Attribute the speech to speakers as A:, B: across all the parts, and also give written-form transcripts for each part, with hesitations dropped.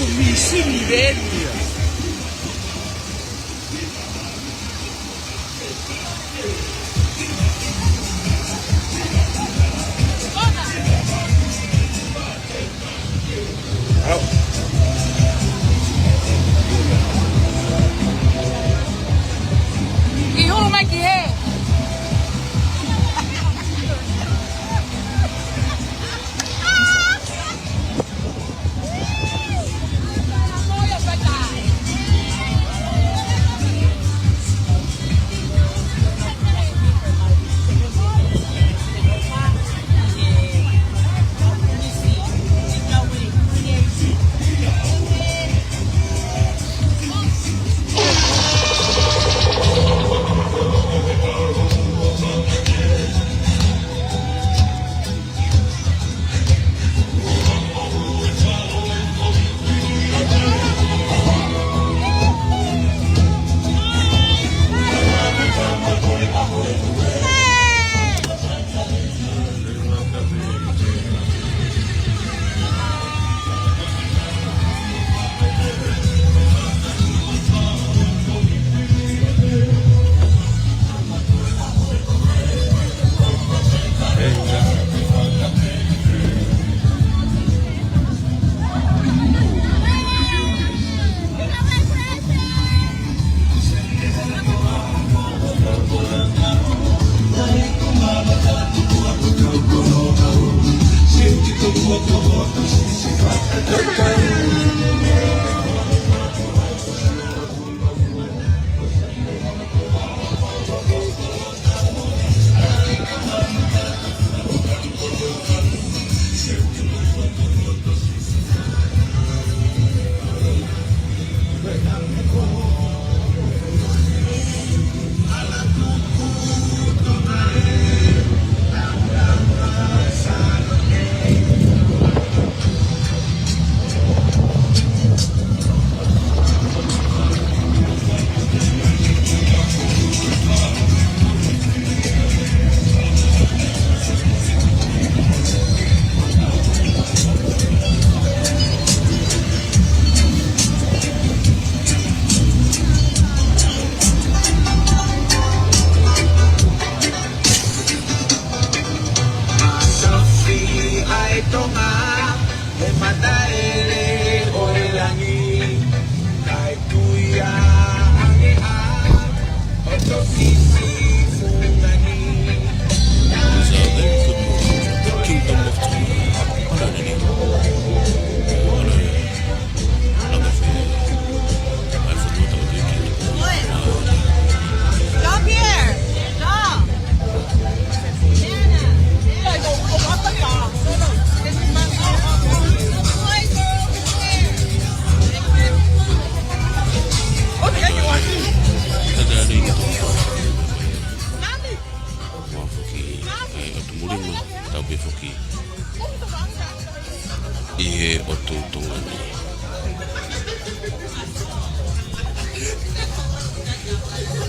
A: tumisi livelli.
B: Die.
A: he o tu tongani.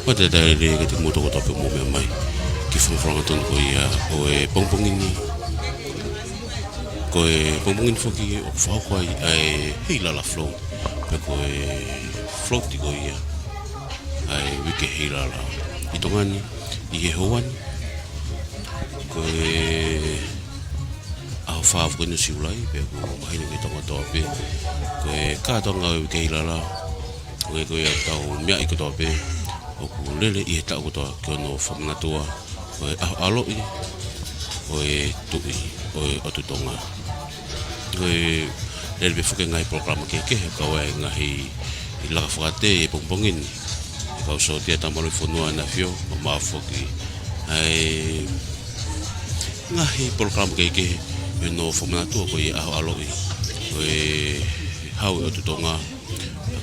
A: Pada dari ke te moto ko tape mo me mai. Ki whangwhanga tonu ko ia o e pongpongini. Ko e pongpongini whoki o whauko ai Heilala float. Pe ko e float ko ia. Ai wike Heilala. I tongani, i he hoani. Ko e au whaafu ko ina siulai. Pe ko mahina ki Tongatapu. Ko e kātonga o wike Heilala. Ko e tau mea i ko tope. O ku lele i he tau ko toa ki ono whamanatua. O e aho aloi, o e tui, o e otutonga. O e lele be whuke ngai programa ke kau e ngahi i laka whakate e pongpongin. E kau so tia tamaru i whanua na whio, o maafoki. Ai ngahi programa ke e no whamanatua ko i aho aloi. O e hau e otutonga,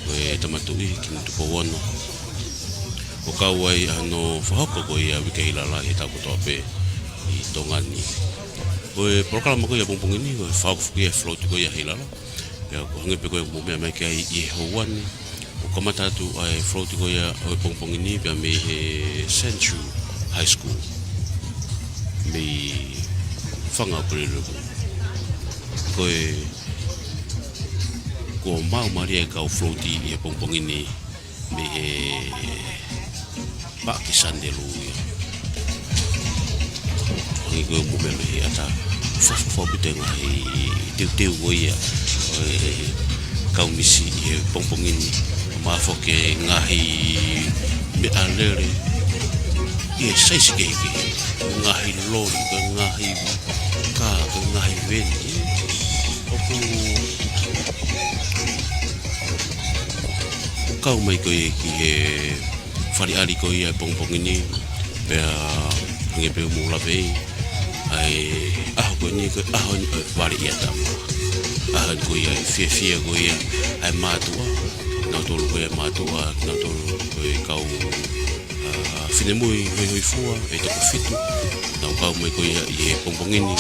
A: o e tamatui ki Tupou ono. O kau ai ano whahoko ko ia wike Heilala he tau kotope i tongani. O e programa ko ia pongpongini, o e whaukufuki e float ko ia Heilala. Ia ko hangepe ko e mumea mai kia i hauani. O kamatatu ai float ko ia o e pongpongini pia me he Central High School. Me whanga puriruku. Ko e ko mau maria e kau floati i e pongpongini me he Baki sandelu ya. Ngi go mo me he ata fo bite ngai teu go ia. Kau misi e pongpongini ma fo ke ngahi me alere. E sai se ke ngahi lori ko ngahi ka ko ngahi veni. Oku kau mai ko e ki he Whari ari ko ia pongpongini pea ngepe mula pei ai aho ko ni ko aho ni wari ia tama aho ko ia fia ko ia ai matua na tolu ko ia matua na tolu ko kau fine mui hoi fua e to fitu na kau mai ko ia i pongpongini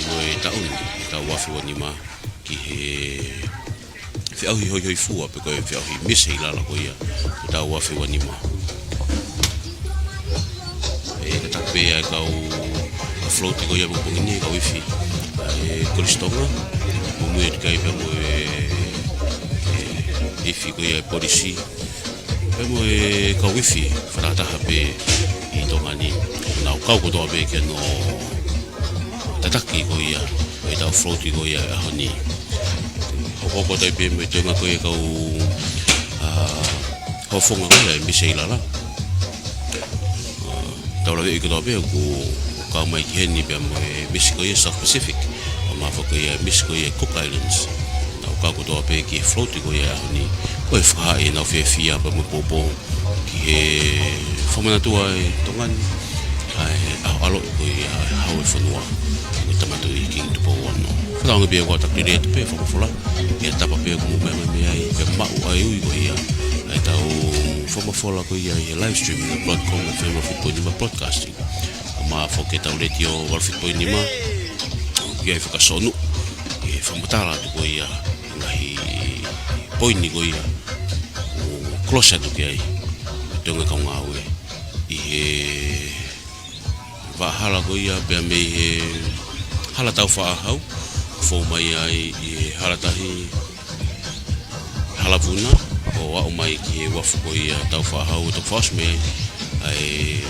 A: mo e tauni ka wafi wani ma ki he Fiau hoi fua pe ko fiau hi misi Heilala ko ia ta wa fe wani ma e ta pe ai kau float ko ia pongpongini ka wifi e kolistonga mo mu e kai pe mo e fi ko ia polisi pe mo e ka wifi fra ta pe i tongani na kau ko to be ke no tataki ko ia e ta float ko ia honi Ko tai pe me te ngako e kau ho fonga ko e misi Heilala. Tau la e ko tape ko ka mai ki ni pe mo e misi ko e South Pacific. O ma fo ko e misi ko e Cook Islands. Na ka ko tape ki float ko e ni ko e fa e na fe fia pa mo popo ki e fomana tua e tongani. Ai alo ko e hau e fonua. Ni tamatu i ki Tupou ono. Fala ngi be ko ta kire te pe fo fola. E tapa pe ko mo me ai pe mau ai ui ko ia ai tau forma fola ko ia e live stream na Broadcom e Fema Fitpoinima broadcasting ma fo ke tau leti o Wharf Fitpoinima ia e whakasonu e whamatara tu ko ia ngahi poini ko ia o klosa tu ki ai tunga kaunga aue i he wahala ko ia pe me he hala Taumoepeau fo mai ai i halatahi halavuna o au mai ki wafu ko ia Taumoepeau to fos me ai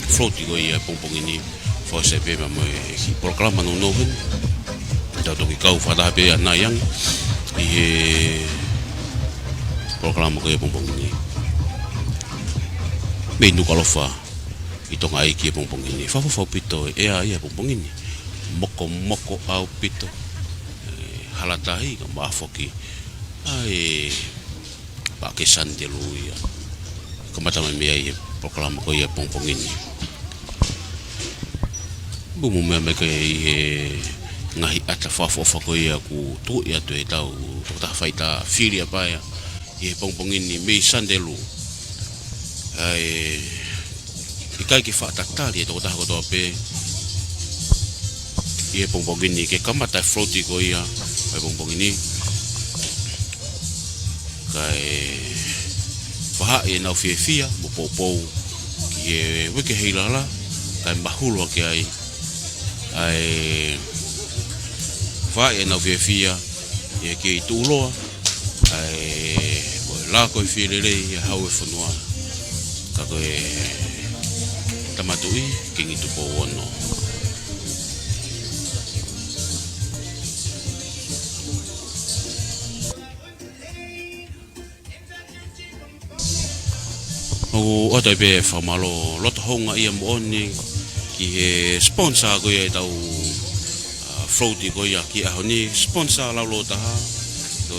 A: float ko ia pongpongini fo se pe ma ki programa no noven ta to ki kau fata pe na yang i programa ko ia pongpongini me Nuku'alofa i tonga ai ki pongpongini fa pito e ia pongpongini moko au pito halatahi ka maafoki ai pake sandelu ia kamata me ai programa ko ia pongpongini bu mo me ke ngahi ata fa ko ia ku tu ia tu tau ta faita filia pa ia e pongpongini me sandelu ai ikai ki fa tatali to ta ko to pe i he pongpongini ke kamata floaty ko ia ai pongpongini kai paha e nau fia mo popou ki e weke Heilala kai mahulu ke ai paha e nau fia e ke i tūloa ai la ko fia lele i hau e whanua ka koe tamatui ki ngi Tupou ono. O ata be famalo lot honga ia mo oni ki he sponsor ko ia tau floaty ko ia ki ahoni sponsor Lavulo taha to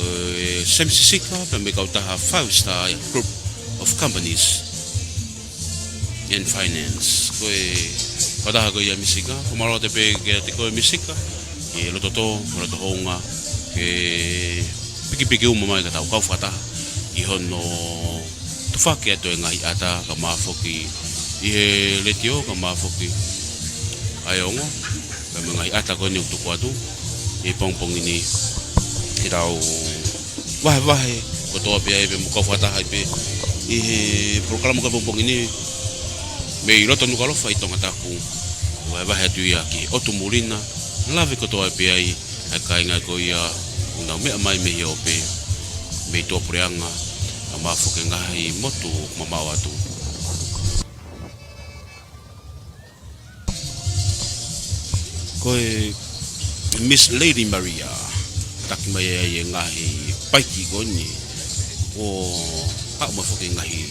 A: semsisika pe me kau taha 5-star group of companies in finance ko pada ko ia misika famalo te be ke te ko misika ki lot honga ke piki uma mai ka tau kau fata i hono Fake ato ngai ata ka mafoki i he letio ka mafoki ai ongo ka ngai ata ko ni tu kwatu i pongpong ini kirau wah ko to pe ai be mo ko fata hai pe i he program ka pongpong ini me i roto Nuku'alofa i Tongatapu wah tu ia ki otumulina lave ko to pe ai ka ngai ko ia una me mai me yo pe me to preanga mafoke ngahi motu mamawatu koe Miss Lady Maria tak mai ai ngahi paiki goni o pa mafoke ngahi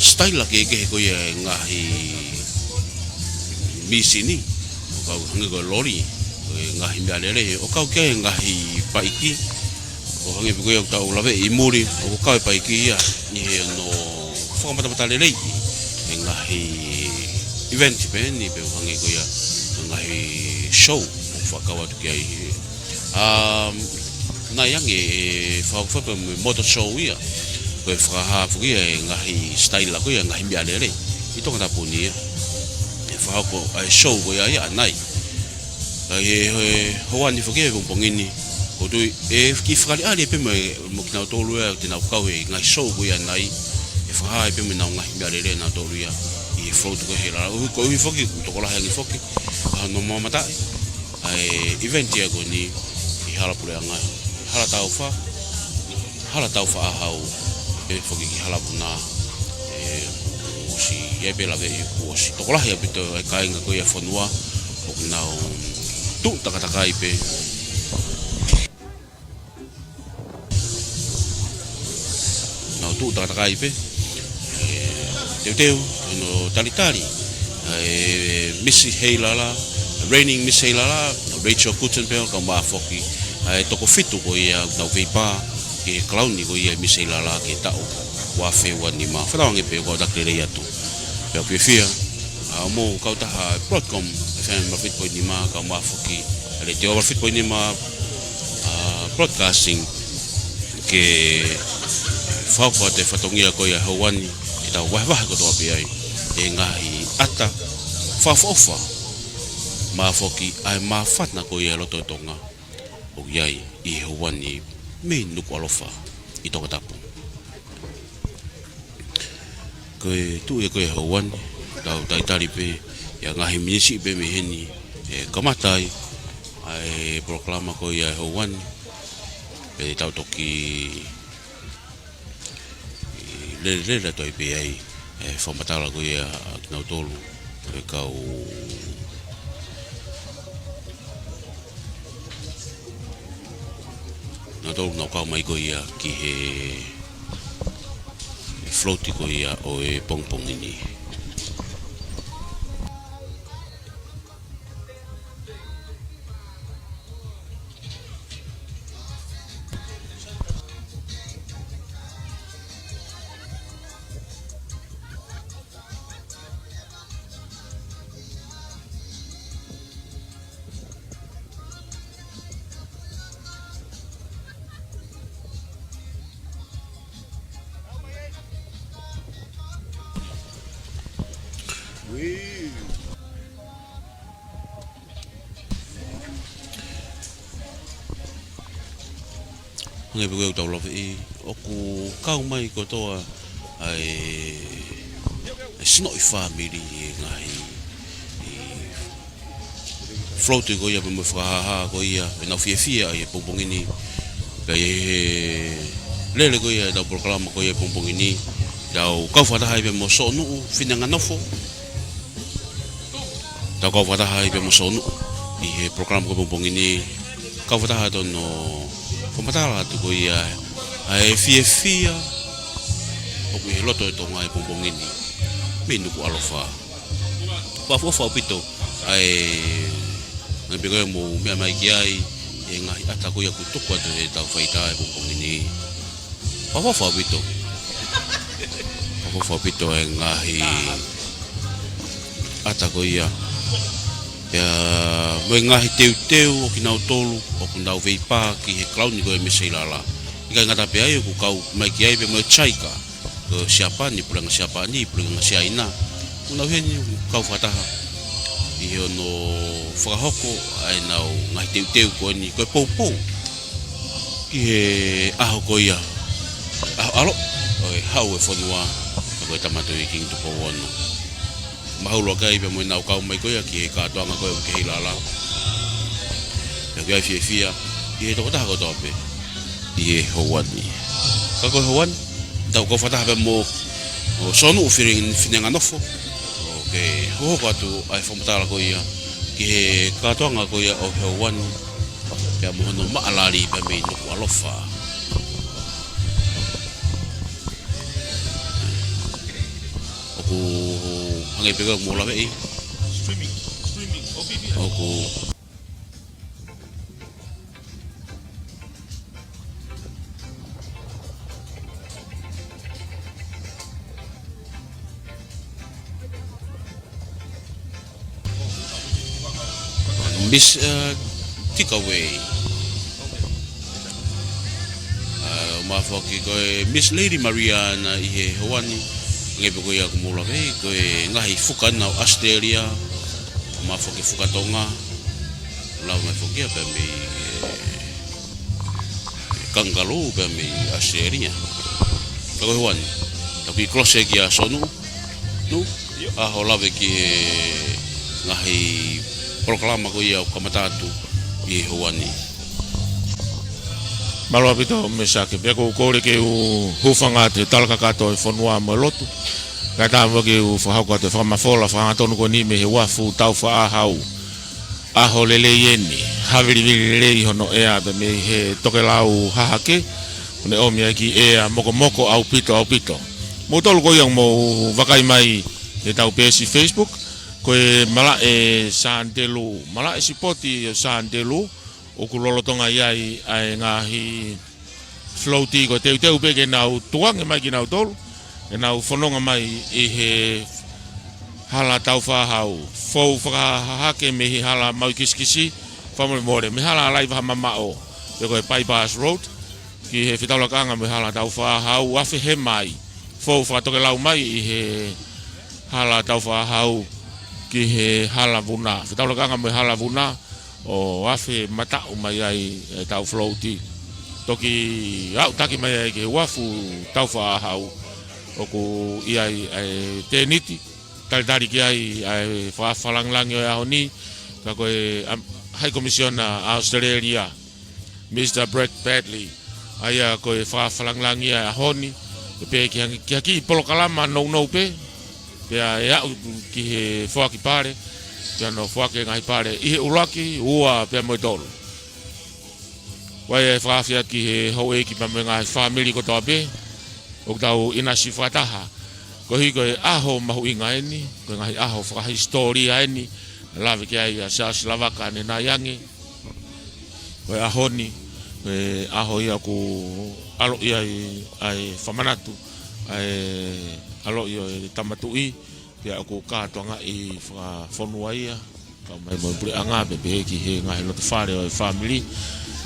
A: style ke ko ye ngahi misini o ngigo lori ngahi mbalele o kau ke ngahi paiki o hangi ko yo tau lave i muri o ka pa iki ia ni he no fo mata lelei ngahi event pe ni pe hangi ko ia ngahi show o fa ka watu ki ai na yang e fa pe motor show ia ko fa ha fu ia ngahi style la ko ia ngahi bia lelei i Tongatapu ni e fa ko ai show ko ia nai ai ho ani fu ke pongini o tu e ki frali ali pe mo kina tolu e tina ka we ngai show go ya nai e fa ai pe me na ngai mare na tolu ya i float ko hela o ko i foki to ko la heli foki no mo mata ai event ya go ni i hala pule ngai hala tau fa ahau e foki ki hala puna e si e be la ve ko si to ko la ya pe to ka inga ko ya fonua o na tu takataka i pe tu takakai pe teu no talitali Miss Heilala reigning Miss Heilala Rachel Kutzen pe ka mafoki toko fitu ko ia na veipa ke clown ni ko ia Miss Heilala ke tau wa fe wa ni ma fa nge pe ko dakle ia tu pe fia mo ka ta Broadcom FM Mafi ko ni ma ka mafoki le teo Mafi ko ni ma broadcasting ke fauko te fatongia ko ia hawani ki tau wah ko to pe ai e ngahi ata fafofa mafoki ai mafatna ko ia loto tonga o iai i hawani me Nuku'alofa i Tongatapu ko tu e ko hawani tau tali pe ia ngahi minisi pe me heni e kamatai ai proklama ko ia hawani pe tau toki le to pe ai fo matala ko ia na tolu e kau na tolu na kau mai ko ia ki he floaty ko ia o e pongpong ini ngai pe tau love e o ku kau mai ko toa ai sino I family ngai float go ia pe mo fa go ia na fia ai pompongini kai lele go ia da program go ia pompongini dau kau fa hai pe mo so nu finanga nofo dau kau fa hai pe mo so nu I program go pompongini kau fa do no Komatala tu ko ia ai fia o ku loto to ngai pompongini me Nuku'alofa fa pito ai ngai pego mo me mai kiai e ngai ata ko ia ku to ko de ta faita pompongini fa pito e ngai ata ko ia ya mo ngai teu o ki nau tolu o ku nau veipa ki he clown ni go e Heilala ika ngata pe ai ku kau mai ki ai pe mo chaika ko siapa ni pulang Siosi'ana una heni kau fataha I ono whakahoko ai nau ngai teu ko ni ko poupou ki he aho ko ia alo oi hau e whanua ko e tamatu I king Tupou ono mahaulo kai pe mo nau kau mai ko ia ki he katoanga ko ki Heilala ya ki ai fia I he toko taha ko tope I he houani ka ko houani tau ko fataha pe mo o sonu finanga nofo okay ho atu ai fomtala ko ia ki he katoanga ko ia o houani ya mo no maalari pe me Nuku'alofa oku hangai pega mo lawe I streaming oku Miss Tika way mafoki ko Miss Lady Mariana I he hoani ngai pe ko ia mo lawe ko ngai fukana Australia mafoki fukatonga la mafoki pe me kangaroo pe me Australia ko hoani tapi cross ki a sonu no a lawe ki ngai proklama ko ia o kamatatu I hoani
B: Malo pito mesa ke peko kore ke u hufanga te talaka kato I whanua mo lotu ka tawa ke u whahauka te whamafola whangatonu ko ni me he Wharf Taumoepeau aho lele ieni hawiri lei hono ea pe me he Tokelau hahake ne omia ki ea moko au pito mo tolu ko yang mo wakai mai te tau pesi Facebook ko mala sandelu mala sipoti sandelu o ku lolotonga iai ai ngahi floaty ko teu pe ke nau tuang mai ki nau tolu ke nau fononga mai I he hala Taumoepeau fou whakahake me he hala mau kiskisi whamore more me hala alai waha mamao pe ko bypass road ki he whitaulakanga me hala Taumoepeau afe he mai fou whakatokelau mai I he hala Taumoepeau ki he hala vuna whitaulakanga me hala vuna o afe matau mai ai tau floaty toki au taki mai ai ke Wharf Taumoepeau o ku iai te niti talitari ki ai whaalanglangi o ahoni ka koe High Commissioner Australia Mr. Brett Badley ai koe whaalanglangi ai ahoni pe ki haki polokalama no pe pe ki he whaki pare no whake ngai pare I he uraki ua pe mo tolu wai whaafia ki he hau eki pa me ngai family ko tope o tau ina si whataha ko hi ko aho mahu inga eni ko ngai aho whaka historia eni lave ki ai sa slavaka ne na yangi ko ahoni aho ia ku alo ia ai whamanatu ai alo ia tamatui Pia aku katoanga I whanua ia ka mai mo pure anga be ki he ngai no te whare o family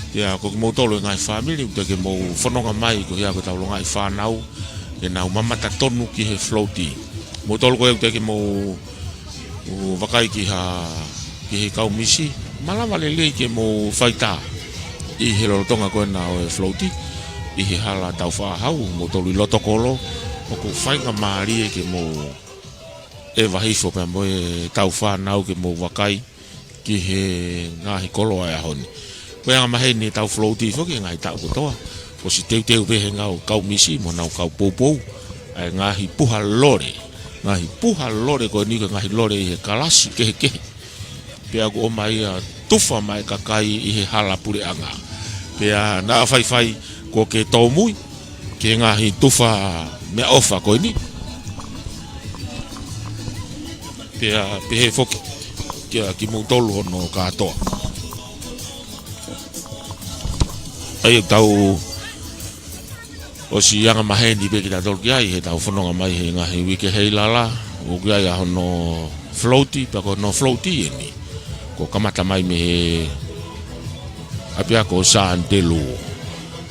B: Pia ako ki mo tolo ngai family te ke mo whanonga mai ko ia ko tau longa I whanau e nau mamata tonu ki he floaty mo tolo ko te ke mo wakai ki he kaumisi malawa le ke mo faita I he lolotonga ko na o floaty I he hala Taumoepeau mo tolu I loto kolo o ko whainga Malia ke mo e wahifo pe mo e Tauwhanau ke mo wakai ki he ngahi kolo ai ahoni. Koe anga mahe ni tau floati whoki ngai tau kotoa. Ko si teu pe he ngau kau misi mo nau kau Poupou. Ai ngahi puha lore. Ngahi puha lore ko ni ngahi lore I he kalasi ke. Pea ko o mai tufa mai kakai I he hala pure anga. Pea na whai ko ke tōmui ke ngahi tufa mea ofa ko ni. Pea pehe whoki kia ki mou tolu hono katoa. Ai tau o si anga maheni pe kita tolu ki ai he tau whanonga mai he ngahi wike Heilala o ki ai hono floati pa ko no floati ni ko kamata mai me he apia ko sa antelu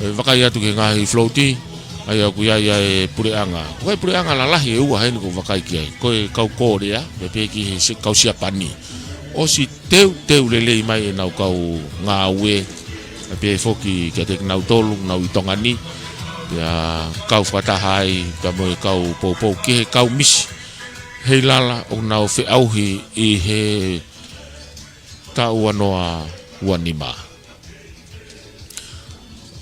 B: e wakai atu ke ngahi floati ai aku ai pure anga ko pure anga la lahi e ua he ko wakai ki ai ko kau korea pe ki he kau siapani o si teu lele mai nau kau ngawe pe foki ke tek nau tolu nau itongani ya kau fatahai ka mo kau Poupou ke kau mis Heilala o nau fe auhi I he tau anoa wanima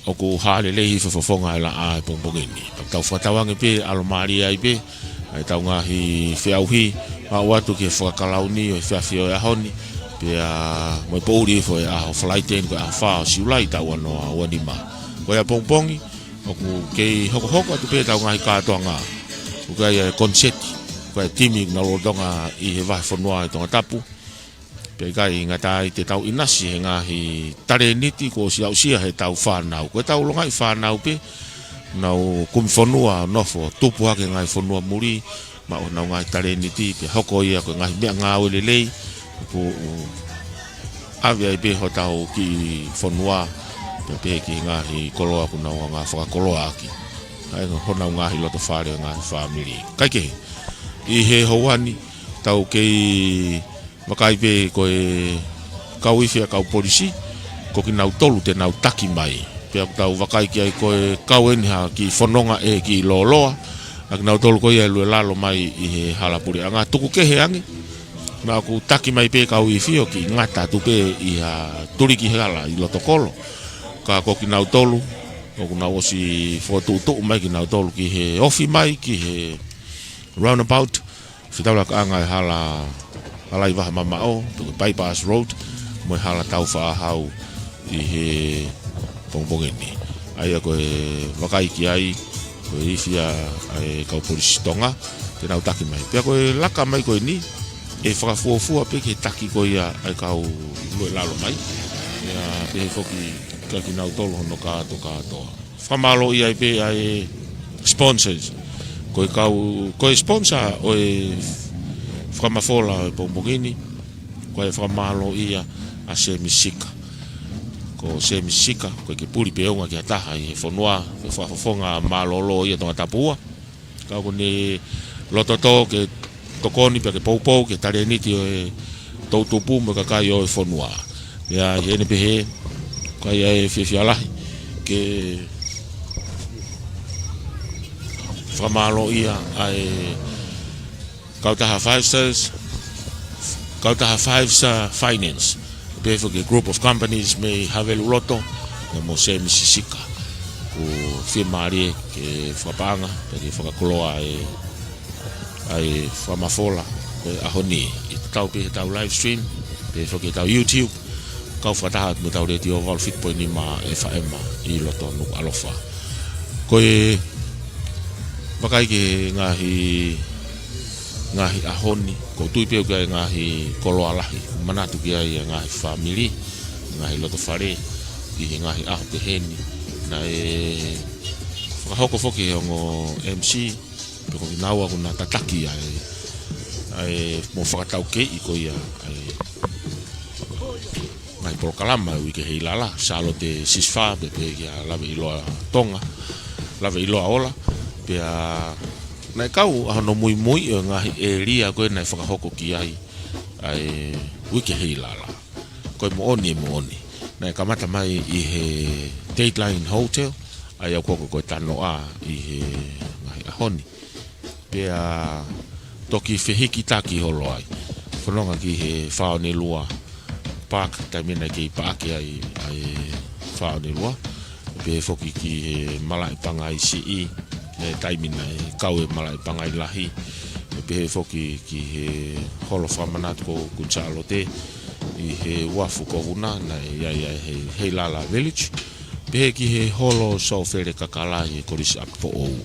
B: o ko hale lehi fofonga la a pompogeni tau fatawange pe alomari ai pe ai tau ngahi fe auhi ma watu ke Fungalaau ni o fafio ya honi pe mo pouri fo a flight en ko a fa siulai tau anoa wanima ko ya pompongi o ke hoko tu pe tau ngai ka tonga o ka ya concert ko timi na lodonga I he vai fonua Tongatapu pe kai ngata I te tau inasi he ngahi tare niti ko sia he tau whanau ko tau longai whanau pe nau kum fonua nofo tupu hake ngai fonua muri ma o nau ngai tare niti pe hoko ia ko ngai mea ngau lelei ko avia pe ho tau ki fonua pe ki ngahi koloa ku nau nga whakakoloa aki. Ai hona ngahi loto whare ngahi family. Kai ke, I he hauani tau kei wakai pe koe kau iwhia kau polisi ko ki nau tolu te nau taki mai. Pea tau wakai ki ai koe kau eniha ki whanonga e ki loloa. Aki nau tolu koe ai lue lalo mai I he halapuri. Anga tuku kehe angi. Ma ku taki mai pe kau iwhio ki ngata tupe I ha turiki hala I loto kolo. Ka ko ki nau tolu o ku nau osi fotu mai ki nau tolu ki he ofi mai ki he roundabout fitaula ka anga hala I waha mamao to bypass road mo hala Taumoepeau I he pongbongeni ai ko wakai ki ai ko ifia ai kau polisi tonga te nau taki mai pe ko laka mai ko ni e whakafuafua pe ke taki ko ia ai kau lue lalo mai ia pe foki ki nau tolu hono kato. Whamalo I ai pe ai sponsors. Koe sponsor o e whamafola o Pompogini. Koe whamalo ia a se misika. Ko se misika, koe ke puri peonga ki ataha I he whanua, ke whafonga malolo ia Tongatapu. Kau kone lototo ke tokoni pe ke Poupou ke tare niti o e Tupou mo kakai o e whanua. Ia ene pe he kai ai fialahi ke whamalo ia ai kautaha 5 stars kautaha 5 star finance before ke group of companies me havelu loto mo se misisika ko firmari ke whapanga ke whakakoloa ai whamafola ahoni I tau pe tau live stream pe ke tau YouTube kau whatahat mo tau reti o Wharf point ma FM I loto Nuku'alofa. Koe wakai ke ngahi ahoni ko tui peo ke ngahi koloa lahi manatu ki ai ngahi family ngahi loto whare ki ngahi aho pe heni na e whakahoko whoki ongo MC pe ko inaua kuna tataki ai mo whakatau kei ko ia ai ngai proklama wike Heilala salo te sisfa pe ya lave iloa tonga lave iloa ola pe nai kau ano mui ngahi elia ko nai whakahoko ki ai wike Heilala ko mo oni nai kamata mai I he Dateline Hotel ai au koko koe tano a i he ngahi ahoni. Pea toki whihiki taki holo ai. Whanonga ki he whaone lua park taimina ki paake ai whaone lua. Pea whoki ki he malai panga i CE, taimina e kaue malai panga i lahi. Pea whoki ki he holo whamanatu ko Kuchalo te, i he Wharf ko huna na he Heilala Village. Pea ki he holo so where kakalahi ko risi Akpo'ou.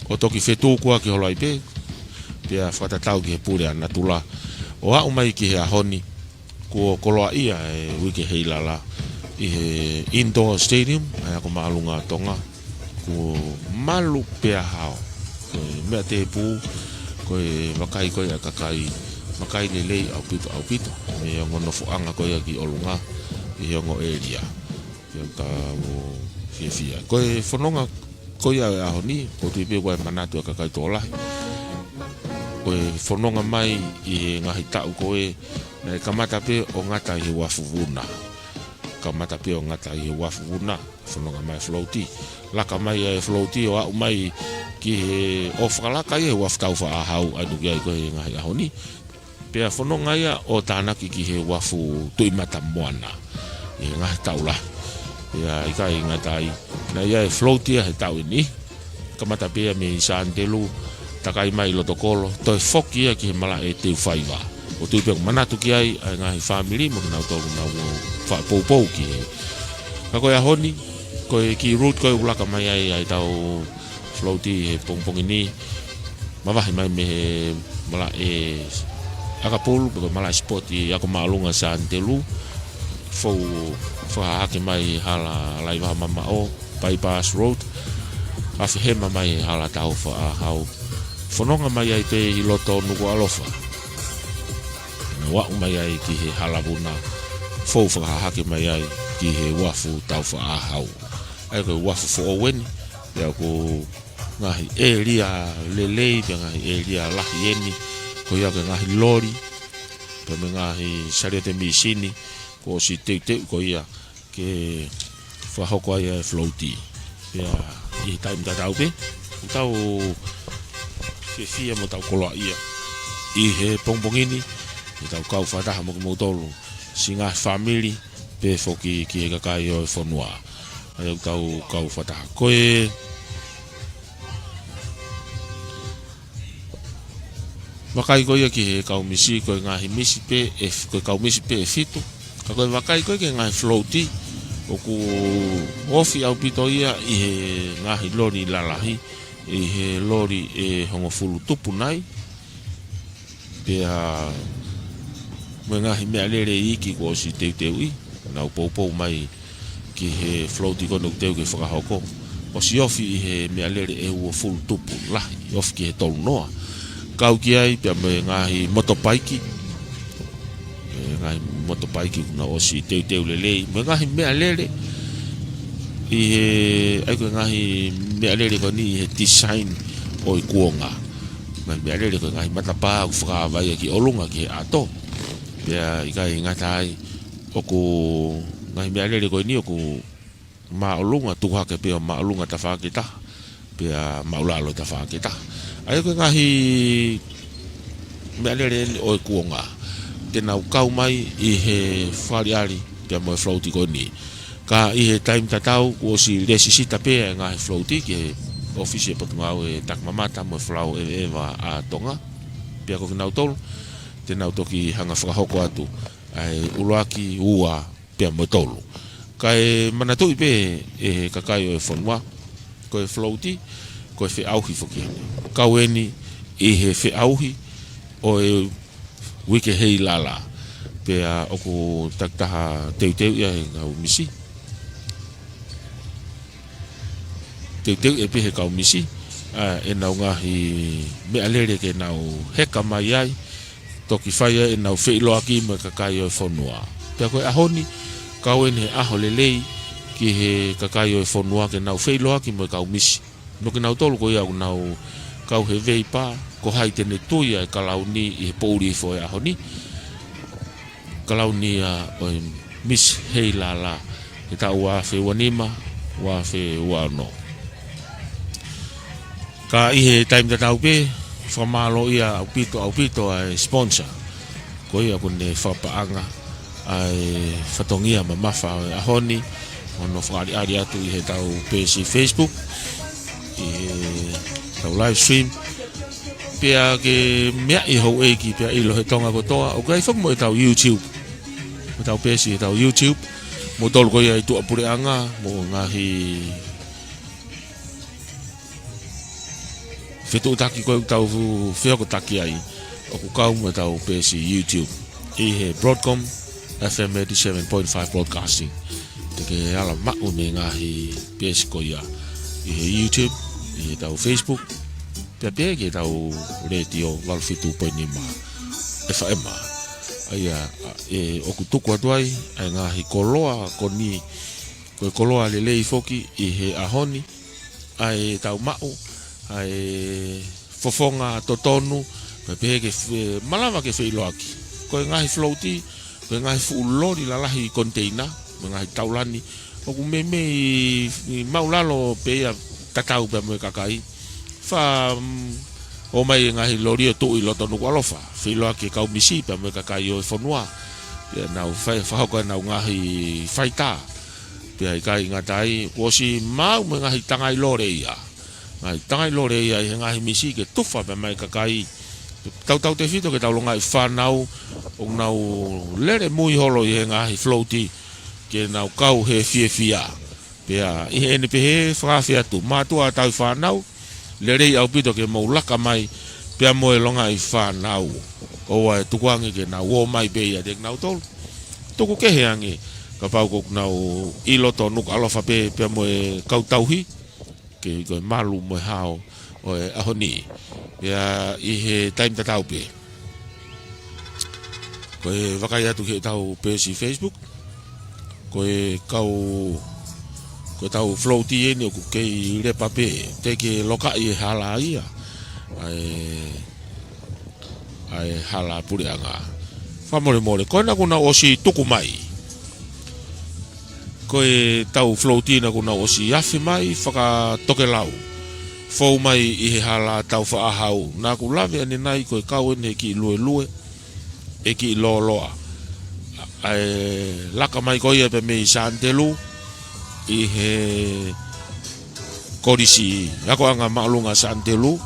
B: O toki whetū kua ki holo ai pe, pea whatatau ki he pure ana tula. O au mai ki he ahoni, ko koloa ia e wiki Heilala, i he indoor stadium, ai ako maalunga tonga, ko malu pea hao. Ko mea te pū, ko makai koe a kakai, makai lelei au pito, me ngono fuanga koe ki olunga, i hongo area. Pea ka o fia. Koe whanonga, koe a ahoni, ko tuipe koe manatu a kakai tōlahi. Koe whanonga mai i ngahi tau koe, na kamata pe o ngata i Wharf vuna. Kamata pe o ngata i Wharf vuna, whanonga mai floaty. Laka mai e floaty o au mai ki he ofalaka i Wharf Taumoepeau, anu ki ai koe ngahi ahoni. Pea whanonga ia o tānaki ki he Wharf tuimata moana, i ngahi tau la. Pea i kai ngata i, na ia e floaty he tau ini. Kamata pe me i Sandelu, takai mai lotokolo, toi foki ia ki he mala e teu whaiwa. O tuipe o manatu ki ai ngahi family, mo kinau tōku nau whaipou ki he. Ka koe ahoni, koe ki route koe ulaka mai ai tau floaty he pongpongi ni. Mawahi mai me he mala e akapulu, peko mala sport i ako maalunga sa Antelu. Fou whahake mai hala laiwa mama o, bypass road. Afi hema mai hala Taumoepeau. Whanonga mai ai te i loto Nuku'alofa. Wa'u mai ai ki he halavuna. Fou whakahake mai ai ki he Wharf Taumoepeau. Ai koe Wharf Fo'oweni. Pea ko ngahi area lelei, pea ngahi area lahi eni. Ko ia ke ngahi lori. Pea me ngahi sariate misini. Ko si teu ko ia ke whahoko ai floaty. Pea i taim tatau pe. Tau fia mo tau koloa ia. I he pongpongini. I tau kau whataha mo kumotolu. Si ngā family. Pe whoki ki he kakai o e whanua. Ai au tau kau whataha. Koe wakai koe ia ki he kau misi. Koe ngahi misi pe. Koe kau misi pe e fitu. Ka koe wakai koe ki ngahi floaty. Oku ofi au pito ia i he ngahi lori lalahi. I he lori e hongo fulu tupu nai. Pea me ngahi mea lere iki ko si teu i. Nau pou mai ki he floaty kono teu ke whakahoko. O si ofi i he mea lere e ua fulu tupu lahi. Ofi ki he tolu noa. Kau ki ai pea me ngahi motopaiki. Ngahi motopaiki kuna o si teu lelei. Me ngahi mea lere. I he aiko ngahi mea lere ko ni he design o i kuonga. Ngahi mea lere ko ngahi matapa u whakawai ki olunga ki he ato. Pea i kai ngatai oku ngahi mea lere ko ni oku maolunga tuhake pea maolunga tawhaketa. Pea maulalo tawhaketa. Aiko ngahi mea lere o i kuonga. Tenau kau mai i he whariari pea mo e floaty ko ni. Ka i he taim tatau ko si resisita pe ngahi floaty ki he ofisi e Tonga'uiha e takmamata mo e whalau e ewa a tonga. Pea ko kinau tolu, tenau toki hanga whakahoko atu ai uloaki ua pea mo tolu. Ka e manatui pe e kakai o e whanua, ko e floaty, ko e whiauhi whoki. Kau eni i he whiauhi o e wiki Heilala. Pea oku taktaha teu ia he ngau misi. Teu e pehe kau misi. E nau ngahi mea lere ke nau heka mai ai. Toki whaia e nau whiloaki me kakai o e whanua. Pea koe ahoni, kau ene he aho lelei ki he kakai o e whanua ke nau whiloaki me kau misi. No ke nau tolu ko ia nau kau he veipa, ko hai tene tuia e kalau ni i he pouri fo e ahoni. Kalau ni o Miss Heilala. E tau wa fe wanima, wa fe wano. Ka ihe time tatau pe whamalo ia au pito ai sponsor. Ko ia kune whapaanga ai whatongia ma mafa a honi. Ono whakari atu i he tau pesi Facebook. I tau live stream. Pea ke mea i hau eiki pea ilo he tonga kotoa. O kai whakmo i tau YouTube. Mo tau pesi i tau YouTube. Mo tolu ko ia i tua pureanga. Mo ngahi Fetu taki ko tau feo ko taki ai o ku kau mo tau pesi YouTube I he Broadcom FM 87.5 broadcasting ke ala mau me ngahi pesi ko ia I he YouTube I he tau Facebook pe ke tau radio Valfitu 2.5 FM aia o ku tuku atuai ai ngahi koloa koni ko koloa lelei foki I he ahoni ai tau mau ai fofonga totonu pe ke malama ke feiloaki ko ngahi floaty ko ngahi fulori lalahi container ngahi taulani o ku meme maulalo pe ya tatau pe mo kakai fa o mai ngahi lori tu I loto Nuku'alofa feiloaki kau misi pe mo kakai o fonua ya nau fa ko nau ngahi faita pe ai kai ngatai ko si mau ngahi tangai lore ya Ngai tangai lore ia I ngahi misi ke tufa pe mai kakai tau te fito ke tau longa I whanau o nau lere mui holo I ngahi floaty ke nau kau he fia pea I he NPH whakawhia tu mātua tau whanau lere I au pito ke maulaka mai pea moe longa I whanau o wai tukuangi ke nau o mai pe ia dek nau tolu tuku keheangi ka pau kuk nau I loto Nuku'alofa pea moe kau tauhi ke ko malu mo hao o ahoni ya I he time tatau pe ko vakai atu ke tau pe si Facebook ko tau floaty ni ko ke le pape te ke loka I hala ia ai hala pureanga famore more ko na kuna osi tuku mai ko tau floaty na kuna osi afi mai whaka tokelau fou mai I he hala Taumoepeau na ku lave ane nai ko kau ene ki lue e ki loa ai laka mai ko ia pe me santelu I he korisi ako anga malunga santelu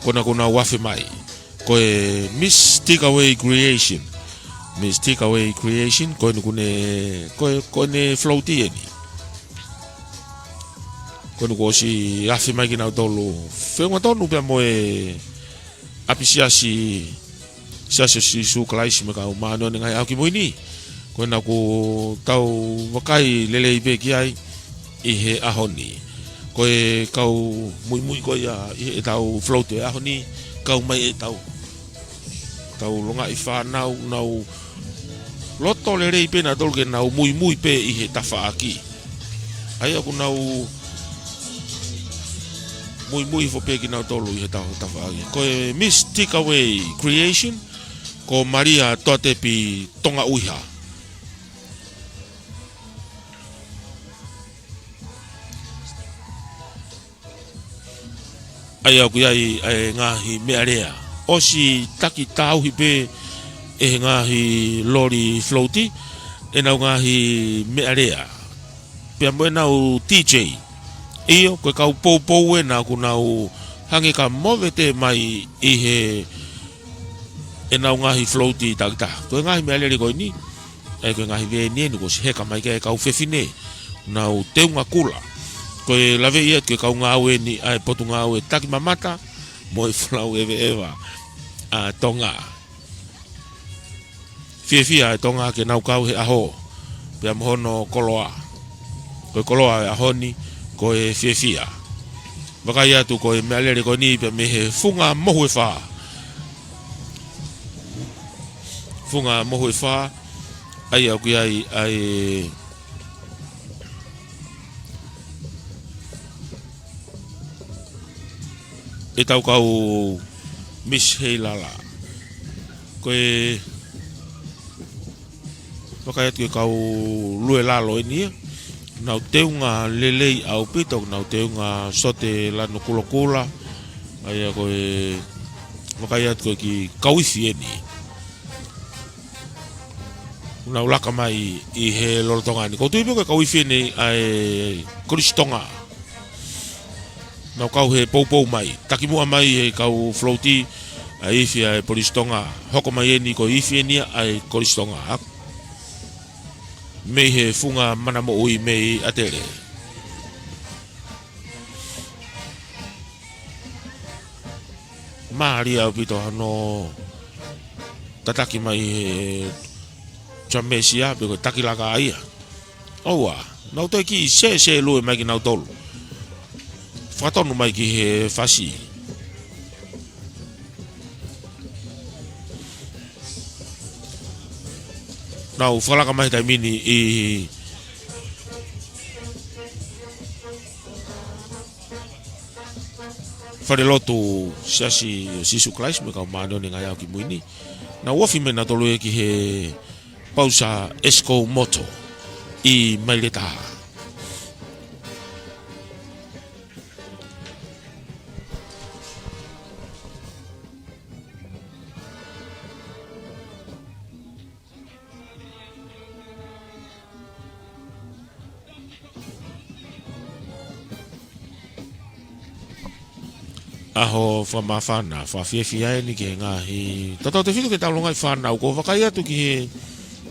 B: kona kuna wafi mai ko Miss Tika creation Miss Tika creation ko ne floaty ni ko no si afi mai ki na tolu fenga tonu pe mo apisiasi si su klaisi me ka umano ngai aki moini ko na ku tau wakai lele be ki ai I he ahoni ko kau mui ko ya I tau floaty ahoni kau mai tau longa I whanau nau loto le rei pena tolke nau mui pe I he tafaaki ai aku nau mui fo pe ki nau tolu I he tafaaki ko Miss Tika creation ko Malia Toatepi Tonga'uiha ai aku ai ngahi mearea osi taki tau hi pe ngahi lori floaty nau ngahi mearea pe mo nau TJ io ko kau pou na ku nau hange ka movete mai I he nau ngahi floaty takta ko ngahi mearea ko ni ko ngahi ve ni ko se ka mai ke kau fefine nau teunga kula ko lave ia ke kau ngawe ni ai potu ngawe taki mamata mo flau eva a tonga fia tonga ke nau kau he aho pe mohono koloa ko koloa ahoni ko fia vakai atu ko mealere ko ni pe me he funga mohuefa ai aku ai e tau kau Miss Heilala ko vakai atu kau lue lalo ini nau teunga lelei au pitok nau teunga sote lanu kula Ai ko e wakai atu ki kauifi ni. Una ulaka mai I he lolotonga ni. Ko tui ko kauifi ni ai koristonga. Na kau he poupou mai. Takimua mai he kau floaty ai ifi ai koristonga. Hoko mai ni ko ifi ni ai koristonga. Me he funga mana mo ui me atere. Maria pito no tataki mai he chamesia beko takilaka ia. Owa, nau to ki se lu mai ki nau tolu. Fatonu mai ki he fasi. Nau falaka mai tai mini I Wharelotu siasi Sisu Christ me kau mano ni ngai au ki muini. Na wofi me na tolu e ki he pausa esco moto I maileta. Aho whamawhana, whawhiawhia ni ke ngahi. Tatau te whitu ke taulongai whanau, ko whakai atu ki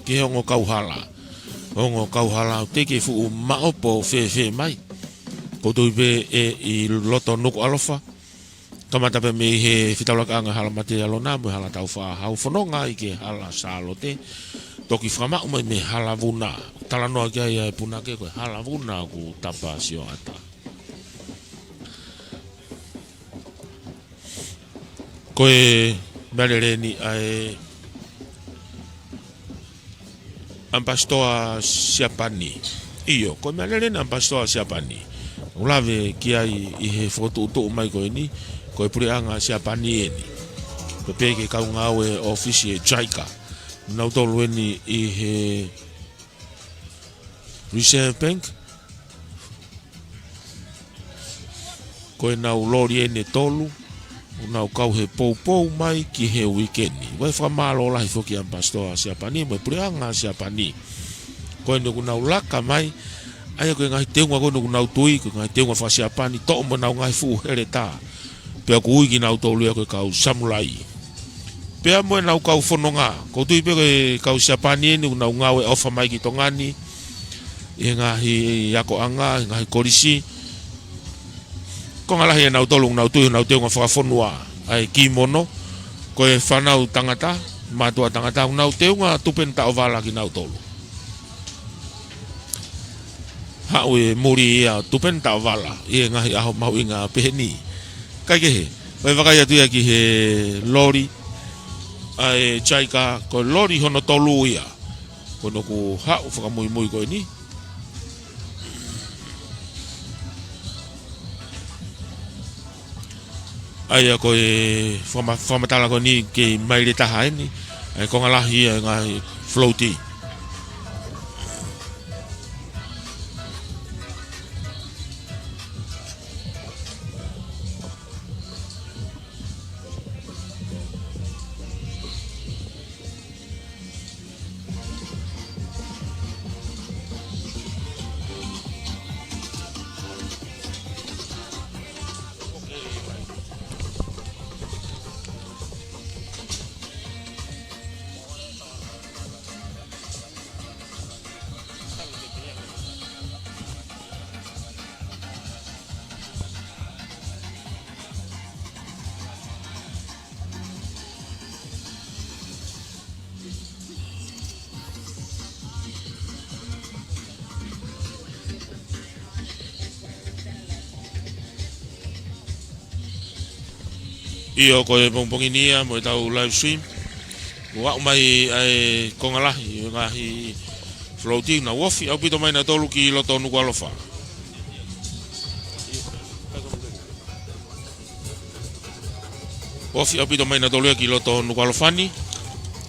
B: he ongo kauhala. Ongo kauhala, te ke fu maopo whe mai. Ko tui pe I loto Nuku'alofa. Kamata pe me he whitaulaka anga hala mate alona, me hala Taumoepeau whanonga I ke hala salote. Toki whamau mai me hala vuna. Talanoa kia ia punake koe hala vuna ku tapa Siosi'ana. Koe merereni ai ambastoa siapani. Iyo, koe merereni ambastoa siapani. Ulave kia I he foto utu mai koe ni, koe puri anga siapani eni. Pepe ke kaungau e ofisi e Tika. Nau tolu eni I he Reserve Bank. Koe nau lori eni tolu. Unau kau he poupou mai ki he weekendi. Wai whamalo lahi whoki ambastoa siapani, mai pureanga siapani. Koe nuku nau laka mai, aia koe ngahi teunga koe nuku nau tui, koe ngahi teunga wha siapani, to'o mo nau ngahi fu here tā. Pea ku uiki nau tolu koe kau samulai. Pea moe nau kau whanonga, ko tui pe koe kau siapani eni, nau ngawe ofa mai ki tongani, I ngahi yako anga, I ngahi korisi, ko ngalahi e nau tolu nau tui nau teunga whakafonua ai kimono koe whanau tangata matua tangata nau teunga tupen tau wala ki nau tolu hau e muri ia tupen tau wala I ngahi aho mau inga peheni kai kehe vai wakai atu ia ki he lori ai Tika ko lori hono tolu ia kono ku hau whakamui mui koe ni Aia koe whamatala ko ni ke maile taha ni ai ko ngalahi ai ngai floaty Iyo koe pongponginia mo tau live stream. Wa mai ai kongalahi ngahi floating na wofi au pito mai na tolu ki loto Nuku'alofa. Wofi au pito mai na tolu ki loto Nuku'alofani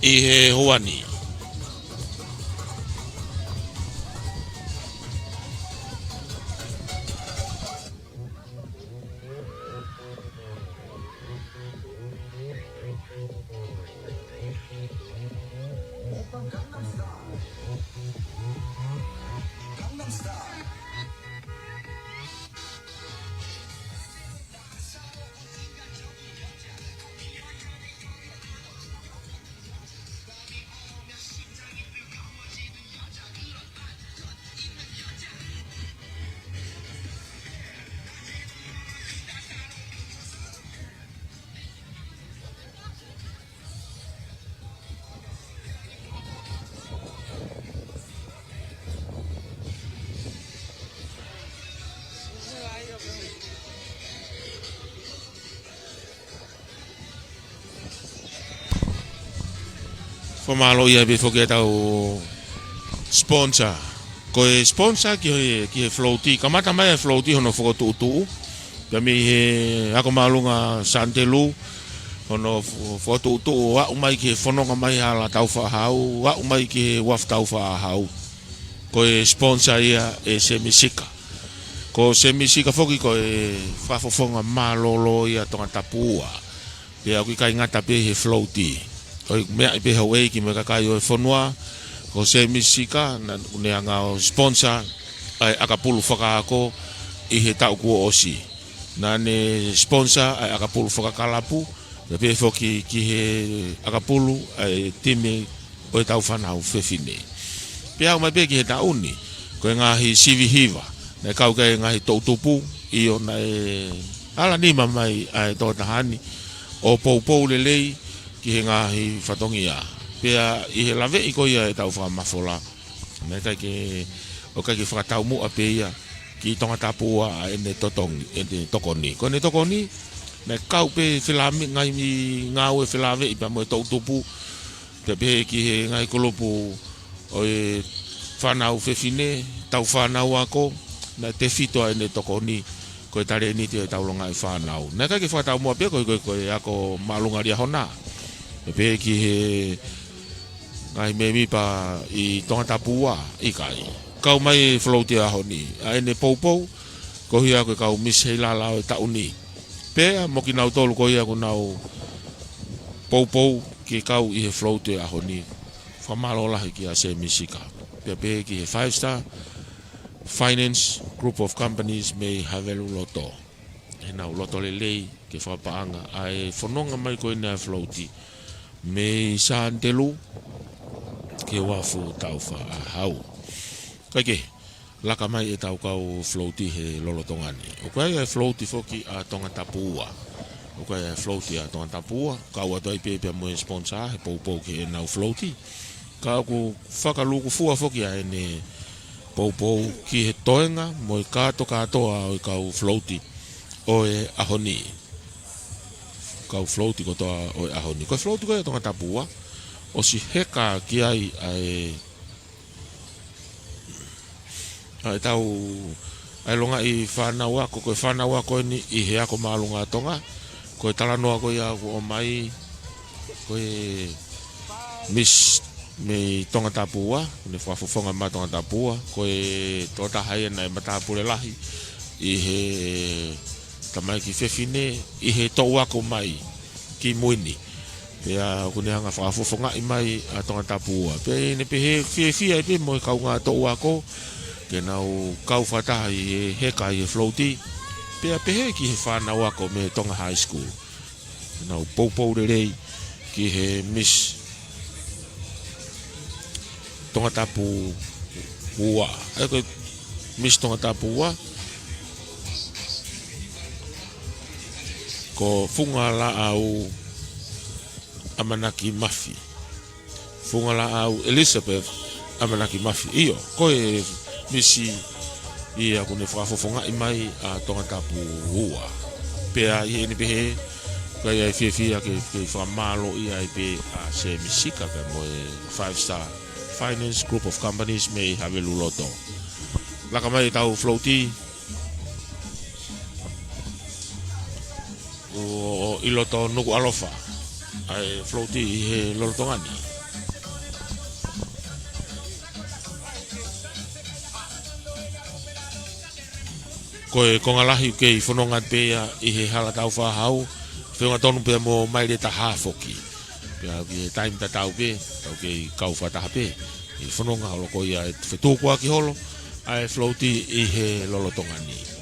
B: I he hoani. Famalo ia be foke tau sponsor. Ko e sponsor ki he floaty. Kamata mai e floaty hono foko tu. Kami he ako malunga Santelu hono foko tu wa umai ki fononga mai hala Taumoepeau, wa umai ki Wharf Taumoepeau. Ko e sponsor ia e semisika. Ko semisika foki ko e fafofonga malolo ia Tongatapu. Pe aku kai ngata pe he floaty. Oi mea i peha wei ki me kakai o e whanua ko se misika na unea ngā sponsor ai akapulu whakaako i he tau kua osi na ne sponsor ai akapulu whakakalapu me pehe whoki ki he akapulu ai time o e tau whanau whewhine pia au mai pehe ki he tauni ko e ngāhi sivi hiva na kau kai ngāhi Tupou i o na e ala nima mai ai tōtahani o Poupou lelei ki he ngahi whatongia. Pea i he lawe i ko ia e tau whakamafola. Nei kai ke o kai ki whakatau mua pe ia ki Tongatapu a ene tokoni. Ko ne tokoni, nei kau pe whilami ngai mi ngāu e whilawe i pa mo e Tupou. Pea pe ki he ngai kolopu o e whanau whewhine, tau whanau ako, nei te whitoa ene tokoni. Ko e tare ni te tau longa i whanau. Nei kai ki whakatau mua pe ko e ako malunga ria hona. Pe ki he ngai memi pa i Tongatapu i kai. Kau mai floaty a honi. A ene Poupou ko hia ko kau Miss Heilala o tauni. Pe mo ki nau tolu ko hia ko nau Poupou ki kau i he floaty a honi. Whamalola ki a se misika. Pe ki he 5-star finance group of companies me havelu loto. E nau loto lelei ke whapaanga. Ai whanonga mai ko ina floaty. Me Santelu ke wafu Taumoepeau. Kake laka mai e tau kau floaty he lolotongani. O kai e floaty foki a Tongatapu. O kai e floaty a Tongatapu. Kau atoi pepe mo e sponsor he Poupou ke e nau floaty. Kau ku whakaluku fua foki a ene Poupou ki he toenga mo e katoa o kau floaty o e ahoni. Kau floaty ko toa o e ahoni. Ko floaty ko e Tongatapu o si heka ki ai ai tau ai longa i whanau ako ko e whanau ako ni i he ako maalunga tonga ko e talanoa ko i ako o mai ko e Miss me Tongatapu ne whafofonga ma Tongatapu ko e tōtahai na e matapure lahi i he tamai ki whewhine i he tau ako mai ki muini. Pea kune hanga whakafofonga i mai a Tongatapu. Pea ne pehe whia pe mo e kau ngā tau ako ke nau kau whataha i he heka i he floaty. Pea pehe ki he whanau ako me Tonga High School. Nau Poupou rei ki he Miss Tongatapu ua. Eko Miss Tongatapu ua. Ko Fungalaau Amanaki Mafi. Fungalaau Elisabeth Amanaki Mafi. Iyo, ko e misi ia kune whakafofonga i mai a Tongatapu ua. Pea i ene pehe, kai ai whiawhia ke whamalo i ai pe a se misika ka mo e 5-star finance group of companies me havelu loto. Laka mai tau floaty o iloto Nuku'alofa ai floaty i he lolotongani. Koe kongalahi ke i whanonga pea i he hala Taumoepeau whiunga tonu pea mo mai re taha foki. Pea ki he time ta tau pe, tau ke i kau whataha pe. I whanonga holo ko ia e whetūkua ki holo, ai floati I he lolotongani.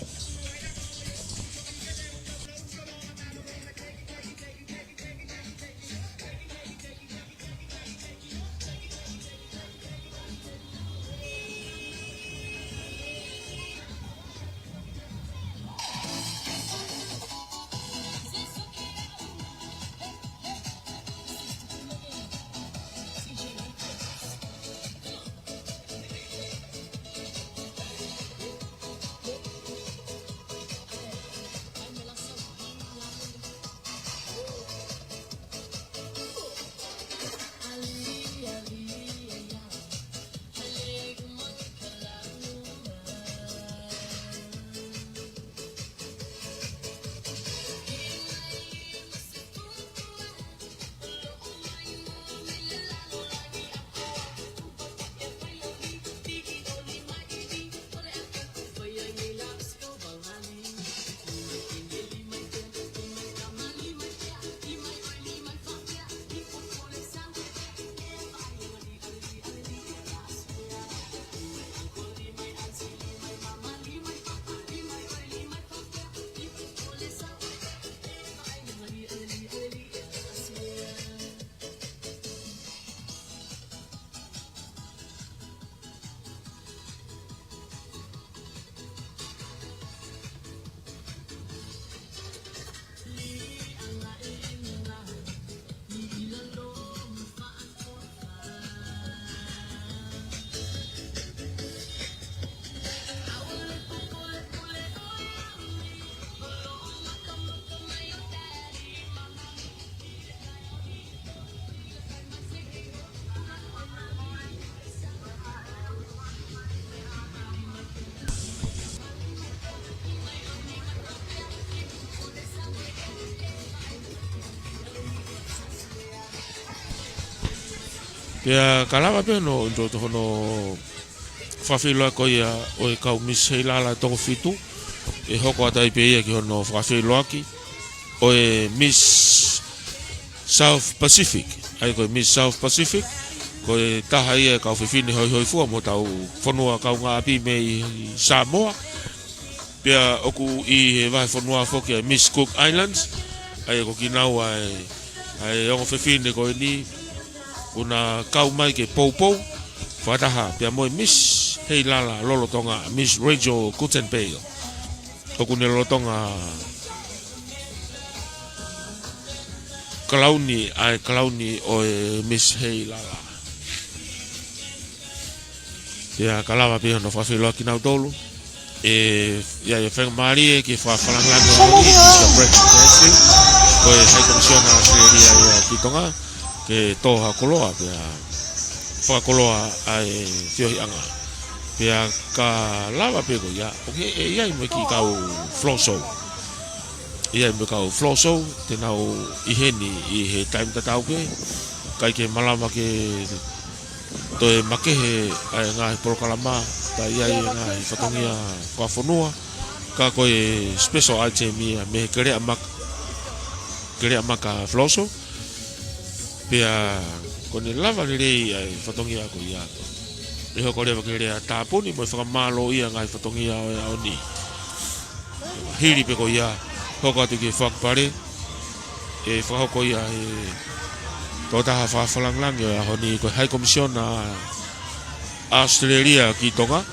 B: Pia kalama pe no ndo to no fafilo ko ia o e kau mis Heilala tongo fitu e hoko atai pe ia ki no fafilo aki o e Miss South Pacific ai ko Miss South Pacific ko e taha ia ka fifini hoi fu mo tau fonua ka nga pi me Samoa pia oku I vai fonua foki Miss Cook Islands ai ko kinau ai o fifini ko ni una kau mai ke Poupou whataha pia moe Miss Heilala lolotonga Miss Rachel Kutenpeo oku ne lolotonga kalauni o Miss Heilala pia kalama pia no whawhilo ki nau tolu ia whenga maari ki whawhalanglanga Mr. Breakfast ko hai komisiona Australia ia ki tonga ke toha koloa pia whakakoloa ai Siosi'ana pia ka lava pe ko ia oke ia mo ki kau flow show ia mo kau flow show te nau iheni I he time tatau pe kai ke malama ke to e makehe ai nga prokalama ta ia nga fatongia ka fonua ka ko special item ia me kere amaka flow show pia kone lava ni rei ai fatongia ko ia e hoko lewa ke rea tāpuni mo whakamalo ia ngai fatongia o ni hiri pe ko ia hoko atu ke whakpare e whakoko ia e totaha whawhalanglang ia honi ko hai komisiona Australia ki tonga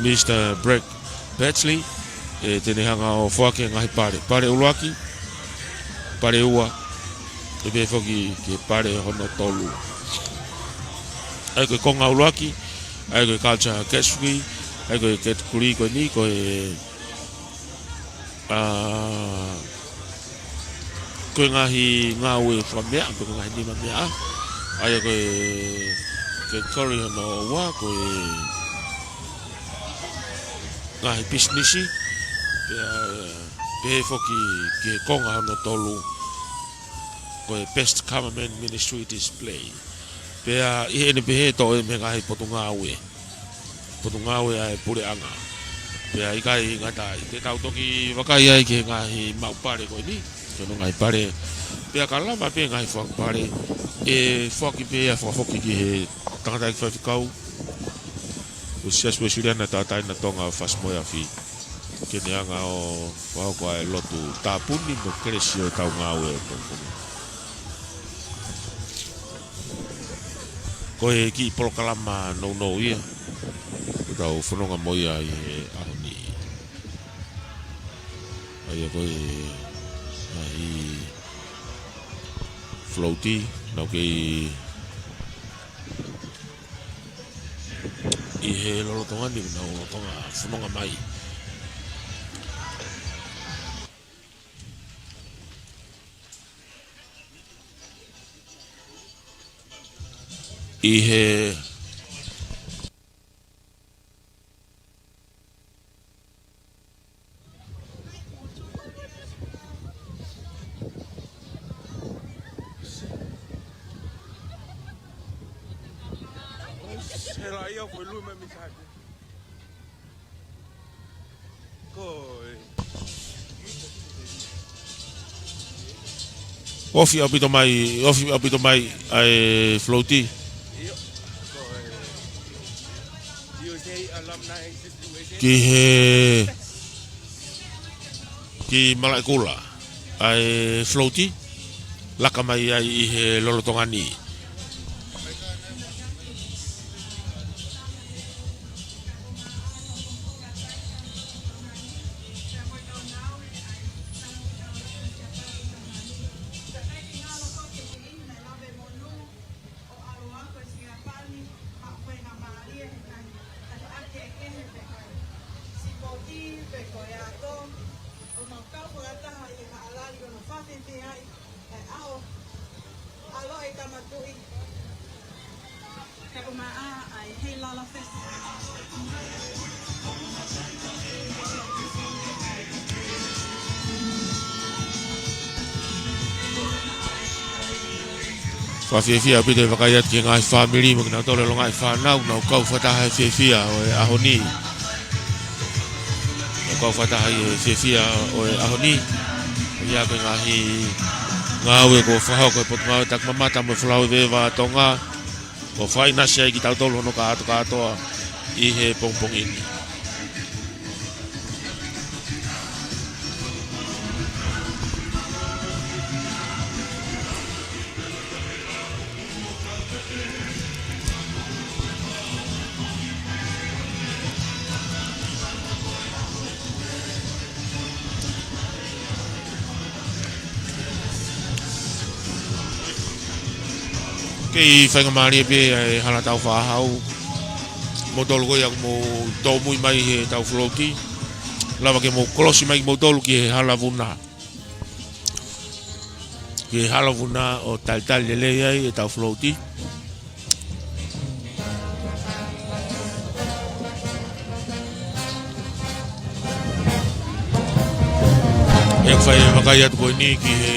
B: Mr. Brett Batchley e tene hanga o whake ngai pare uluaki pare ua e be foki ke pare hono tolu ai ko konga uluaki ai ko culture keswi ai ko ket kuri ko ni ko ko ngahi ngawe famia ko ngahi ni mamia ai ko ke kori no wa ko ngahi businessi be foki ke konga hono tolu ko best government ministry display pea I ene pehe to e me ngai Tonga'uiha ai pure anga pea I kai ngata I te tau toki wakai ai ke ngai mau pare ko ni ke no ngai pare pea kalama pe ngai fok pare e foki pe a foki ki he tangata ki whakau o Siosi'ana tātaina tonga o fasmoia fi. Kene anga o whaukoa e lotu tāpuni mo keresi o taungau e pongpong. Ko e ki polokalama no ia. Ko tau whanonga moia i e ahoni. Ai ko e i floaty nau ke i he lolotongani nau tonga whanonga mai. I he Ofi apito mai ai floaty. Ki malai kula ai floaty laka mai ai i he lolotongani.
C: Heilala Festival.
B: Whawhiawhia pito e whakaiat ki ngai whamiri mo kina tole lo ngai whanau nau kau whataha e whiawhia o e ahoni. Nau kau whataha e whiawhia o e ahoni. Ia koe ngahi ngāwe ko whahau koe pot ngāwe tak mamata mo whalau e wewa tonga. Ko whainasia i ki tau tolu hono ka ato katoa i he pongpong ini. Kei whainga maari pe e hala Tafau'ahau mo tolu koe aku mo tōmui mai he tau floaty lava ke mo kolosi mai mo tolu ki he hala vuna ki he hala vuna o tal lele ai e tau floaty e whai makai atu koe ni ki he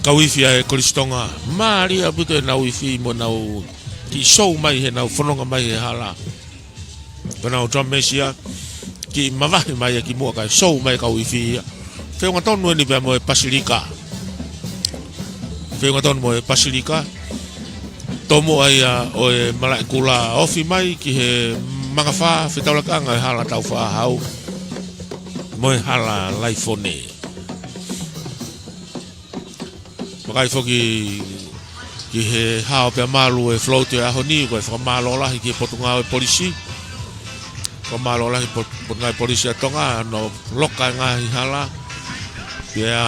B: Kauifia e kolistonga maari aputo e nau ifi mo nau ki Chou mai he nau whanonga mai he hala ko nau Tramesia ki mawahi mai ki mua kai Chou mai kauifia whenga tonu e ni pia mo e Pasilika whenga tonu mo e Pasilika tomo ai o e malai kula ofi mai ki he mangawha whetaulakanga e hala Tafau'ahau mo e hala laifone Makai foki ki he hao pe malu e floaty e ahoni ko e whakamalo lahi ki Potungao e polisi ko malo lahi Potungao e polisi a tonga no loka e ngahi hala pia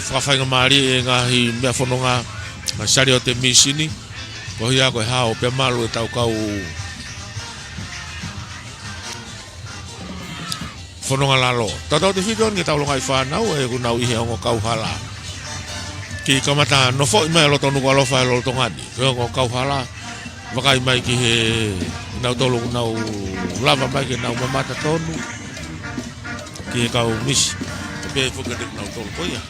B: whakawhainga maari e ngahi mea whanonga na sari o te misini ko hia ko e hao pe malu e tau kau whanonga lalo tatau te whiton ki tau longai whanau e kunau ihe ongo kau hala ki kamata no fo mai lo tonu Nuku'alofa lo tongani ko kau hala wakai mai ki he nau tolu nau lava mai ki nau mamata tonu ki kau mis pe fo ke nau tolu ko ia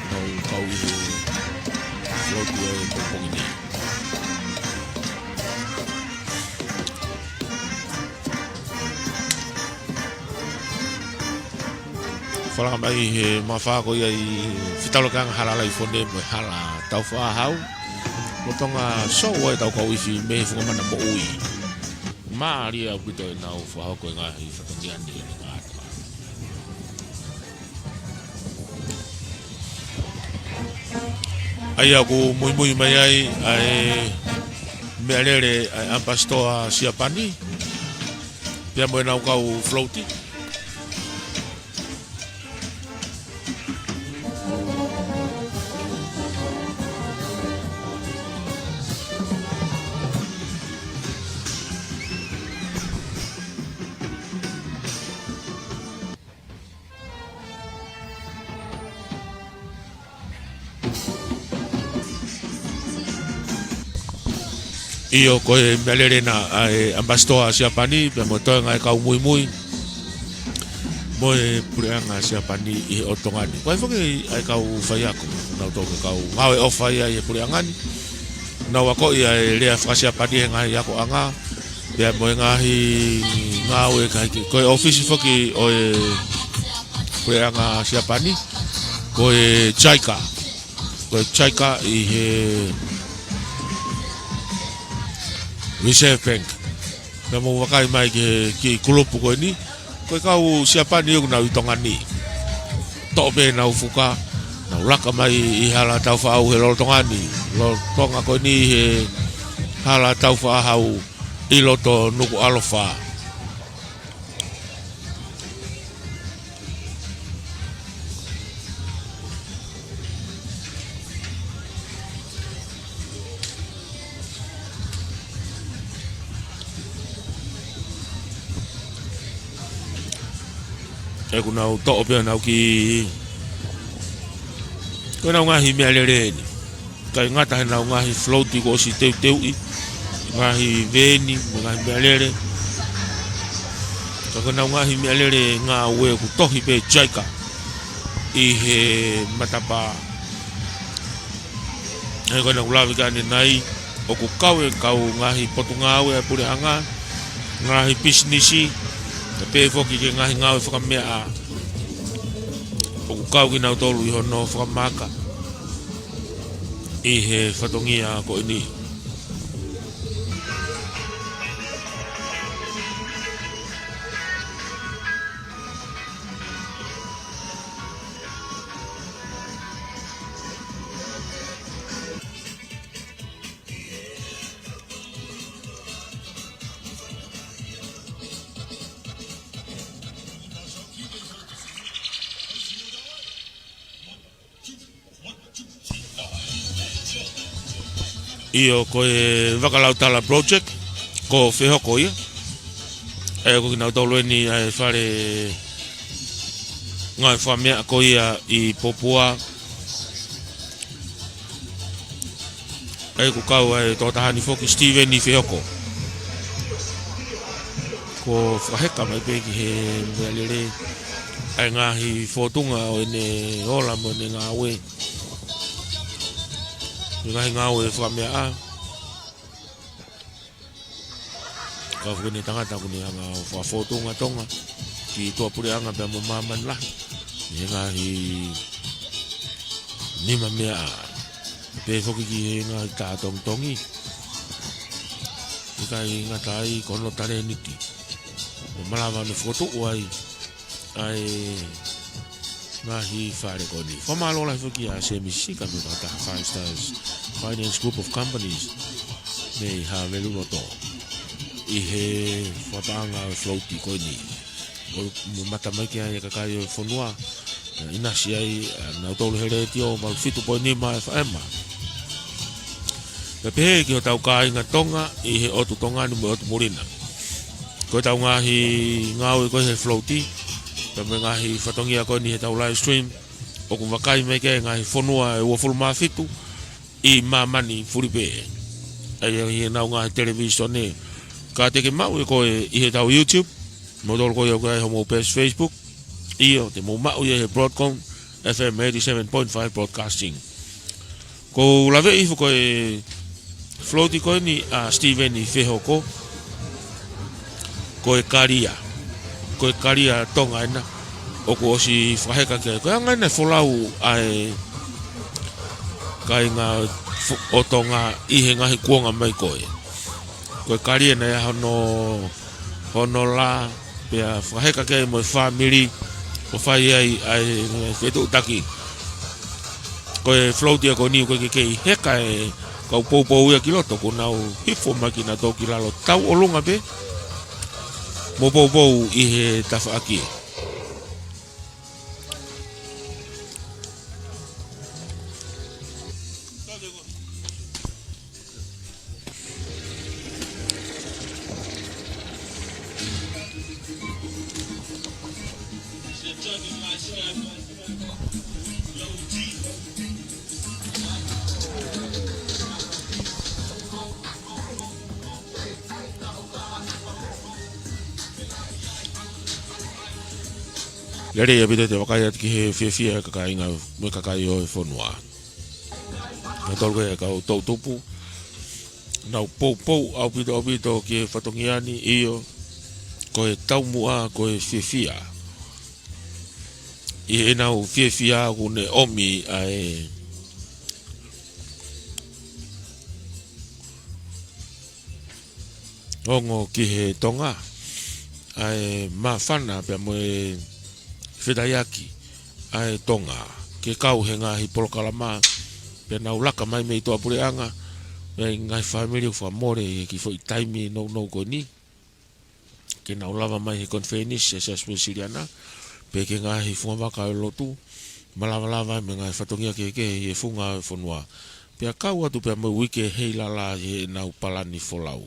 B: nau kau i lo tu e pongini Fala mai he mafa ko ia i fitalokan halala i fonde mo hala Tafau'ahau mo tonga Chou e tau kauifi me funga mana mo ui Malia pito na ufo ko nga ifatangian ni nga. Ai aku muy mai ai mealere ai pastoa siapani. Pia mo na kau floaty. Io koe melere na ambastoa siapani pe mo toa ngai kau muy mo e pureanga siapani I o tongani koe foki ai kau fai ako na to kau ngawe ofa ia e pureangani na wako ia e lea siapani ngai ako anga pe mo ngai ngawe kai koe office foki o e pureanga siapani koe chaika I he Reserve Bank. Na mo wakai mai ki kulupu ko ni. Ko kau siapa ni na utongani. Tope na ufuka. Na ulaka mai I hala Tafau'ahau he lo tongani. Lo tonga ko ni he hala Tafau'ahau I loto Nuku'alofa. Aku nau tope nau ki ko nau ngahi mealere ni kai ngata nau ngahi floaty ko si teu ngahi veni ngahi mealere ko nau ngahi mealere nga we ku tohi pe chaika I he matapa ko nau lavi kani nai o ku kau ngahi potungau e pure anga ngahi businessi Pe foki ke ngahi ngau whakamea o kau ki nau tolu I hono whakamaka I he whatongia ko ini Io koe Vakalau tala project ko whehoko ia ko ki nau tolu ni ai whare ngai whamea ko ia I popua ko kau tōtahani whoki Steven I whehoko ko whaheka mai pe ki he mealere ai ngahi whotunga o ene ola mo ne ngā we ngahi ngau e whamea ka whune tangata kune anga whafotunga tonga ki tua pure anga pia mo maman lah ngahi nima mea pe whoki ki ngahi tātong tongi kai ngatai kono tare niti malawa ne foto ai ngahi whare koni. Whamalola whuki a SMC ka me ta 5 Stars Finance Group of Companies me ha Lavulo to I he whapanga floaty koni. Mo matamaki ai ka kai fonua ina si ai na tolu here tio mal fitu po ni ma FM. Ka pe ki o tau kai nga tonga I he otu tonga ni mo otu morina. Ko tau ngahi ngau ko he floaty Peme ngahi whatongia ko ni he tau live stream o ku wakai meke ngahi whonua e wafulu mawhitu I mamani furipe ai nau ngahi television ne ka teke mau ko I he tau YouTube modol ko yo kai homo page Facebook Io te mo mau he Broadcom FM 87.5 broadcasting ko lave I ko e floaty ko ni a Steven I whehoko ko e karia tonga ina o ko si whaheka ke ko anga ina wholau ai kai ngā o tonga I he ngahi kuonga mai koe Koe kari na ia hono la pia whaheka kei mo family o whai ai whetu taki. Koe floatia ko niu koe kei heka kau poupou ia ki loto ko nau hifo maki na tō ki lalo tau o lunga pe mo poupou i he tawhaaki. Lere ia bide te wakai ati ki he whiawhia kakai ngā me kakai o e whanua. Nga tolko e kau tau tupu. Nau pou au pito ki he whatongiani iyo. Ko he taumua ko he whiawhia. I he nau whiawhia ku ne omi ai ongo ki he tonga. Ai mawhana pia mo e Whidaiaki, ai tonga, ke kau he ngahi polokalama, pe nau laka mai mei toa pureanga, me ngai family wha more ki fo i taimi no ko ni, ke nau lava mai he konfenis, e Siosi'ana, pe ke ngahi whungawaka e lotu, malava me ngai whatongia ke he funga e whanua, pe a kau atu pe a mo wike Heilala he nau palani folau,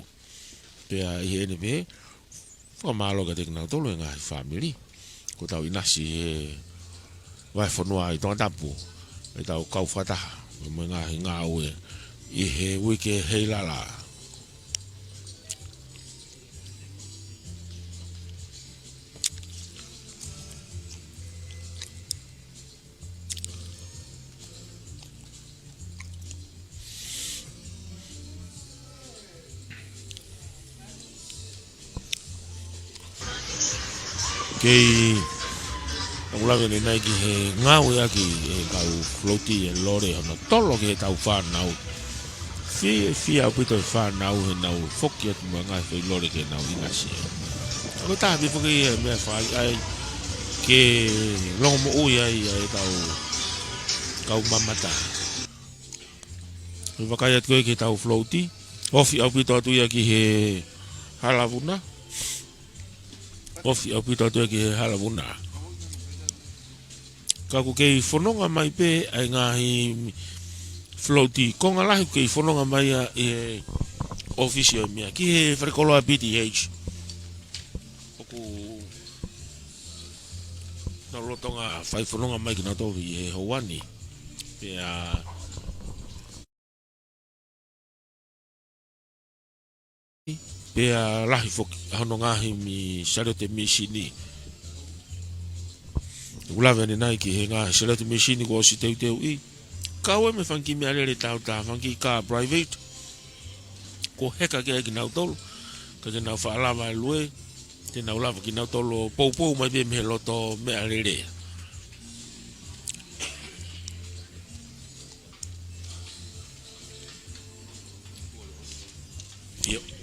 B: pe a i ene pe, whamaloga te nau tolo e ngahi family, ko tau inasi e vai whanua i Tongatapu e tau kau whataha e mo ngahi ngā ue i he wike Heilala. Kei ang lawe ni nai ki he ngau ia ki he kau floati e lore hana tolo ki he tau whanau. Fia pito e whanau he nau whoki atu mga ngai whai lore ke nau inasi. Ako tabi whoki e mea whai ai ke longo mo ui ai kau mamata. Wakai atu koe ki tau floati. Ofi au pito atu ia ki he halavuna. Ofi au pito atu ia ki he halavuna. Kaku kei whanonga mai pe ai ngahi floati. Konga lahi kei whanonga mai e ofisio mea. Ki he wharekoloa BTH. Oku na rotonga whai whanonga mai ki na tohi e Hawani. Pea Pea lahi whoki hano ngahi mi sarete misini. Ulawe ni nai ki he ngahi sarete misini ko si teu i. Kau e me whanki mea lere tau ta whanki ka private. Ko heka ke ki nau tolu. Ka te nau whaalawa e lue. Te nau lawa ki nau tolu pou mai be me loto mea lere. Yep.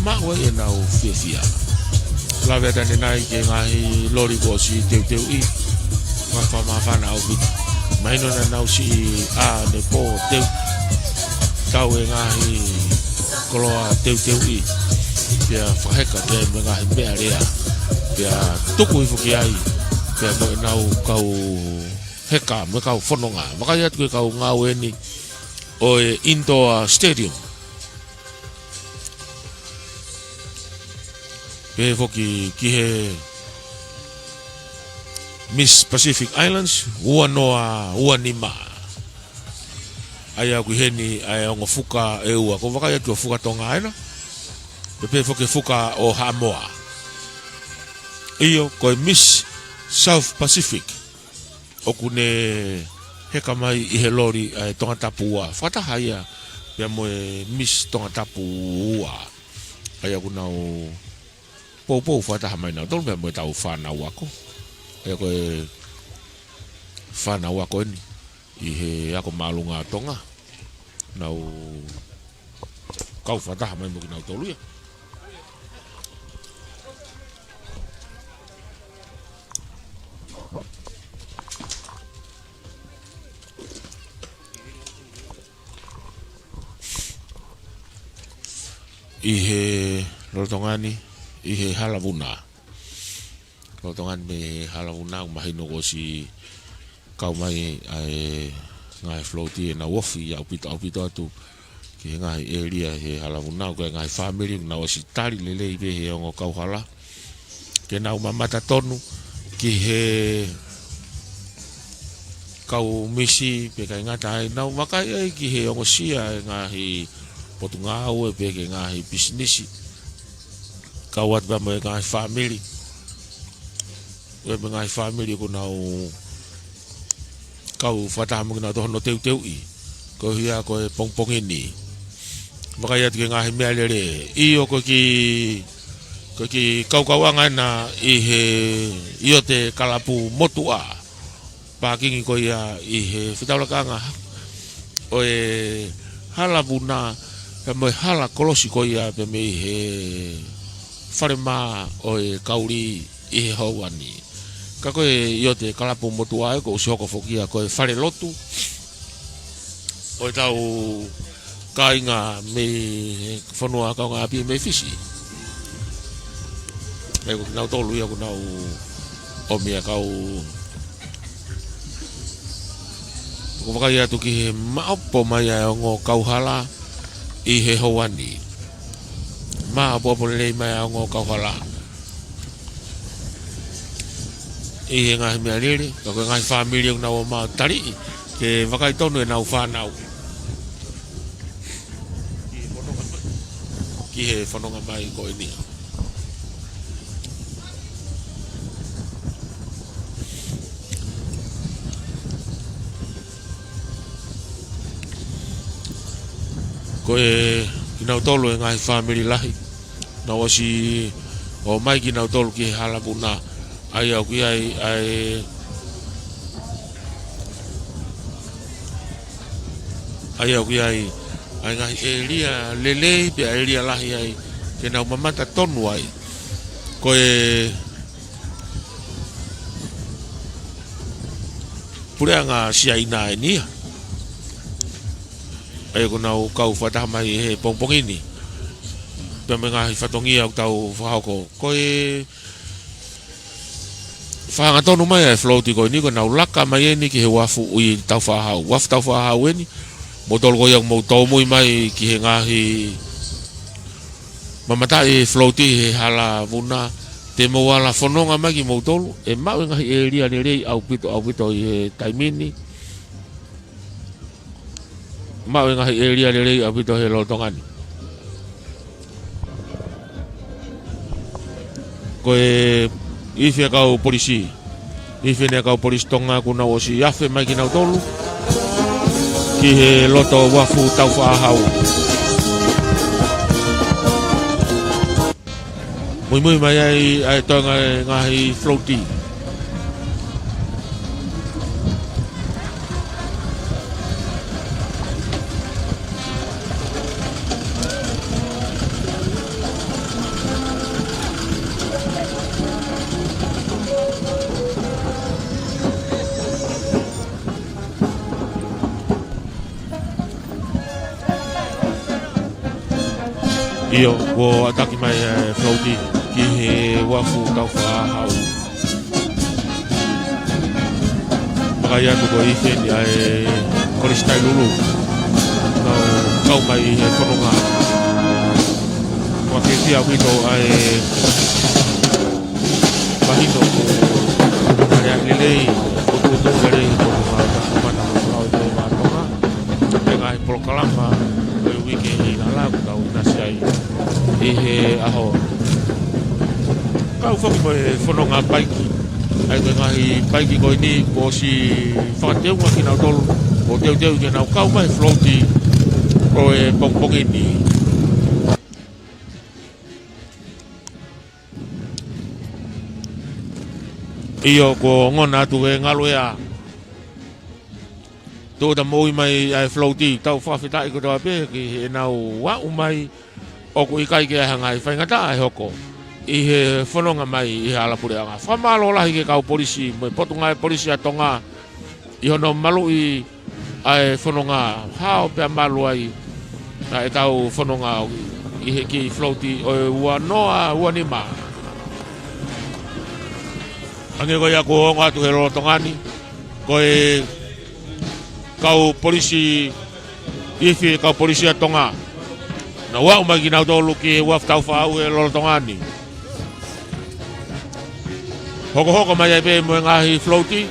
B: Mau e nau fia. La veta ni nai ke ngahi lori ko si teu I. Mafana au bit. Maino na nau si a ne po teu. Kau e ngahi koloa teu I. Pia whaheka ke me ngahi mea rea. Pia tuku I fuki ai. Pia mo nau kau heka me kau whanonga. Makai atu ke kau ngau eni o e indoor stadium. Pe foki ki he Miss Pacific Islands, ua noa, ua nima. Ai au ki heni, ai au fuka e ua. Ko wakai atu fuka Tonga'uiha. Pe foki fuka o Hamoa. Iyo, ko Miss South Pacific. Oku ne heka mai I he lori ai Tongatapu ua. Whataha ia, pia mo e Miss Tongatapu ua. Ai au nau Pou whataha mai nau. Tolu pia mo e tau whanau ako. Ai au e whanau ako eni. I he ako malunga tonga. Nau kau whataha mai mo ki nau tolu ia. I he rotongani I he halavuna. Rotongan me halavuna mahino ko si kau mai ai ngai floaty na wofi au pito atu ki ngai area he halavuna ko ngai family na o si tari lele be he ngo kau hala. Ke na mamata tonu ki he kau misi pe kai ngata ai na makai ai ki he ngo sia ngai Potunga'au e peke ngahi business. Kawat ba mo ngahi family. We ngahi family ko nau kau whataha mo na tohono teu I. Ko hia ko e pongpong ini. Makaya ke ngahi mea lere. Iyo ko ki kau-kauanga na I he iyo te kalapu motua. Pakingi ko ia I he whitaulakanga. O e halavuna pe mo hala kolosi ko ia pe me he farema o e kauri I he hauani. Ka ko e io te kalapu motua e ko usioko fokia ko e fare lotu. O e tau kainga me whanua kaunga api me fisi. E ko kinau tolu ia ko nau o mea kau ko wakai atu ki he maapo mai a ngo kauhala I he hauani. Maapo lei mai a ngo kauhala. I he ngahi mea lere, ka koe ngahi family na o maa tari, ke wakai tonu e nau whanau. Ki he whanonga mai ko e nia. Ko e kinau tolu e ngahi family lahi. Na wasi o mai kinau tolu ki he halavuna. Ai au ki ai au ki ai ngahi elia lelei pe elia lahi ai. Ke nau mamata tonu ai. Ko e pureanga Siosi'ana e nia. Ai ko nau kau whataha mai he pongpong ini. Pia me ngahi whatongia au tau whahoko. Ko e whahanga tonu mai e floaty ko ini ko nau laka mai eni ki he wafu ui Tafau'ahau. Wharf Tafau'ahau eni. Motol ko yang mau taumui mai ki he ngahi mamata e floaty he hala vuna. Te mo wala whanonga mai ki mau tolu. E mau ngahi e ria ni rei au pito I he taimini. Mau ngahi area lele abito he lotongani. Ko e ife kau polisi. Ife ne kau polisi tonga kuna o si afe mai ki nau tolu. Ki he loto wafu Tafau'ahau. Mui mai ai tonga ngahi floaty. Io, ko ataki mai floaty ki he wafu Tafau'ahau. Makai atu ko ife ni ai koristai lulu. Kau mai he whanonga. Wa ke fia wito ai mahino ko ai lelei ko kutu lelei ko mana ko te matonga. Tenga i proklama ko wiki Heilala ko nasi ai he aho. Kau whaki mo e whanonga paiki. Ai te ngahi paiki ko ini ko si whakateu ngaki nau tolu. Ko teu ke nau kau mai floaty ko e pongpongi ni. Iyo ko ngona atu e ngalo ea. Tō ta moi mai ai floaty tau whawhitai ko Toatepi ki he nau wa'u mai o ko ikai ke hangai whaingata ai hoko. I he whanonga mai i he alapureanga. Whamalo lahi ke kau polisi, mai potunga e polisi a tonga. I hono malu i ai whanonga hao pia malu ai. Na e kau whanonga i he ki floaty o e ua noa ua ni maa. Ange ko ia ko honga atu he rolo tongani. Ko e kau polisi ifi kau polisi a tonga. Na wa'u mai ki nau tolu ki Wharf Tafau'ahau e rolo tongani. Hoko mai ai pe mo ngahi floaty.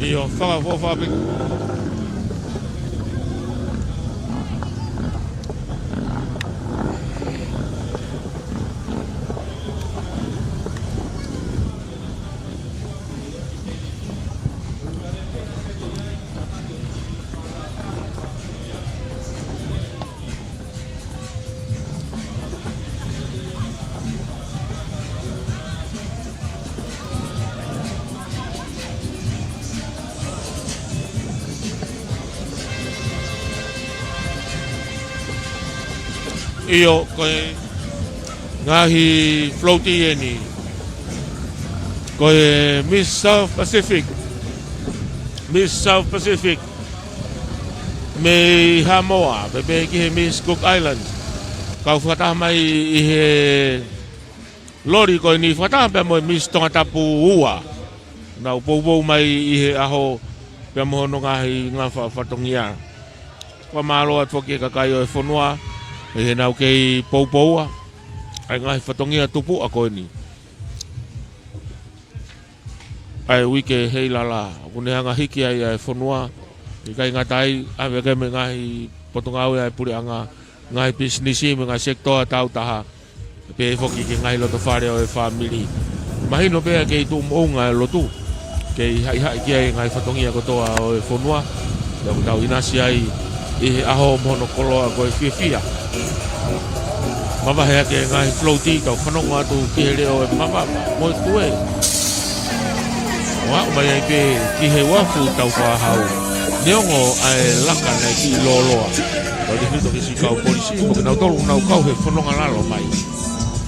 B: Iyo, whaka Iyo, koe ngahi floaty e ni. Koe Miss South Pacific. Me Hamoa, bebe ki he Miss Cook Island. Kau whakataha mai i he lori koe ni whakataha pia mo Miss Tongatapu ua. Nau poupou mai i he aho pia mohono ngahi ngā whatongia. Whamalo at whoki e kakai o e whanua. E he nau kei poupoua. Ai ngahi whatongia tupu a koe ni. Ai wike Heilala. Kune hanga hiki ai ai whanua. I kai ngatai. Ai kai me ngahi potongau ai puri anga. Ngahi businessi me ngahi sektoa tau taha. Pe whoki ke ngahi loto whare o e whamili. Mahino pea kei Tupou ngai lotu. Kei hai ki ai ngahi whatongia kotoa o e whanua. Ia ko tau inasi ai. I aho mono koloa koe fia. Mama hea ke ngahi floaty tau whanonga atu ki he reo e mama moi tue. Wa mai ai pe ki he wafu Tafau'ahau. Neongo ai laka nei ki loloa. Tau te hito ki si kau polisi. Koke nau tolu nau kau he whanonga lalo mai.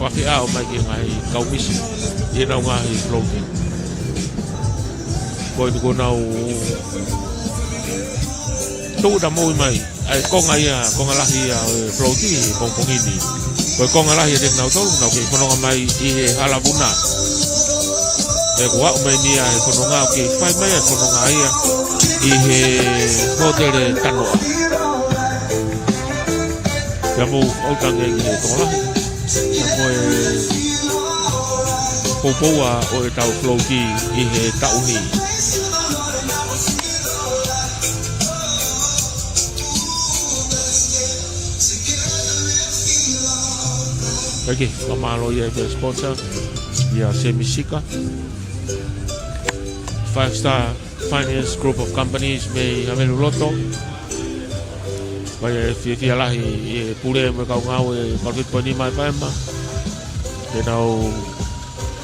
B: Whawhiao mai ki ngahi kau misi. I nau ngahi floaty. Koe ni ko nau tau da moi mai. Ai konga lahi ia floaty pongpongini. Koe konga lahi te nau tolu nau ke whanonga mai i he halabuna. E kua umai ni ai whanonga o ke whai mai ai whanonga ia i he hotere tanoa. Ia mou autange i he tonga lahi. Ia moe poupoua o e tau floaty i he tauni. Okay, mamalo ia e sponsor ia semisika 5-star finance group of companies me Havelu Loto. Vai fia lahi e pure me kau ngau e parfit poni mai paema. E nau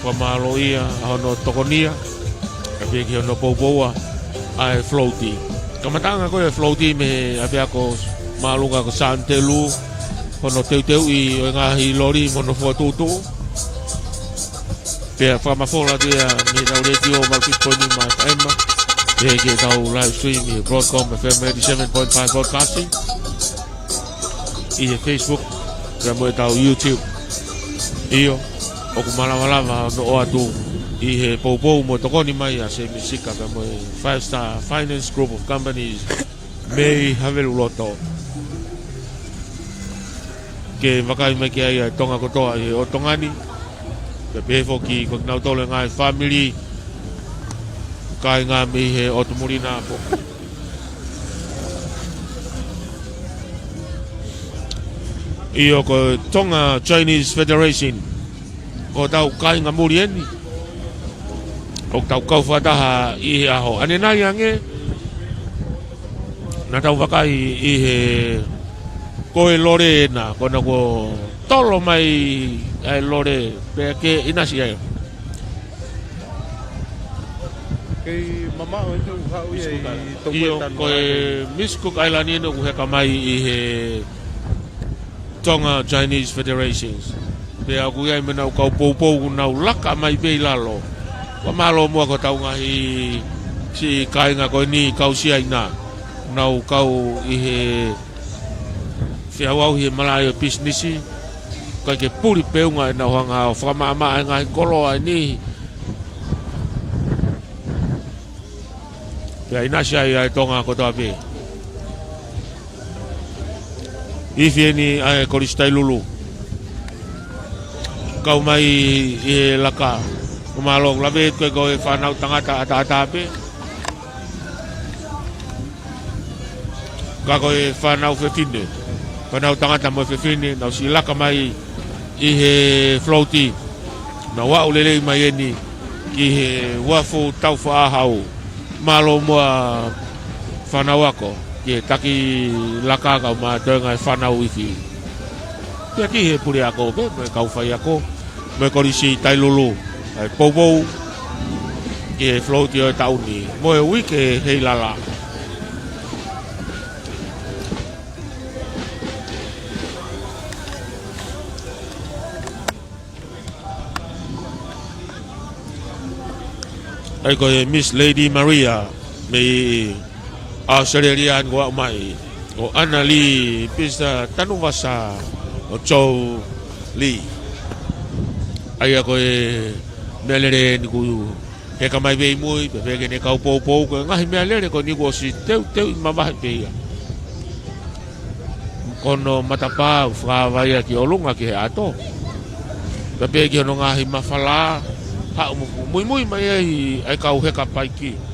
B: pamalo ia hono tokonia. E pia ki hono poupoua ai floaty. Kamatanga ko e floaty me avea ko malunga ko santelu hono teu I o ngahi lori mono fotutu. Pia whamafola dia mi nau radio parfit poni mai paema. E ki tau live stream I Broadcom FM 87.5 broadcasting. I Facebook, kamo tau YouTube. Iyo, o kumalawalawa no o atu I Poupou mo tokoni mai a se misika kamo 5-star finance group of companies me Havelu Loto. Ke wakai mai ki ai tonga kotoa I o tongani. Ke pefo ki ko nau tole ngai family kai ngā mi he o tumurina po. Iyo ko Tonga Chinese Federation ko tau kai ngā muri eni o tau kau whataha I aho ane nai ange na tau wakai I he koe lore na kona ko tolo mai ai lore pe ke inasi ai
D: kei mama o tu hau ye
B: iyo koe Miskuk Island ino ku heka mai I he Tonga Chinese Federations. Pea aku iai menau kau poupou nau laka mai bei lalo. Wa malo mua ko tau ngahi si kainga ko ni kau siaina. Nau kau I he whiawau he malayo businessi. Kai ke puri peunga nau hanga o whamaama ngai koloa ni. Pea inasia I Tonga ko Toatepi. Ifi ni ai koristai lulu. Kau mai I laka. Kumalong labe ko e whanau tangata ata-atape. Kako e whanau whewhine. Whanau tangata mo whewhine. Nau si laka mai I he floaty. Na wa'u lelei mai eni. Ki he Wharfu Tafau'ahau. Malo mua whanau ako. Ke taki laka kau ma tōngai whanau iwi. Pia ki he puri ako ke, me kau whai ako. Me korisi tai lulu. Ai Poupou. Ke he floaty o tauni. Mo e ui ke Heilala. Ai ko e Miss Lady Maria. Me Australian ko mai o Anali Pisa Tanuvasa o Chou li ai ko e melere ni ku he ka mai bei mui pe ke ne ka poupou ko ngai melere ko ni ko si teu mama pe kono matapa fra vai ki olunga ki ato pe ke no ngai mafala ha mui mai ai ka he ka pai ki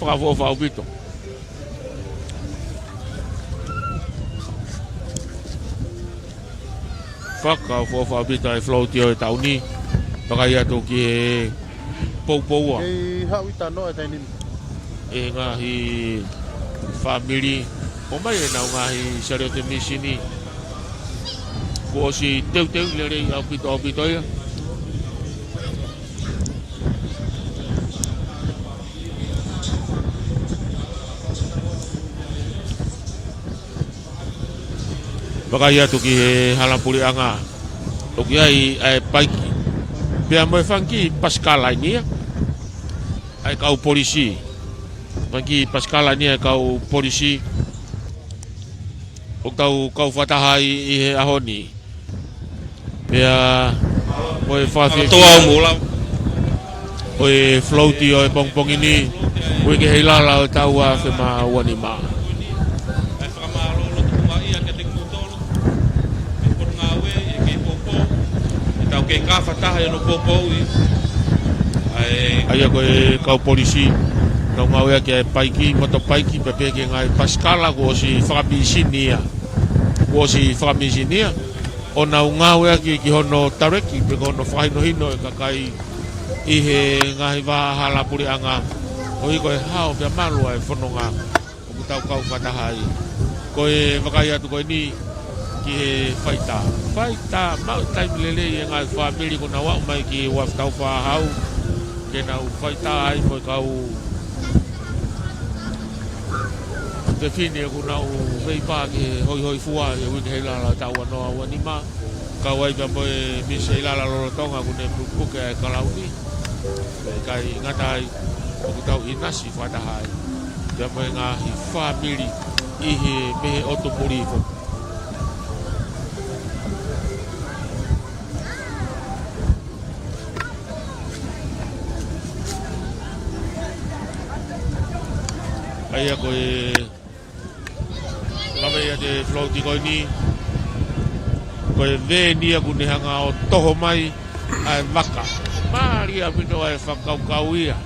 B: Vava'u bito. Vava'u bito ai floaty o tauni. Pakai atu ki poupou.
D: kei hau I tano e tainin
B: E ngahi family. O mai e nau ngahi sariote misini. Ko si teu lere au bito ia. Pakai atu ki he halapuri anga. O ki ai paiki. Pia mo fanki paskala ni. Ai kau polisi. Fanki paskala ni kau polisi. O kau fatahai I he ahoni. Pia mo fafi
E: toa mula.
B: O floaty o pongpong ini. O ki Heilala o taua fe ma wani ma.
E: Ke ka fataha no Poupou
B: ai ko e kau polisi no ngau ya ke paiki moto paiki pepe ke ngai paskala ko si famisinia o na ngau e ki hono tareki pe hono whaino hino e kakai i he ngahi wahala puri anga o i koe hao pia malua e whanonga o ku tau kau whatahai koe wakai atu koe ni ki he whaita mau taimi lele i ngai whamiri ko na wau mai ki Wharf Tafau'ahau ke nau whaita ai mo kau te whine ko nau veipa ki hoi fua e wiki Heilala tau anoa wanima ka wai pa mo e misi Heilala lorotonga ko ne puke e kalauni kai ngata ai o ku tau inasi whatahai te mo e ngahi whamiri i he mehe otopuri ko Aia koe Lawe ia te floaty koe ni koe venia kune hanga o toho mai ai waka Malia pino ai whakaukauia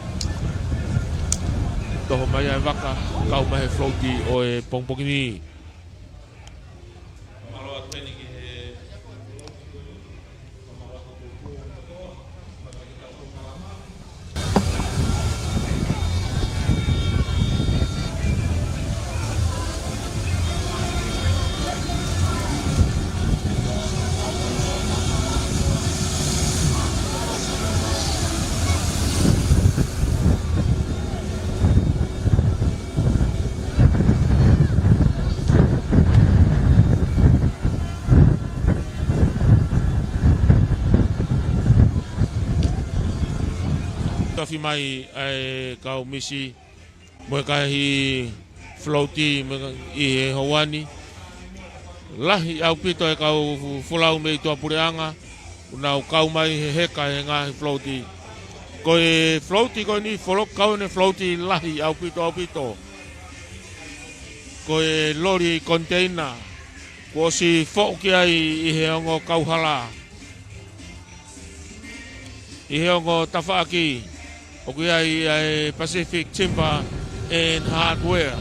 B: toho mai ai waka kau mai he floaty o e pongpongini Tafi mai ai kau misi mo kahi floaty i he hawani lahi au pito e kau fulau me tua pureanga unau kau mai he heka he ngahi floaty koe floaty koe ni folok kau ne floaty lahi au pito koe lori container ko si foki ai i he ongo kauhala i he ongo tafaki o kui ai Pacific Timber and Hardware.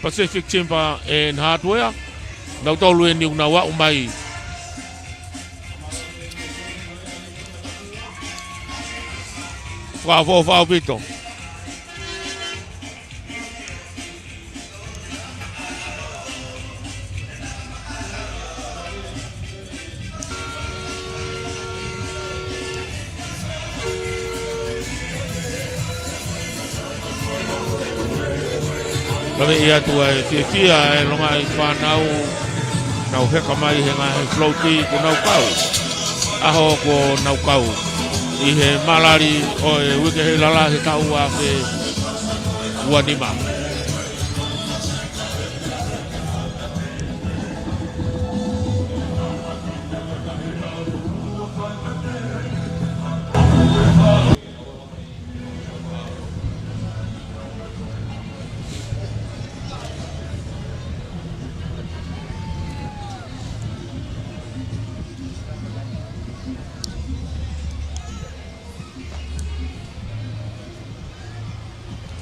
B: Pacific Timber and Hardware. Nau tolu e niu na wa'u mai. Whao pito. Kami ia tu ai fia e longa i whanau nau heka mai he ngahi floaty ko nau kau aho ko nau kau i he malari o e wike Heilala he tau a fe uanima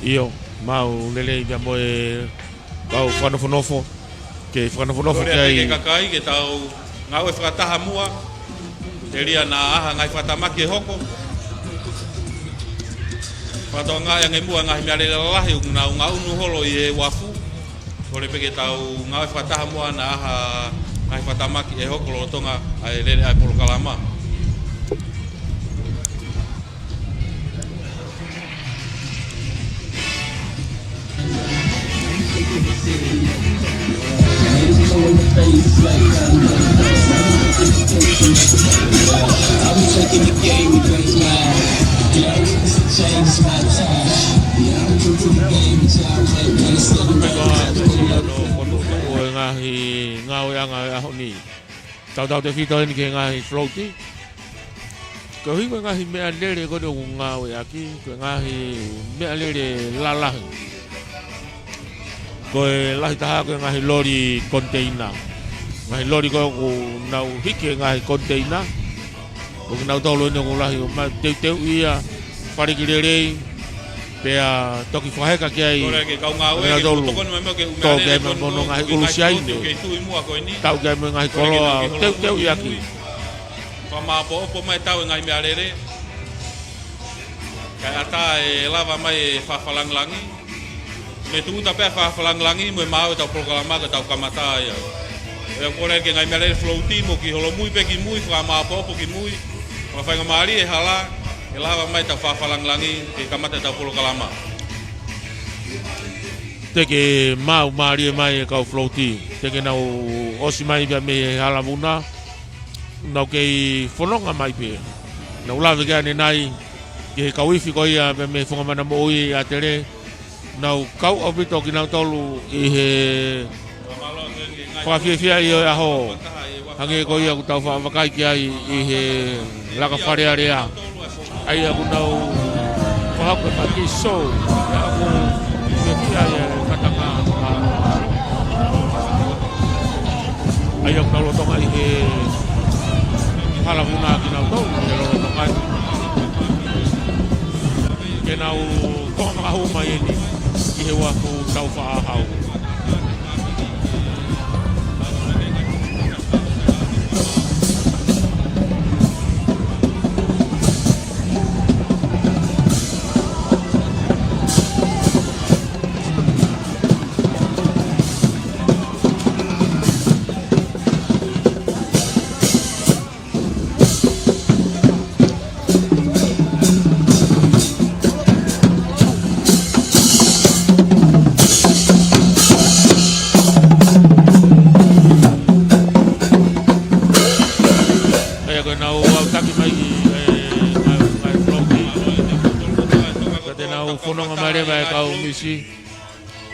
B: Io, mau lele ia moe kau whanofonofo ke whanofonofo ke ai
E: ke kakai ke tau ngau e whakataha mua te ria na aha ngai whatamaki e hoko whatoa ngai angai mua ngai mea lele lahi ngau unu holo i e wafu kore peke tau ngau e whakataha mua na aha ngai whatamaki e hoko lo tonga ai lele ai polo kalama
B: ngau yang aho ni tau te fito ni ke ngahi floaty ko hi ngahi mea lele ko do ngau aki ko ngahi mea lele lalahi ko lahi taha ko ngahi lori container ngahi lori ko nau hike ngahi container ko nau tolo ni ko lahi ma teu ia parikirere Pea toki whaheka ki ai
E: Kore ke kaunga ue,
B: Ngā
E: ke
B: tolu.
E: tokonu me ke
B: Tō ke me mono ngahi ulusiai ne.
E: Ke tui mua koe ni.
B: Tau kai me ngahi koloa teu iaki.
E: Whamaapo opo mai tau e ngai mea rere. Kai ata e lava mai e whawhalanglangi. Me tuuta pia whawhalanglangi mo e mau e tau prokalama ka tau kamata ia. E kore ke ngai mea rere floati mo ki holo mui pe ki mui, whamaapo opo ki mui. Whawhainga maari e hala. E lava mai tau whawhalanglangi ke kamata e tau prokalama.
B: Teke mau maari e mai e kau floati. Teke nau osi mai pia me e halavuna. Nau kei whanonga mai pe. Nau lawe kia ne nai. Ki he kauifi ko ia pe me whangamana mo ui a tere. Nau kau au pito ki nau tolu i he whawhiawhia i o aho. Hange ko ia ku tau whaamakai ki ai i he laka wharea rea. Ai aku nau whahauka pa ki Chou. Ia aku whiawhia i e katanga. Ai aku nau lotonga i he halavuna ki nau tolu. Ia lotonga i ke nau Tonga'uiha mai ni i he wafu Taumoepeau.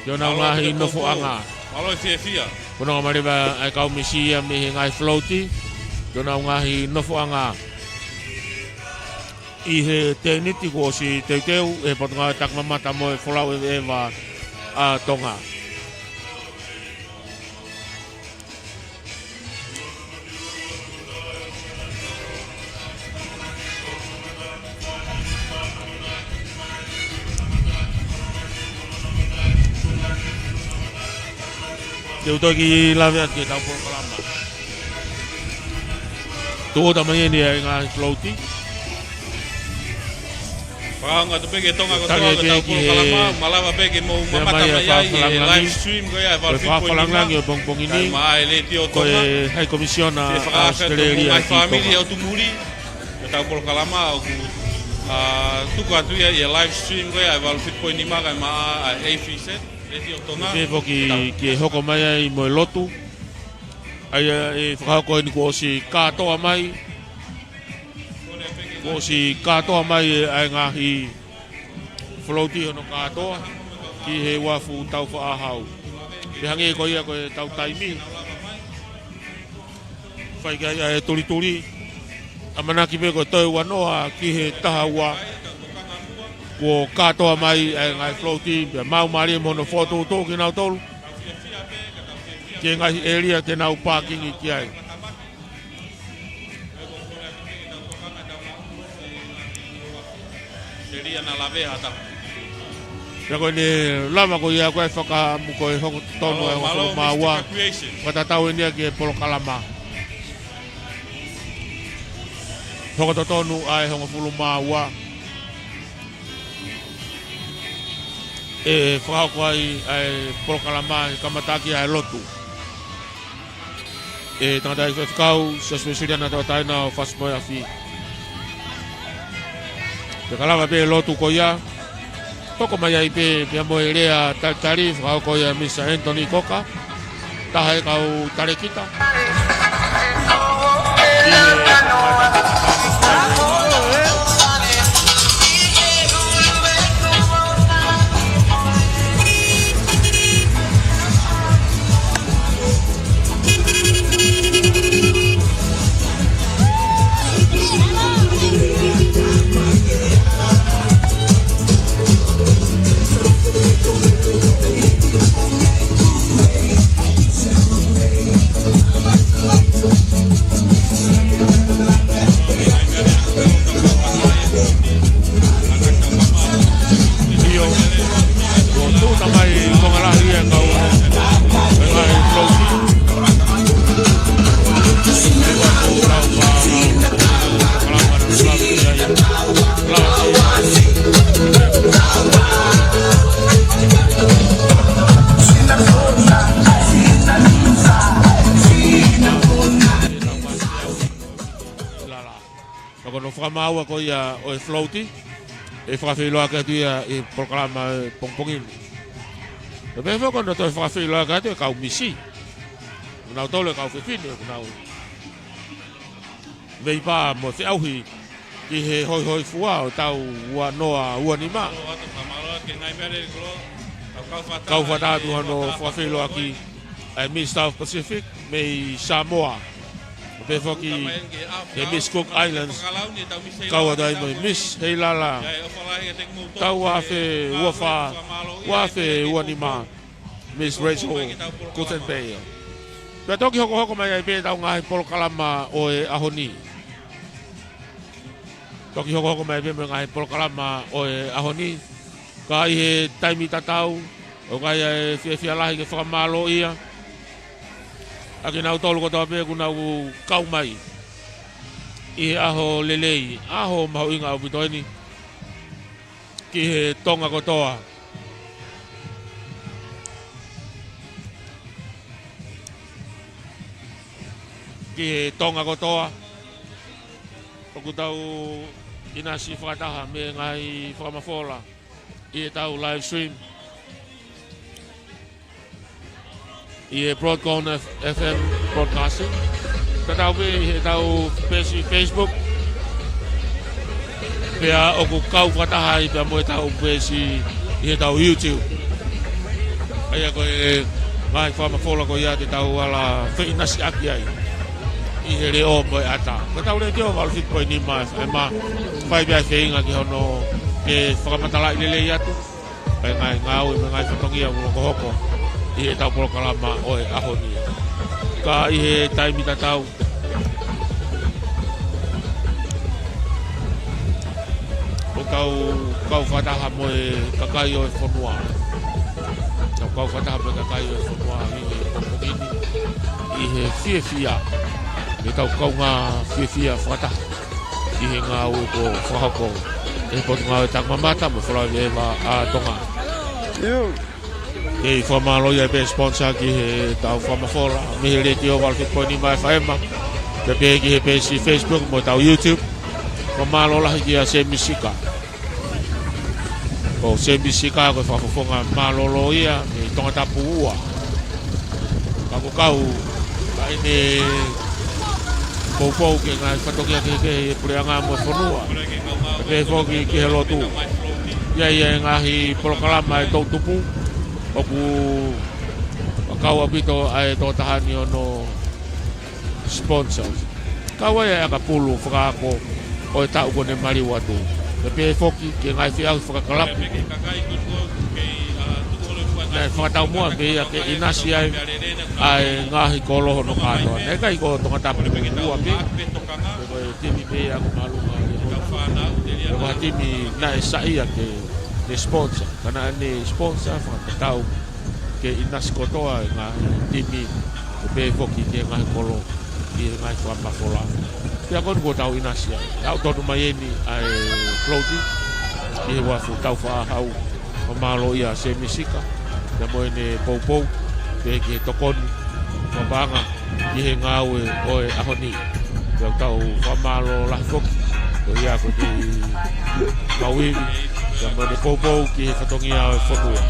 B: Yona ngahi nofuanga.
E: Malo e fia.
B: Kono mariba ai kau misi me ngai floati. Yona ngahi nofuanga. I he teniti ko si teuteu e potonga tak mamata mo e folau e va a tonga. Teu toki lawe ati tau prokalama. Tuo tamai ni ngā floati.
E: Whanga tu peke tonga ko toa ka tau prokalama, malawa peke mo mamata mai ai e live stream ko ia e wal
B: Fa falangangi o bongpong ini.
E: Mai le tio
B: Ko
E: tonga.
B: e hai komisiona
E: Australia
B: Australia
E: ki family o tumuri. Ka tau prokalama o ku tuku atu ia e live stream ko ia e wal 5.5 ka ma a AFZ.
B: Te ki hoko mai ai mo lotu. Ai e whakako ni ko si katoa mai. Ko si katoa mai ai ngahi floati hono katoa. Ki he wafu Taumoepeau. Te hangi ko ia ko tau taimi. Whai kai ai turi. Amanaki me ko toi wanoa ki he tahaua. Ko katoa mai ai ngai floati pe mau mari mono foto to ki nau tolu ke ngai area te nau parking i ki ai
E: seria na laveha ta
B: ya ko ni lama ko ia ko e whaka mu ko e hoko tonu e hoko maua kata tau ni ki polo kalama hoko tonu ai hoko polo maua e whakako ai prokalama i kamataki ai lotu. E tangata i whakau, Siosi'ana Toatepi o whasmoe a whi. Te kalama pe lotu ko ia, toko mai ai pe moe rea taritari, whakako ia Misa Anthony Koka, taha e kau tarekita. whakamaua ko ia o e floaty. E whakawhiloa ka tu ia e proklama pongpongini. E me whako na toi whakawhiloa ka tu e kau misi. Nau tole kau whiwhine o nau. Mei pā mo whiauhi ki he hoi hoi fua o tau ua noa ua ni mā. Kau whatatu hano whakawhiloa ki Miss South Pacific, mei Samoa. Pe foki e Miss Cook Islands. Kau adai mo Miss Heilala. Tau wafe uafa, wafe uanima. Miss Rachel Contestant. Pe toki hoko mai pe tau ngai polo kalama o e ahoni. Toki hoko mai pe ngai polo kalama o e ahoni. Ka i he taimi tatau, o kai e fia lahi ke whakamalo ia. Aki nau tolu ko tawa pe ku nau kau mai. I he aho lelei, aho mahu inga o pitoini. Ki he tonga kotoa. Ki he tonga kotoa. Oku tau inasi whakataha me ngai whakamafola. I he tau live stream. I e Broadcom FM broadcasting. Ka tau pe he tau pesi Facebook. Pea oku kau whataha i pea moe tau pesi i he tau YouTube. Aia koe ngai whamawhola ko ia te tau ala whainasi aki ai. I he reo moe ata. Ka tau re teo walu whitpoi ni mai e ma whai pia whainga ki hono ke whakamatala i lele i atu. Pai ngai ngau i me ngai whatongia uloko hoko. I he tau polo kalama o e ahoni. Ka i he taimi tatau. O kau whataha mo e kakai o e whanua. Kau whataha mo e kakai o e whanua i he kompongini. I he whiawhia. E tau kau ngā whiawhia whataha. I he ngā ue ko whahako. E potu ngā e takmamata mo whalai e ma a tonga. E whamalo ia pe sponsor ki he tau whamawhora. Me he reti o walwhit poini mai whaema. Pe pe ki he pe si Facebook mo tau YouTube. Whamalo lahi ki a Semisika. O Semisika koe whawhawhonga malolo ia. Me Tongatapu ua. Kako kau. Ka ine Poupou ke ngai whatokia ke he pureanga mo whanua. Pe whoki ki he lotu. Ia ngahi polokalama e tau Tupou. Oku kau apito ai tō tahani o no sponsors. Kau ai aka pulu whakaako o e tau kone mari watu. Me pe foki ke ngai whiau whakakalapu. Nei whakatau mua pe ia ke inasi ai ngahi koloho no kānoa. Nei kai ko Tongatapu ua pe. Me koe timi pe aku malunga. Me koe timi na e saia ke ne sponsor, kana ne sponsor whakatau ke inasi kotoa e ngā timi e pe foki ke ngā kolo i ngā whamawhola. Pea konu ko tau inasi ai. Au tonu mai eni ai floaty i he wafu Taumoepeau o malo ia Semisika. Pea moe ne Poupou pe ke tokonu whabanga i he ngā ue o e ahoni. Pea tau whamalo lahi foki. Pea ia ko te mauiwi. Ka mene Poupou ki he whatongia o e whanua.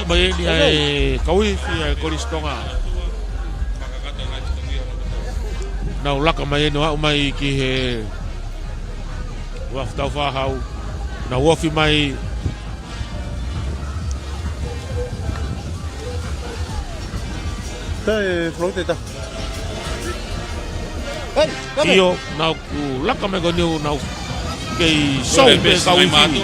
B: Mai eni ai kauiwhi ai koristonga. Nau laka mai eno au mai ki he Wharf Tafau'ahau. Nau wofi mai
D: Te flote ta.
B: Iyo nau ku laka mai ko niu nau kei sau pe kauiwhi.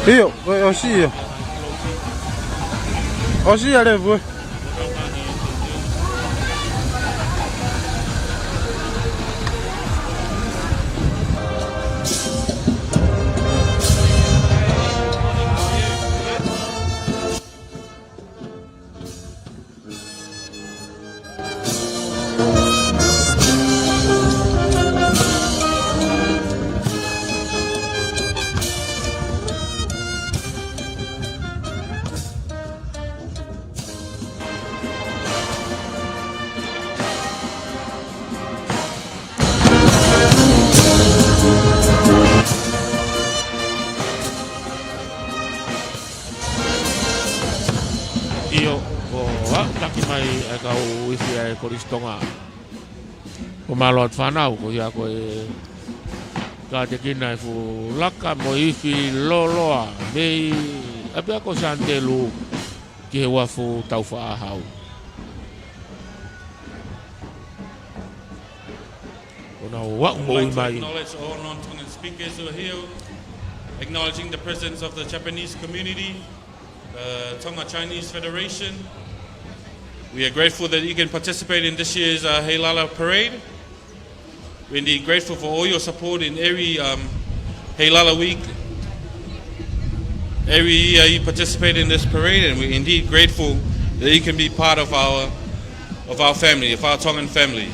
D: Iyo, aussi. Aussi, allez, vous.
B: kau ifi ai koristonga. Ko malo at whanau ko ia ko e ka te kina e fu laka mo ifi loloa mei apea ko santelu ki he wafu Taumoepeau.
E: Acknowledge all non-Tongan speakers who are here, acknowledging the presence of the Japanese community, the Tonga Chinese Federation. We are grateful that you can participate in this year's Heilala Parade. We're indeed grateful for all your support in every Heilala week. Every year you participate in this parade, and we're indeed grateful that you can be part of our family, of our Tongan family.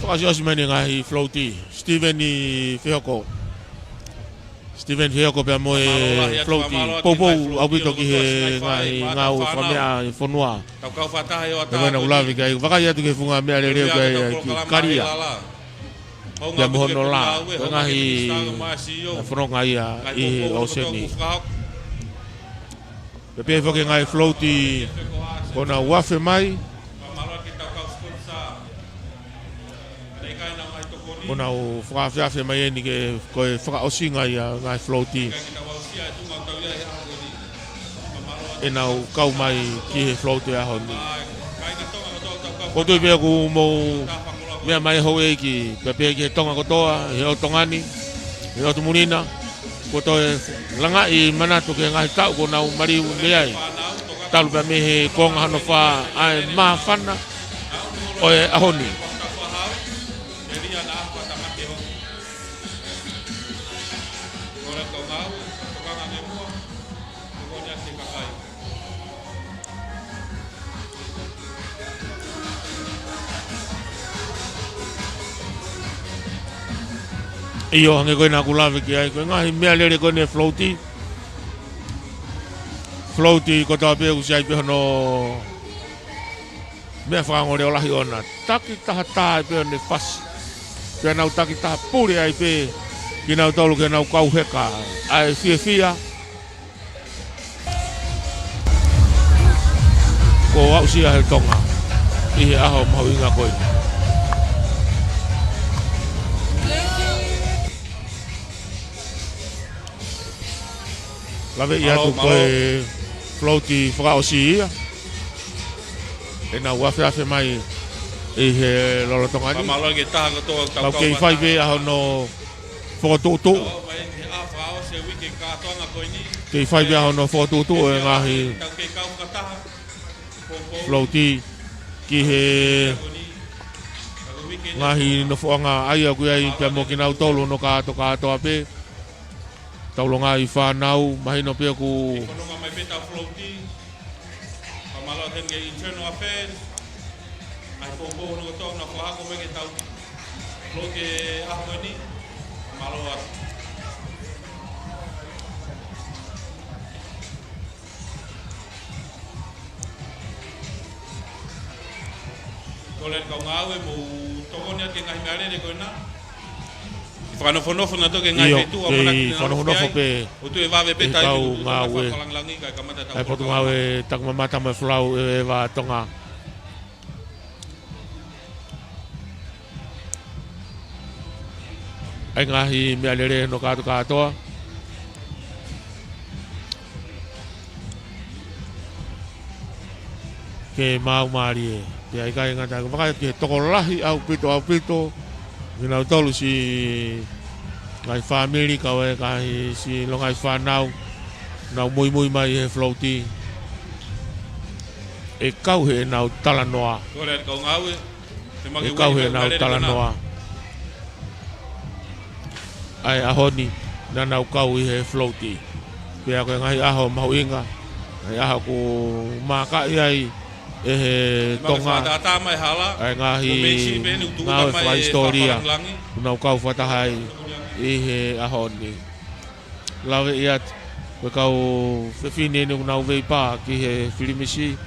B: Siosi'ana ngai floaty Steven ni Feoko pe mo e floaty popo au bito ki he ngai ngau famea i fonua e na ulavi kai vaka ia tu ke funga mea le reo kai karia pe mo no la ngai fronga ia i oseni pe foke ngai floaty kona wafe mai Ona o whakawhiawhia mai eni ke koe whakaosinga ia ngai floaty. E nau kau mai ki he floaty aho ni. Ko tui pia ku mou mea mai hou eiki. Pia pia ki he tonga kotoa, he o tongani, he o tumunina. Ko toi langa i manatu ke ngai tau ko nau mariu meai. Talu pia me he konga hano wha ai maa whana o e aho ni. Iyo hange koe nā kulawe ki ai koe ngahi mea lere koe ne floaty. Floaty ko tawa pia kusi ai pia no mea whakangore o lahi ona. Taki taha taha pia ne fasi. Pia nau taki taha puri ai pia ki nau taulu ke nau kau heka. Ai fia. Ko au sia he tonga. I he aho mahu inga koe. Lawe ia tu koe floaty whakaosi ia. E nā wawhiawhi mai i he lorotongani. Lau kei whaiwe aho no whakatūtū. Kei whaiwe aho no whakatūtū e ngahi floaty ki he ngahi no whuanga aia kui ai pia mo ki nau tolu no kato ape. Taulonga i whanau, mahino pia ku...
E: Whanonga mai peta floaty, pamalo tenge internal affairs, ai popo no tō na whahako meke tau floaty aho ni, pamalo atu. Tōlen kau ngāwe mo tokonia ke ngahi mearere koe nā. Whanofo na toke ngai petu Amanaki na whanofo pe o tu e wawe peta i tu whakalangi kai kamata tau.
B: Ai potu ngawe takamamata mai whlau e wa tonga. Ai ngahi mea lere no kato katoa. Ke mau maari e. Te ai kai ngata wakai ke toko lahi au pito. Minau tolu si ngai family kawe kai si longai whanau nau mui mai he floaty e kau he nau talanoa e kau he nau talanoa ai ahoni na nau kau i he floaty pia koe ngai aho mahu inga ngai aho ku maka iai e he tonga ai ngahi ngau e wha historia nau kau whatahai i he ahoni lawe iat koe kau whewhine ni nau veipa ki he whirimisi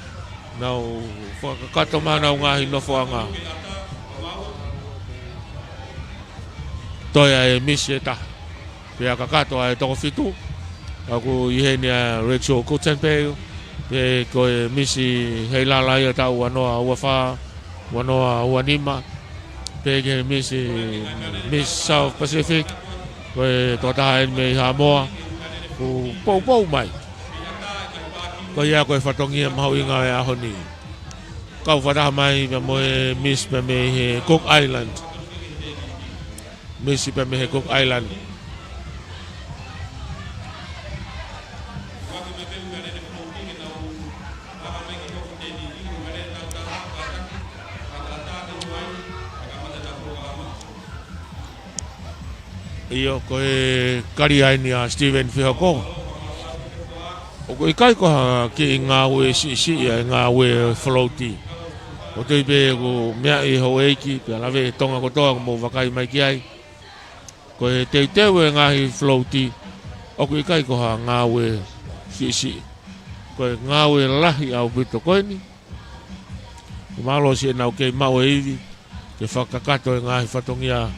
B: nau whakakato mana o ngahi nofoanga. Toia e misi e taha. Pea kakato ai toko fitu. Aku ihenia Rachel Contestant. Pe koe misi Heilala ia tau wanoa uawha. Wanoa uanima. Pe ke misi Miss South Pacific. Koe totaha en me Hamoa. Ku pou mai. Ko ia koe whatongia mahau inga e ahoni. Kau whataha mai pe moe Miss pe me he Cook Island. Miss pe me he Cook Island. Iyo koe kariaini a Steven Whihoko. O koe kai koha ki ngā ue si ngā ue floaty. O tui pe ko mea i ho eiki, pe lawe tonga kotoa mo wakai mai ki ai. Koe teu e ngahi floaty. O koe kai koha ngā ue si. Koe ngā ue lahi au pito koe ni. Malo si e nau kei mau e iwi. Ke whakakato e ngahi whatongia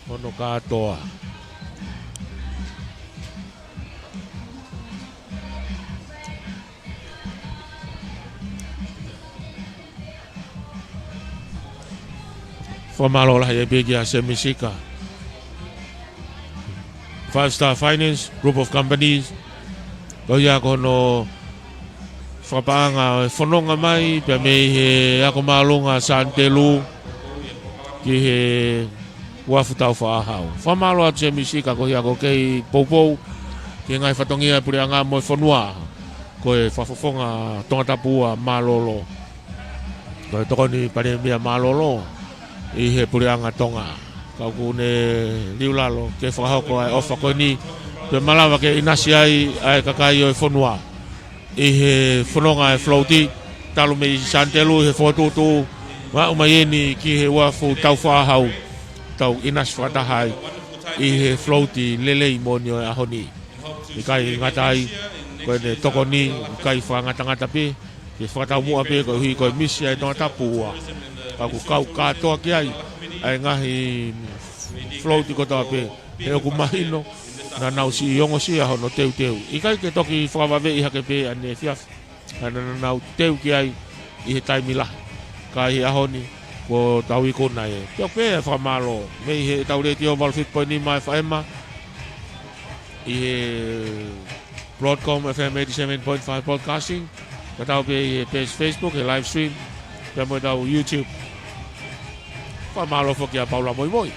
B: ono katoa. Whamalo lahi e begi a Semisika. 5-star finance, group of companies. Koia kono whapaanga whanonga mai, pia mei he ako maalunga Santelu ki he Wharf Taumoepeau. Whamalo a Semisika koia ko kei Poupou, ki ngai whatongia puri a ngā moe whanua. Koe whafofonga Tongatapu a Malolo. Koe tokoni pare mea Malolo. I he purianga tonga. Kau kune liulalo ke whakahoko ai ofa koe ni. Pe malawa ke inasi ai kakai o e whanua. I he whanonga e floaty. Talo me i Santelu he whotutu. Wa umayeni ki he wafu Taumoepeau. Tau inasi whatahai. I he floaty lelei monio e ahoni. I kai ngatai. Koe ne toko ni. I kai whangata pe. Ke whakataumua pe koe hui koe misi ai Tongatapu. Aku kau katoa ki ai ngahi floaty kotoa pe he oku mahino na nau si iongo si aho no teu i kai ke toki whakawawe i hake pe ane fiaf na nau teu ki ai i he taimila ka hi ahoni ko tau i kona e teo pe e whamalo me i he tau reti o Valfit.5 mai whaema i he Broadcom FM 87.5 podcasting ka tau pe i he page Facebook he live stream pe mo tau YouTube. Whamalo whoki a paula moi.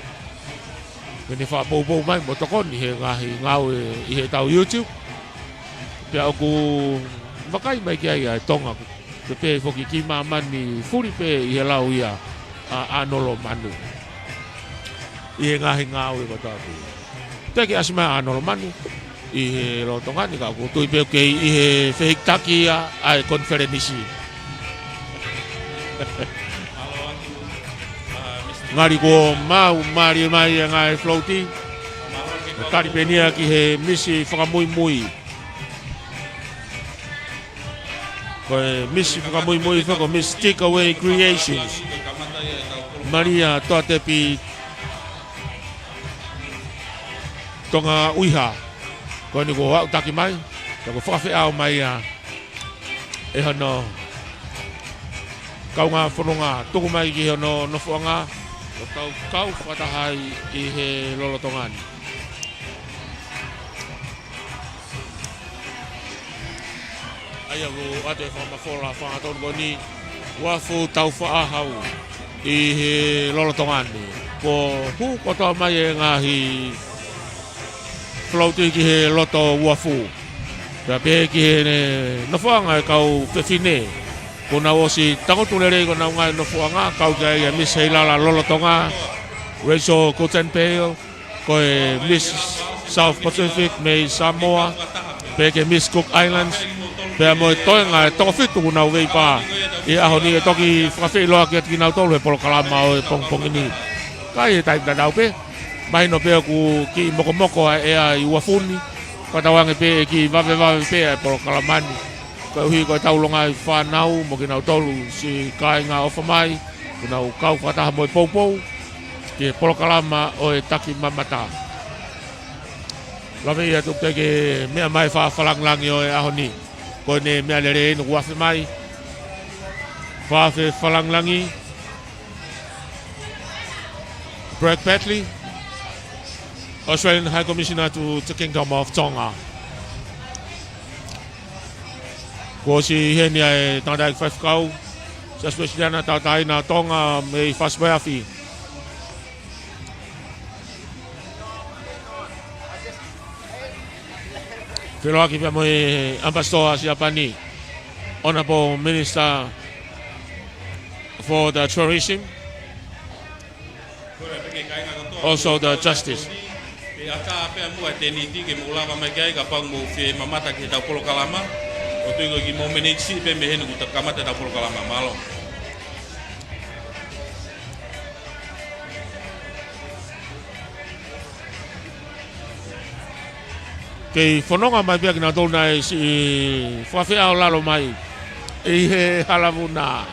B: Kene whapou mai mo tokoni he ngahi ngau i he tau YouTube. Pea oku wakai mai ki ai tonga. Te pe whoki ki mamani furi pe i he lau ia a anolo manu. I he ngahi ngau i kotapu. Teki asima anolo manu. I he rotongani ka ku tui pe kei i he whehiktaki a konferenisi. Ngari ko mau mari mai ngai floaty. Kari penia ki he misi whakamui. Koe misi whakamui whako Miss Tika Creations. Malia Toatepi Tonga'uiha. Koe ni ko wau taki mai. Ko whakawhiao mai e hano. Kau ngā whanonga tuku mai ki hano nofuanga. O kau whatahai i he lolotongani. Ai aku ate whamawhora whangaton ko ni wafu Taumoepeau i he lolotongani. Ko hu kotoa mai e ngahi floaty ki he loto wafu. Pea pe ki he nofuanga e kau pewhine. Ko na osi tangotulere ko na ngai no fuanga kau kai Miss Heilala lolotonga Rachel Contestant ko Miss South Pacific me Samoa pe ke Miss Cook Islands pe mo toinga to fitu na wei pa i ahoni toki fafe lo ki ki na to le por kalama o pong ni kai tai da dau pe mai no pe ku ki moko e ai wafuni pa tawang pe ki va pe por kalamani Ka uhi ko taulonga I whanau mo ki nau tolu si kāinga ofa mai. Ki nau kau whataha mo I Poupou. Ki polokalama o e taki mamata. Lame ia tuk te ke mea mai whawhalanglangi o e ahoni. Ko ne mea lere enu wafe mai. Whafe whalanglangi. Brad Batley, Australian High Commissioner to the Kingdom of Tonga. Ko si heni ai tanda I whafkau. Sa Siosi'ana tautai na Tonga me whasweafi. Whiloaki pia mo e Ambassador Siapani, Honourable Minister for the Tourism, also the Justice.
E: E ata pia mua te niti ke mulava mai kai ka pang mo fe mamata ke tau polo kalama. O tuigo ki mo menetsi pe me henu ta kamata tau polo kalama malo.
B: Kei whanonga mai pia ki nga tōna e si whawhea o lalo mai e he halavuna.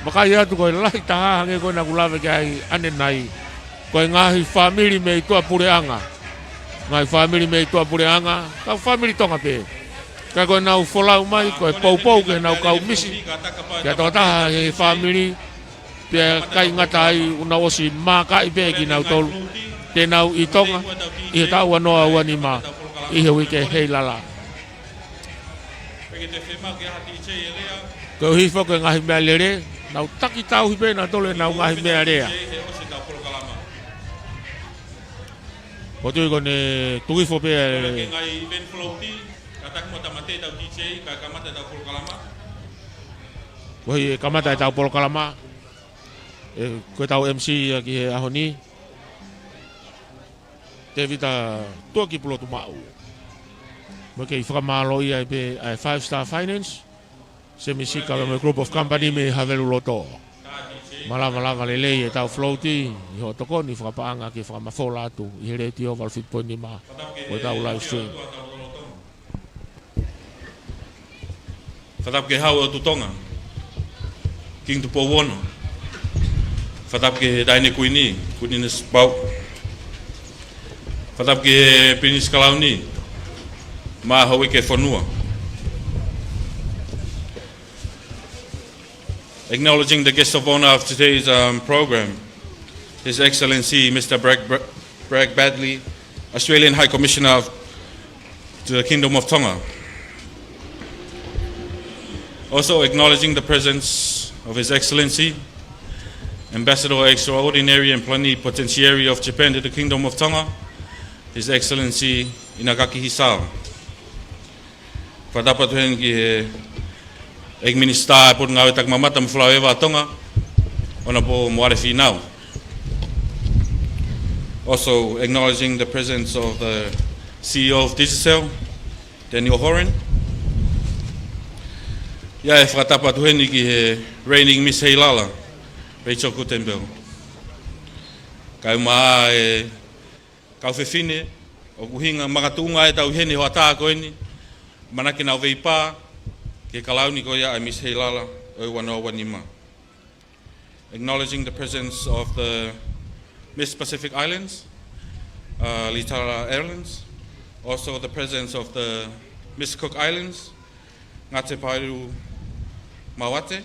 B: Makai atu koe lahi taha hange koe na kulawe ki ai ane nai. Koe ngahi whamiri me I toa pureanga. Ngahi whamiri me I toa pureanga. Kau whamiri tonga pe. Kai koe nau wholau mai, koe Poupou ke nau kau misi. Kia toa taha he whamiri. Pia kai ngata ai una osi mā kai pe ki nau tolu. Te nau I tonga. I he tau anoa uani mā. I he wike Heilala. Koe hifo koe ngahi mea lere. Nau taki tau hipe na tole nau ngahi mea rea. Ko tui kone tukifo pe ko hi kamata tau polo kalama. Koe tau MC ki he ahoni. Te vita tuaki pulo Tuma'u. Mo kei whakamalo ia pe 5-star finance. Se mi sika me group of company me havelu loto. Malava lele e tau floaty. I ho toko ni whakapaanga ki whakamafola atu. I here ti o valfit poini ma. Ko tau live stream.
E: Whatap ke hau o tutonga. King Tupou wono. Whatap ke daine kuini. Kuini spau. Whatap ke pinis kalau ni. Ma hawe ke whanua. Acknowledging the guest of honor of today's program, His Excellency Mr. Bragg Badley, Australian High Commissioner to the Kingdom of Tonga. Also acknowledging the presence of His Excellency, Ambassador Extraordinary and Plenipotentiary of Japan to the Kingdom of Tonga, His Excellency Inagaki Hisao. Whadapatuhen ki he Eg Minister put ngau tak mamata mflawewa Tonga ona po moare finau. Also acknowledging the presence of the CEO of Digicel, Daniel Horan. Ya e whakatapa tuheni ki he reigning Miss Heilala, Rachel Kutenbell. Kau maa e kau whewhine o kuhinga makatunga e tau hene ho ataa koeni, manaki nau veipa, ke kalauni ko ia Miss Heilala o wanoa wanima. Acknowledging the presence of the Miss Pacific Islands, Litara Islands, also the presence of the Miss Cook Islands, Ngate Pairu Mawate.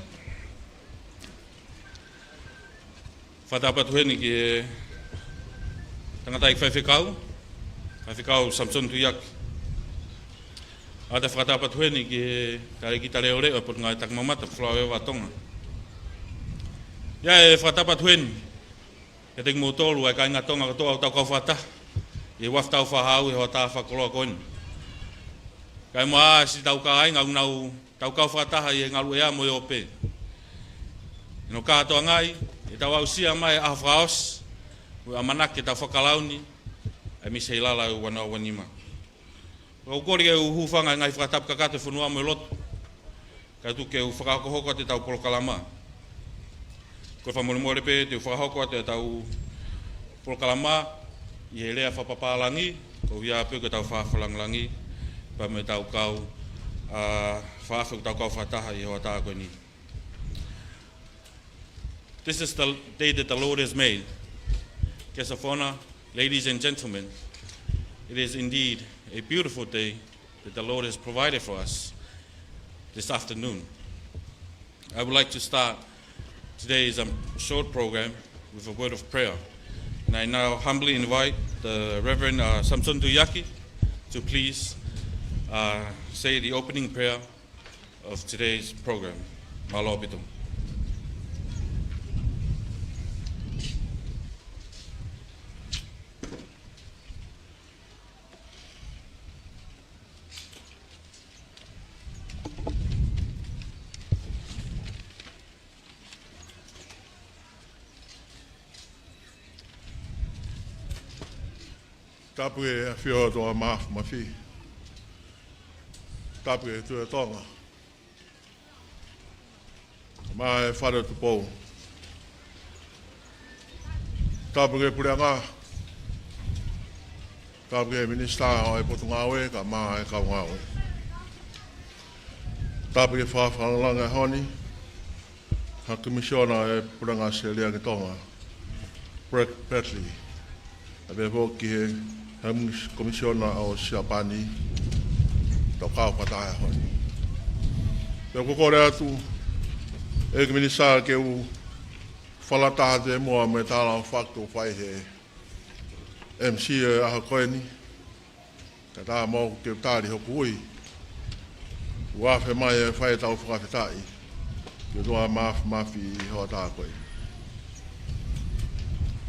E: Whatapat hueni ki tangata ik whaiwhikau Samson Tuiak. Ada whakatapat hueni ki kare ki tare ore o pot ngai tak mamata whlawewa Tonga. Ia e whakatapat hueni e te motolu e kainga Tonga katoa o tau kau whata. I waf tau whahau e hoa tā whakoloa koeni. Kai moa si tau ka ainga unau tau kau whataha i e ngalu ea mo e ope. Ino kātoa ngai e tau au sia mai a whaos o Amanaki tau whakalauni e Miss Heilala o wanoa wanima. O kore u hufanga ngai whakatap kakate whanua mo lotu. Kai tu ke u whakakohoko te tau polokalama. Ko whamoremore pe te u whakahoko te tau polokalama i he rea whapapalangi, ko hia pe ke tau whawhalanglangi, pa me tau kau whaafu tau kau whataha I hoa tā koe ni. This is the day that the Lord has made. Kia whona, ladies and gentlemen, it is indeed a beautiful day that the Lord has provided for us this afternoon. I would like to start today's short program with a word of prayer. And I now humbly invite the Reverend Samson Tuyaki to please say the opening prayer of today's program. Malo pitum.
D: Tapu e whio toa Mafi. Tapu e tua tonga. Ma e whara Tupou. Tapu e Pureanga. Tapu e Minista o e Tonga'uiha ka ma e Kaunga'u. Tapu e whawhangalanga e honi. Ha komisiona e Pureanga se Liliani Tonga. Patricia. A be hoki he komisiona o Siopani tau kau pataia honi. Pea kokore atu e minisa ke u whalata te mua me tāla o whakto whai he MC e aha koeni. Ka tā mau ke tāri hoku ui. Wharf mai e whai tau whakawhetai. Ke toa Mafi hoa tā koe.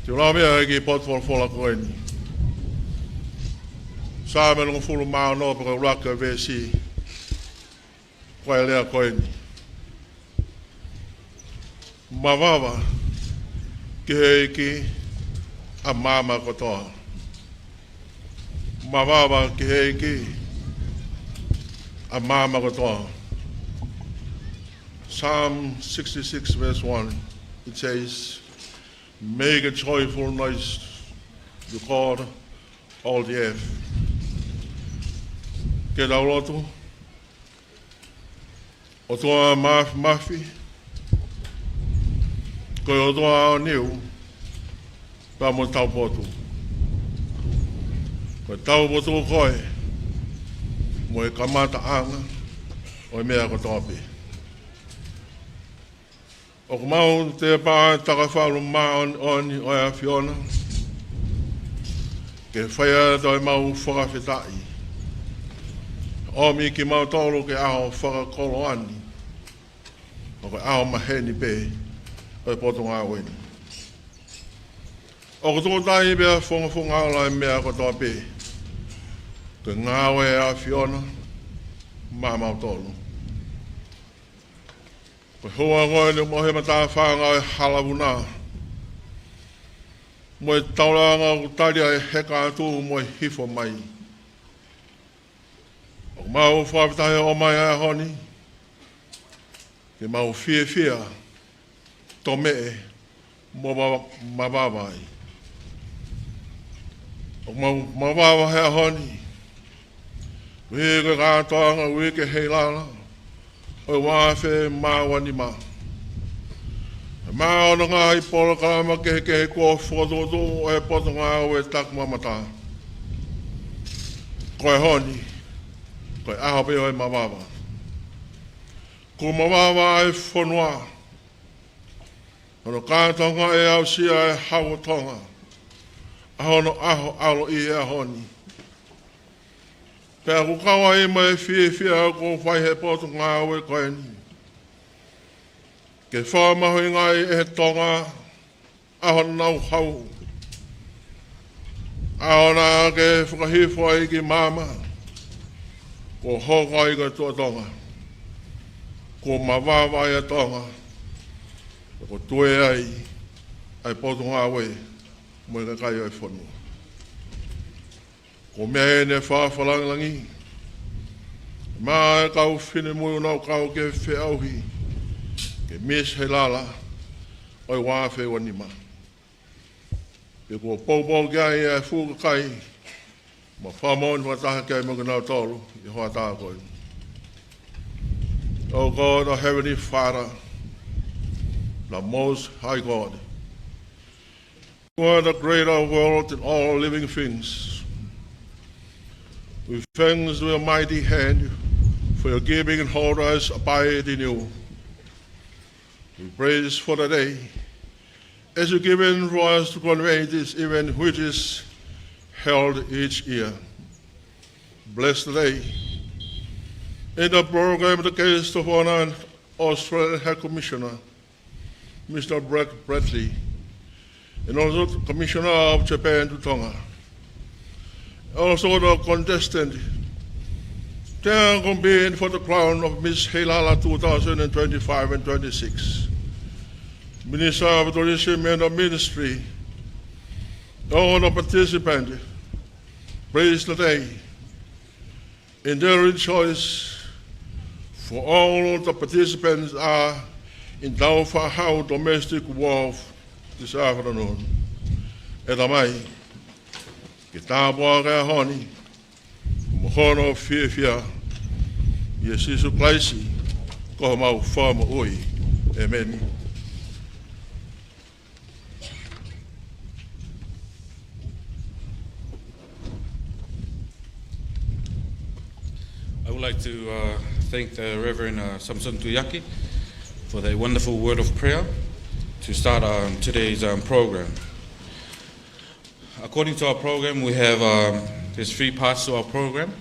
D: Te ora mea ki potfol fola koeni. Sa me no fulu ma no pe raka vesi. Koe lea koeni. Mavava ke ki a mama kotoa. Mavava ke ki a mama kotoa. Psalm 66 verse 1 it says, make a joyful noise to God, all the earth. Ke laulotu, o toa Mafi, koe o toa o niu, pa mo taumoepeau. Koe taumoepeau koe, mo e kamata anga, o e mea ko toapi. O mau te pā takawhalu mā oni o ea whiona. Ke whaia toi mau whakawhetai. O mi ki mau tōru ke aho whakakolo ani. O ke aho maheni pē o e Tonga'uiha. O ko tōtai bea Fungalaau e mea ko tō pē. Ke ngāwe ea whiona mā mau tōru. Ko hoa ngoe ni mohe mata whaanga e halavuna. Mo e tauranga o taria e heka atu mo e hifo mai. O mau whawitahe o mai a honi. Ke mau whia to me mo mawawai. O mau mawawai a honi. Whe ke kātoanga whe ke Heilala. O wāwhe māwani mā. Mā ono ngā I polo kalama ke kua whododo o e Tonga'uiha e taku mamata. Koe honi, koe aho pe o e mawawa. Ko mawawa e whanua. Ono kātonga e au sia e hawa tonga. Ahono aho alo I e honi. Pea ku kawa I mai whia ko whai he Tonga'uiha koe ni. Ke whamahui ngai e he tonga, aho nau hau. Aho nā ke whakahifo ai ki mama, ko hoka I ka tua tonga. Ko mawawa I a tonga, ko tue ai Tonga'uiha, mo I ka kai o e whanua. Ko mea e ne whawhalangi, mā e kau whine mui nau kau ke whiauhi, ke Miss Heilala, oi wāwhe wanima. Pe kua poupou kia I e whukakai, ma whamon whataha kia I mga nau tolu, I hoa tā koe. O God, our Heavenly Father, the Most High God, you are the greater world in all living things. We thanks your mighty hand for your giving and hold us abide in you. We praise for the day as you given for us to convey this event which is held each year. Bless the day. In the program, the guest of honor, Australian High Commissioner, Mr. Brett Bradley, and also the Commissioner of Japan to Tonga. Also the contestant, they competing for the crown of Miss Heilala 2025 and 26. Minister of Tourism and the Ministry, all the participants, praise the day. In their rejoice, for all the participants are in Tafau'ahau domestic wharf this afternoon. Etamai, kitabu ka honi, mohono fia, Yesisu Klaisi, ko mau forma oi. Amen.
E: I would like to thank the Reverend Samson Tuyaki for the wonderful word of prayer to start today's program. According to our program, we have there's 3 parts to our program.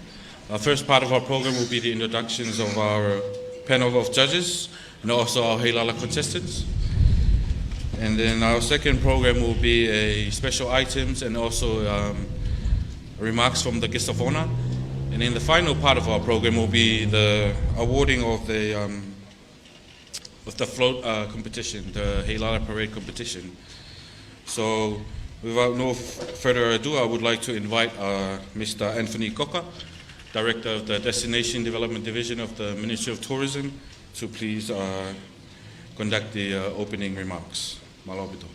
E: Our first part of our program will be the introductions of our panel of judges and also our Heilala contestants. And then our second program will be a special items and also remarks from the guest of honor. And then the final part of our program will be the awarding of the float competition, the Heilala Parade competition. So without no further ado, I would like to invite Mr. Anthony Koka, Director of the Destination Development Division of the Ministry of Tourism, to please conduct the opening remarks. Malobito.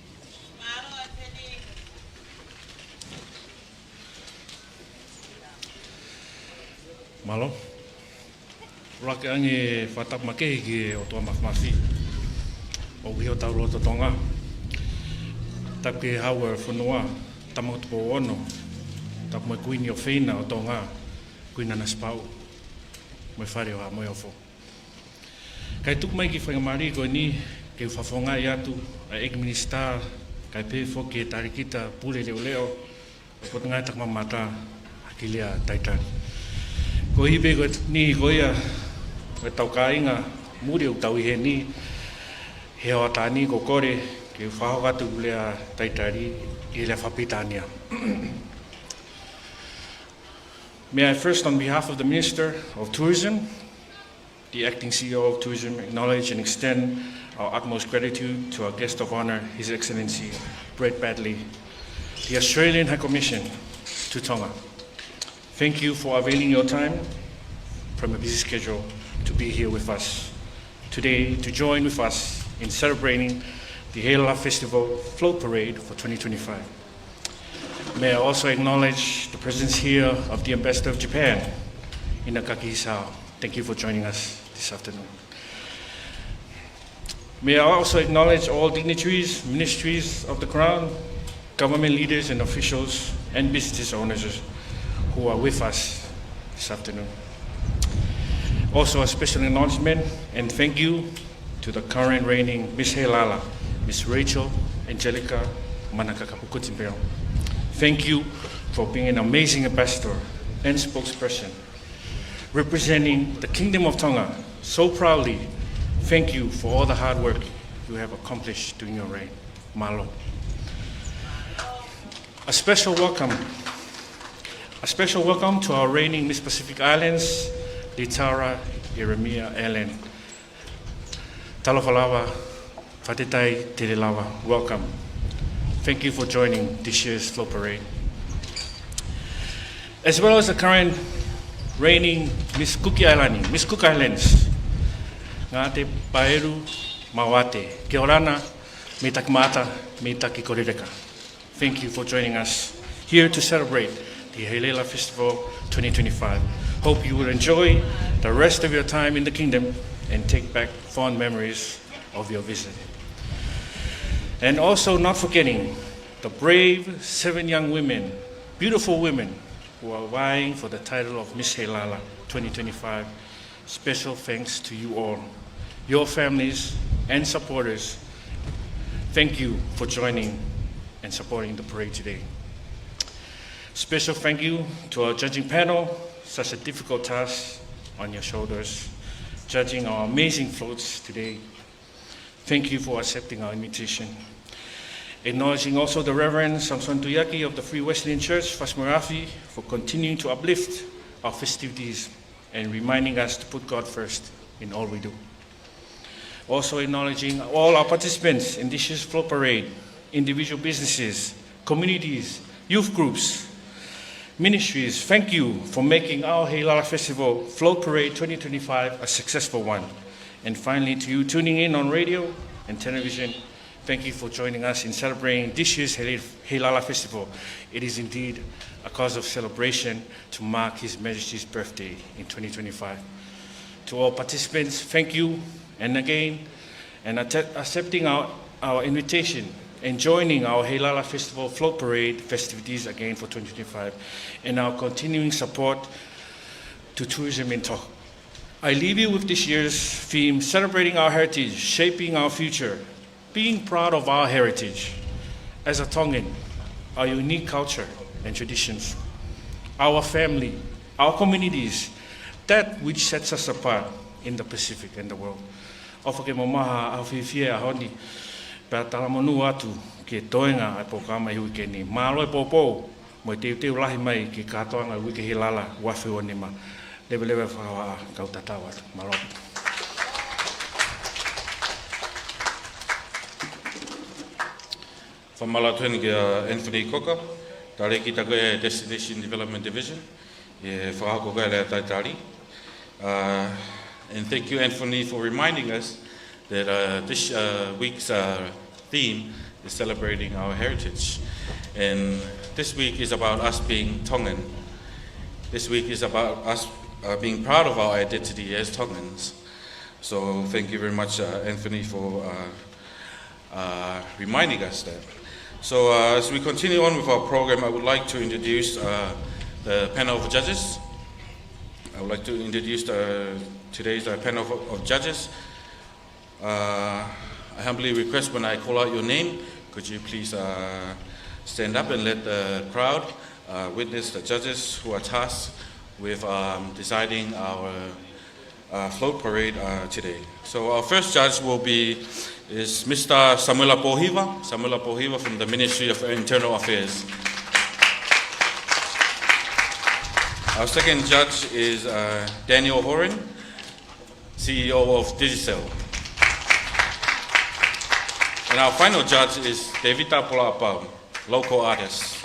F: Malo. Rake ange whatap makehi ki o toa Mafi. O ki o tau roto tonga. Tapi hawa whanua, Taumoepeau ono. Tapu mai kuini o whina o tonga. Kuina na spau. Mai whare o ha moi ofo. Kai tuku mai ki whangamari koe ni, kei whawhonga i atu, a eki minister, kai pe whoki e tarikita pule leo leo, o pot ngai tak mamata, haki lea taitari. Ko hibe ko ni ko ia ko tau kainga muri o tau he ni he o tani ko kore ke whahoka tu lea taitari I le whapitania. May I first, on behalf of the Minister of Tourism, the Acting CEO of Tourism, acknowledge and extend our utmost gratitude to our guest of honor, His Excellency Brett Bradley, the Australian High Commission to Tonga. Thank you for availing your time from a busy schedule to be here with us today to join with us in celebrating the Heilala Festival Float Parade for 2025. May I also acknowledge the presence here of the Ambassador of Japan, Inakaki Hisao. Thank you for joining us this afternoon. May I also acknowledge all dignitaries, ministries of the Crown, government leaders and officials, and business owners who are with us this afternoon. Also a special acknowledgement and thank you to the current reigning Miss Heilala, Miss Rachel Angelica Manakakapukutimpeau. Thank you for being an amazing ambassador and spokesperson representing the Kingdom of Tonga so proudly. Thank you for all the hard work you have accomplished during your reign. Malo. A special welcome to our reigning Miss Pacific Islands, Litara Jeremiah Ellen. Talofalawa, Fatetai Telelawa, welcome. Thank you for joining this year's Float Parade. As well as the current reigning Miss Cook Islands, Ngate Paeru Mawate, Keorana, me takmata, me takikorereka. Thank you for joining us here to celebrate the Heilala Festival 2025. Hope you will enjoy the rest of your time in the kingdom and take back fond memories of your visit. And also not forgetting the brave 7 young women, beautiful women, who are vying for the title of Miss Heilala 2025. Special thanks to you all, your families and supporters. Thank you for joining and supporting the parade today. Special thank you to our judging panel, such a difficult task on your shoulders, judging our amazing floats today. Thank you for accepting our invitation. Acknowledging also the Reverend Samson Tuyaki of the Free Wesleyan Church, Fasmarafi, for continuing to uplift our festivities and reminding us to put God first in all we do. Also acknowledging all our participants in this year's float parade, individual businesses, communities, youth groups, ministries. Thank you for making our Heilala Festival Float Parade 2025 a successful one. And finally, to you tuning in on radio and television, thank you for joining us in celebrating this year's Heilala Festival. It is indeed a cause of celebration to mark His Majesty's birthday in 2025. To all participants, thank you, and again, and accepting our invitation and joining our Heilala Festival Float Parade festivities again for 2025, and our continuing support to tourism in Toh. I leave you with this year's theme, celebrating our heritage, shaping our future, being proud of our heritage. As a Tongan, our unique culture and traditions, our family, our communities, that which sets us apart in the Pacific and the world. Ofake mamaha au whiwhia honi, pēr talamonu atu ke toenga ai pokama hui ke ni. Mālo e pōpō, mo te teu lahi mai ki kātoanga ui ke Heilala wafu o nima. Lewe whakawa kau tatau atu. Mālo.
E: Whamala tueni ki Anthony Koka, tare ki tako e Destination Development Division, e whakako kai lea taitari. And thank you, Anthony, for reminding us that this week's theme is celebrating our heritage. And this week is about us being Tongan. This week is about us being proud of our identity as Tongans. So thank you very much, Anthony, for reminding us that. So as we continue on with our program, I would like to introduce the panel of judges. I would like to introduce today's panel of judges. I humbly request when I call out your name, could you please stand up and let the crowd witness the judges who are tasked with deciding our float parade today. So our first judge is Mr. Samuela Pohiva from the Ministry of Internal Affairs. Our second judge is Daniel Horan, CEO of Digicel. And our final judge is Devita Polapau, local artist.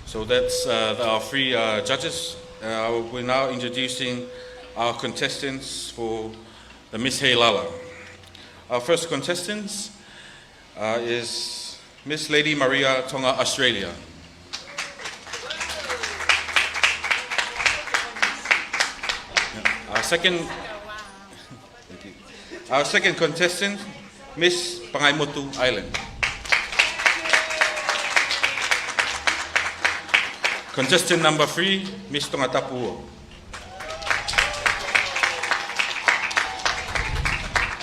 E: So that's our three judges. We're now introducing our contestants for the Miss Heilala. Our first contestant is Miss Lady Maria Tonga, Australia. Our second contestant, Miss Pangaimotu Island. Contestant number 3, Miss Tongatapu.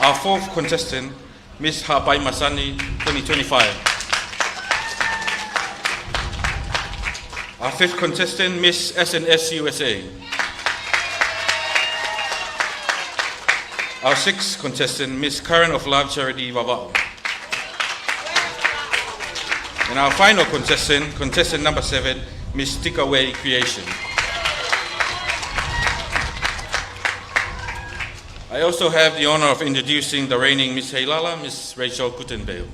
E: Our fourth contestant, Miss Hapai Masani 2025. Our fifth contestant, Miss SNS USA. Our sixth contestant, Miss Current of Love Charity Vava'u. And our final contestant number 7, Miss Tika Creation. I also have the honor of introducing the reigning Miss Heilala, Miss Rachel Kutenbale.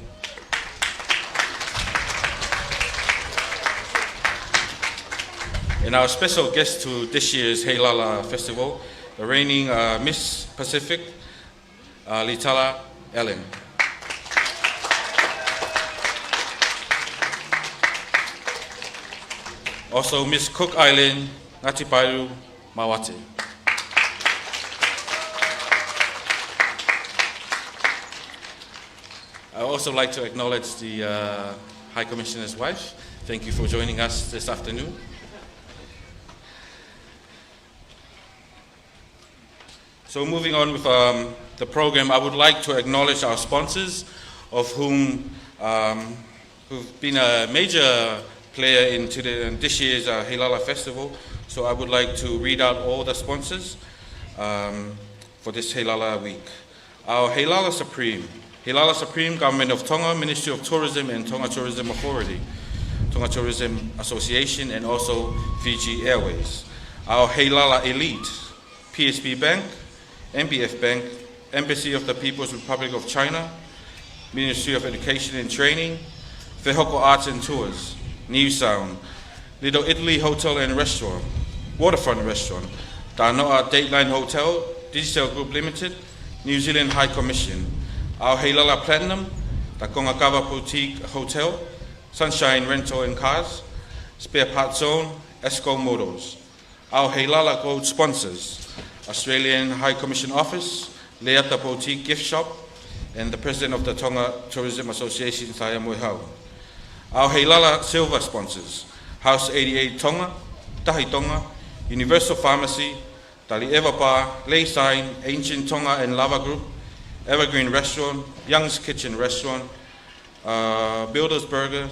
E: And our special guest to this year's Heilala Festival, the reigning Miss Pacific, Litala Ellen. Also Miss Cook Island, Ngati Pairu, Mawate. I would also like to acknowledge the High Commissioner's wife. Thank you for joining us this afternoon. So moving on with the program, I would like to acknowledge our sponsors, of whom who've been a major player into this year's Heilala Festival. So I would like to read out all the sponsors for this Heilala week. Our Heilala Supreme Government of Tonga, Ministry of Tourism and Tonga Tourism Authority, Tonga Tourism Association, and also Fiji Airways. Our Heilala Elite, PSB Bank, MBF Bank, Embassy of the People's Republic of China, Ministry of Education and Training, Wehoko Arts and Tours, New Sound, Little Italy Hotel and Restaurant, Waterfront Restaurant, Tanoa Dateline Hotel, Digital Group Limited, New Zealand High Commission, our Heilala Platinum, the Kongakawa Boutique Hotel, Sunshine Rental and Cars, Spare Parts Zone, Esco Motors. Our Heilala Gold sponsors, Australian High Commission Office, Leata Boutique Gift Shop, and the President of the Tonga Tourism Association, Taumoepeau. Our Heilala Silver sponsors, House 88 Tonga, Tahi Tonga, Universal Pharmacy, Tali'ewa Bar, Lei Sign, Ancient Tonga and Lava Group, Evergreen Restaurant, Young's Kitchen Restaurant, Builders Burger,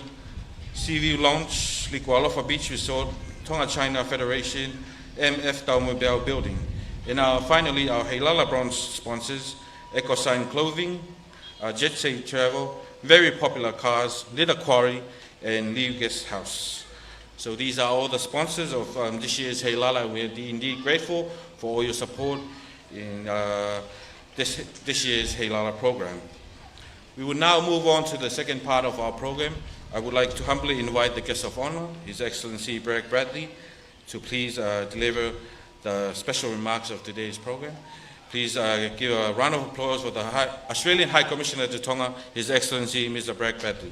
E: Seaview Lounge, Nuku'alofa Beach Resort, Tonga China Federation, MF Taumoepeau Building. And finally, our Heilala Bronze sponsors, EcoSign Clothing, Jet Safe Travel, very popular cars, Little Quarry, and Liu Guest House. So these are all the sponsors of this year's Heilala. We are indeed grateful for all your support in this year's Heilala program. We will now move on to the second part of our program. I would like to humbly invite the guest of honor, His Excellency Bragg Bradley, to please deliver the special remarks of today's program. Please give a round of applause for the Australian High Commissioner to Tonga, His Excellency Mr. Bragg Bradley.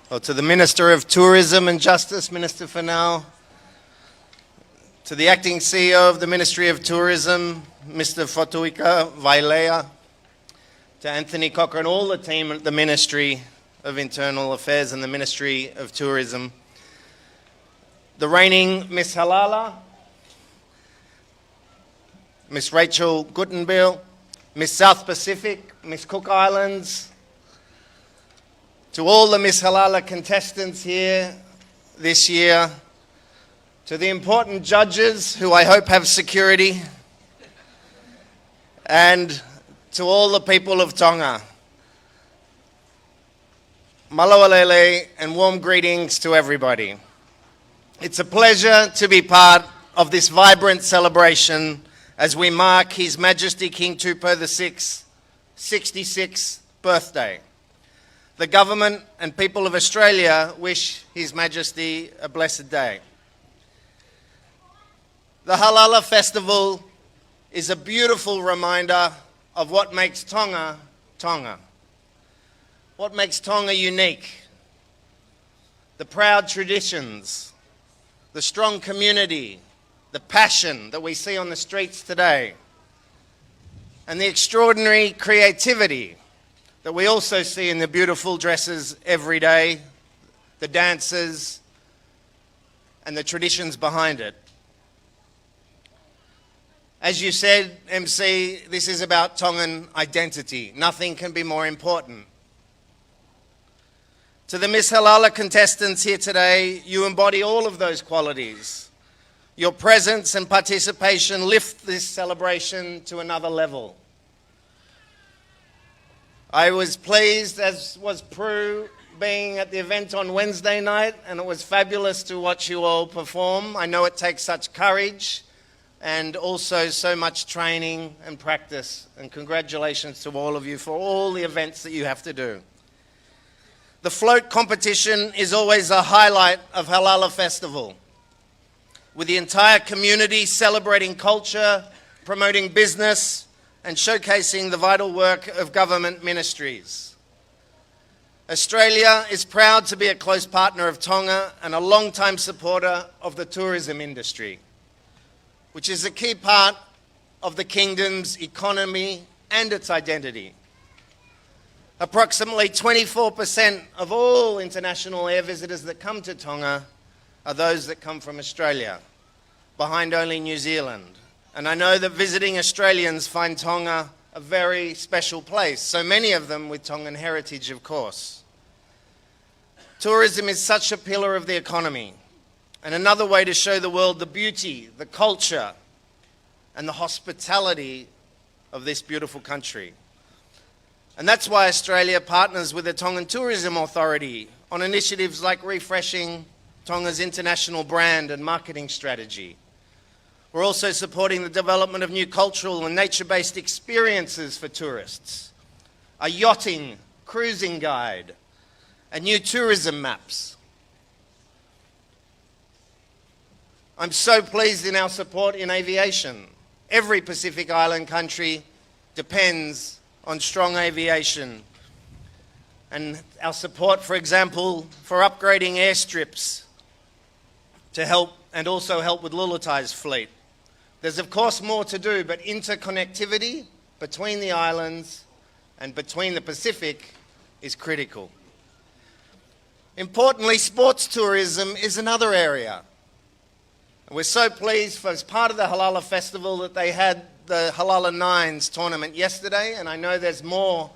G: Well, to the Minister of Tourism and Justice, Minister Finau, to the Acting CEO of the Ministry of Tourism, Mr. Fotuika Vailea, to Anthony Cocker and all the team at the Ministry of Internal Affairs and the Ministry of Tourism, the reigning Miss Heilala, Miss Rachel Guttenbill, Miss South Pacific, Miss Cook Islands, to all the Miss Heilala contestants here this year, to the important judges who I hope have security, and to all the people of Tonga. Malawalele and warm greetings to everybody. It's a pleasure to be part of this vibrant celebration as we mark His Majesty King Tupou VI's 66th birthday. The government and people of Australia wish His Majesty a blessed day. The Heilala Festival is a beautiful reminder of what makes Tonga, Tonga. What makes Tonga unique. The proud traditions, the strong community, the passion that we see on the streets today, and the extraordinary creativity that we also see in the beautiful dresses every day, the dances, and the traditions behind it. As you said, MC, this is about Tongan identity. Nothing can be more important. To the Miss Heilala contestants here today, you embody all of those qualities. Your presence and participation lift this celebration to another level. I was pleased, as was Prue, being at the event on Wednesday night, and it was fabulous to watch you all perform. I know it takes such courage and also so much training and practice, and congratulations to all of you for all the events that you have to do. The float competition is always a highlight of Heilala Festival, with the entire community celebrating culture, promoting business, and showcasing the vital work of government ministries. Australia is proud to be a close partner of Tonga and a long-time supporter of the tourism industry, which is a key part of the kingdom's economy and its identity. Approximately 24% of all international air visitors that come to Tonga are those that come from Australia, behind only New Zealand. And I know that visiting Australians find Tonga a very special place, so many of them with Tongan heritage, of course. Tourism is such a pillar of the economy, and another way to show the world the beauty, the culture, and the hospitality of this beautiful country. And that's why Australia partners with the Tongan Tourism Authority on initiatives like refreshing Tonga's international brand and marketing strategy. We're also supporting the development of new cultural and nature-based experiences for tourists, a yachting, cruising guide, and new tourism maps. I'm so pleased in our support in aviation. Every Pacific Island country depends on strong aviation. And our support, for example, for upgrading airstrips to help and also help with Lulutai's fleet. There's of course more to do, but interconnectivity between the islands and between the Pacific is critical. Importantly, sports tourism is another area. We're so pleased for, as part of the Heilala Festival, that they had the Heilala Nines tournament yesterday, and I know there's more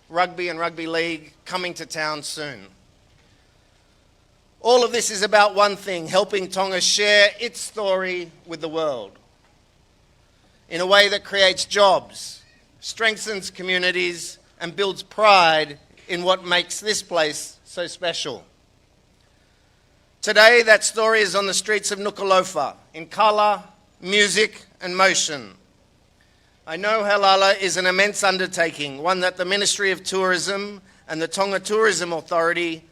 G: rugby and rugby league coming to town soon. All of this is about one thing, helping Tonga share its story with the world in a way that creates jobs, strengthens communities, and builds pride in what makes this place so special. Today, that story is on the streets of Nuku'alofa, in colour, music, and motion. I know Heilala is an immense undertaking, one that the Ministry of Tourism and the Tonga Tourism Authority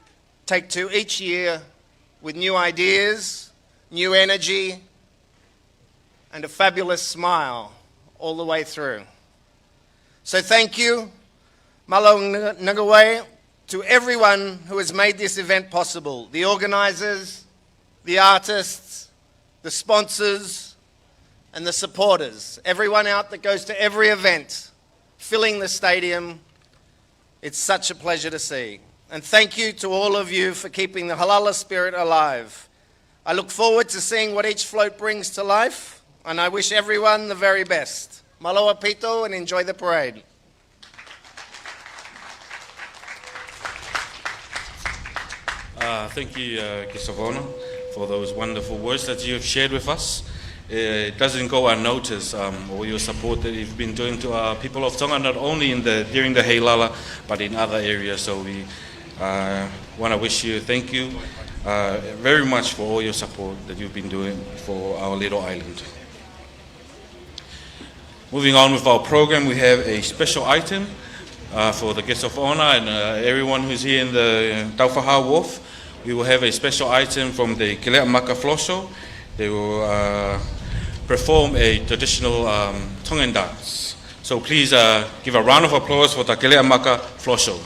G: take to each year with new ideas, new energy, and a fabulous smile all the way through. So thank you, malo ngawai, to everyone who has made this event possible, the organisers, the artists, the sponsors, and the supporters, everyone out that goes to every event, filling the stadium. It's such a pleasure to see. And thank you to all of you for keeping the Heilala spirit alive. I look forward to seeing what each float brings to life, and I wish everyone the very best. Maloa pito, and enjoy the parade.
E: Thank you, guest of honor, for those wonderful words that you have shared with us. It doesn't go unnoticed, all your support that you've been doing to our people of Tonga, not only during the Heilala, but in other areas. So we want to wish you thank you very much for all your support that you've been doing for our little island. Moving on with our program, we have a special item for the guests of honor and everyone who's here in the Taumoepeau Wharf. We will have a special item from the Kileamaka Floor Show. They will perform a traditional Tongan dance. So please give a round of applause for the Kileamaka Floor Show.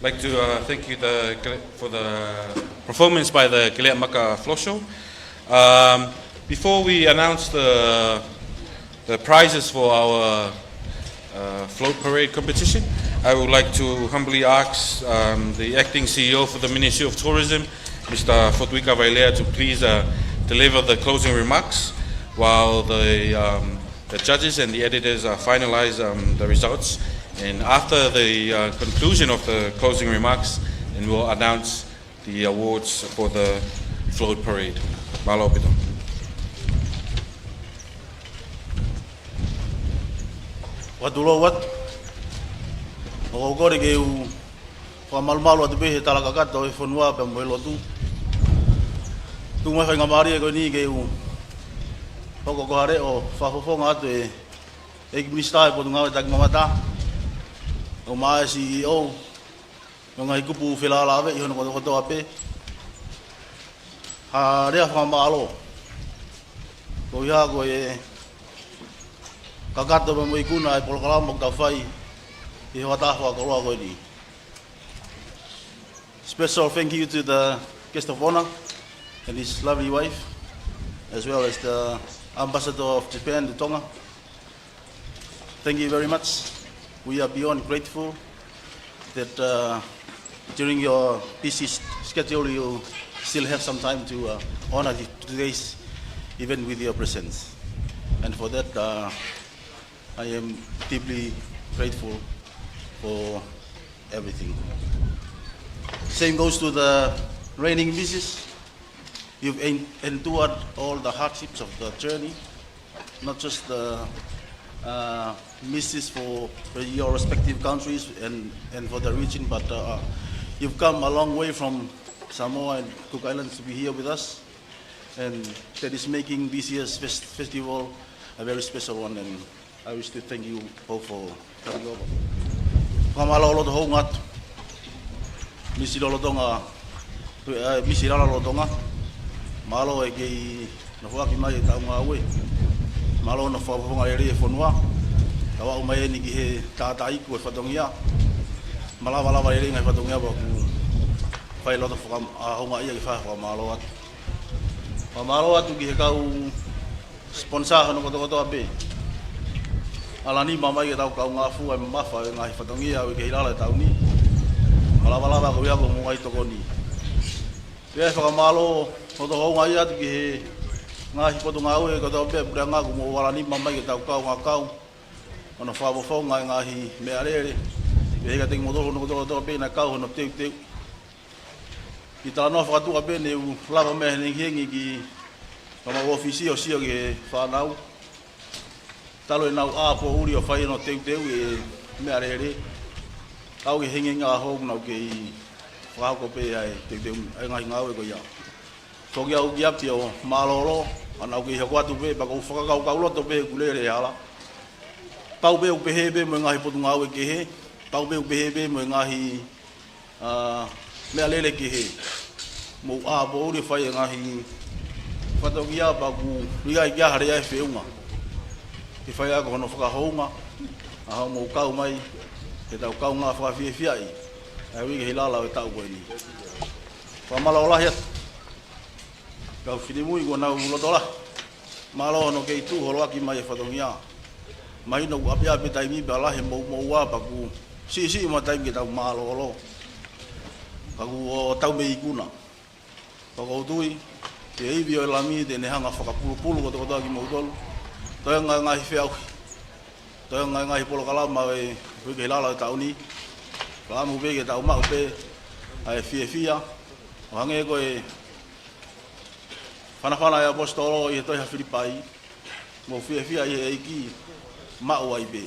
E: I'd like to thank you for the performance by the Gilea Maka Floor Show. Before we announce the prizes for our float parade competition, I would like to humbly ask the acting CEO for the Ministry of Tourism, Mr. Fotuika Vailea, to please deliver the closing remarks while the judges and the editors finalize the results. And after the conclusion of the closing remarks, then we'll announce the awards for the float parade. Malo pito.
H: Watulo wat. O gore ke u fa malmalo atu be talaga kato e fonua pe Vaioleti. Tu mai nga mari ko ni ke u. Poko ko hare o fa fofonga atu e minister po nga tak mamata. O mai CEO ngai kupu Heilala ave i hono ko Toatepi ha rea whamalo ko ia ko e kakato mo i kuna e Polokalama mo ka fai i hoa tahua ko roa ko ni. Special thank you to the guest of honor and his lovely wife, as well as the ambassador of Japan to Tonga. Thank you very much. We are beyond grateful that during your busy schedule you still have some time to honor today's event with your presence. And for that, I am deeply grateful for everything. Same goes to the reigning missus. You've endured all the hardships of the journey, not just the misses for your respective countries and for the region, but you've come a long way from Samoa and Cook Islands to be here with us, and that is making this year's festival a very special one, and I wish to thank you both for coming over. Whamalolo to hongat, misi lolo tonga, misi lala lolo tonga, malo e kei na whaki mai e Taumoepeau, malo na whawhonga e rea whanua, Tawa'u mai e ni ki he tātai ku e whatongia, malawa e rea ngai whatongia wa ku whai loto whakahonga ia ki whahua malo atu. Wa malo atu ki he kau sponsor hono koto ape. Alani mamai e tau kau ngafu e mafa e ngai whatongia e ke Heilala e tauni. Malawa ko ia ko mo ngai toko ni. Ia e whakamalo koto honga ia atu ki he ngahi koto ngau e koto ape pura ngā ku mo alani mamai e tau kau ngakau. Ono whawafonga e ngahi mea rere. E heka tengi motoho hono koto ape na kau hono teu. I tala noa whakatua pene u lava mea hengi ki kama ofisi o sio ki whanau. Talo e nau āpo uri o whai no teu e mea rere. Tau e hengi ngā hong nau ke i whakako pe ai teu e ngahi ngau e ko ia. Toki au ki api o māloro, anau ke i hakuatu pe, baka u whakakau kauloto pe kulere e hala. Pau pe u pehebe mo ngahi potu ngau e ke he. Pau pe u pehebe mo ngahi mea lele ki he. Mo āpo uri whai e ngahi whatokia pa ku ria i kia harea e whiunga. Ki whai ako hono whakahounga, a hau mou kau mai, e tau kau ngā whakawhiawhiai, e wiki Heilala e tau koe ni. Whamala o lahi atu. Kau whirimui kua nau ulotola. Malo hono kei tū holo aki mai e whatongia. Mahino ku api api taimi pe alahe mou wā pa ku si ma taimi ke tau malo olo. Pa ku o tau me ikuna. Pa kou tui, te eivi o lami te nehanga whakapulu koto aki mou tolu. Toi ngahi whiauhi. Toi ngahi Polokalama e wiki Heilala e tauni. Ka amu weke tau mau pe ai whia. O hange koe whanawhana e apostolo i he toiha Whiripai. Mo whia i he eiki mau ai pe.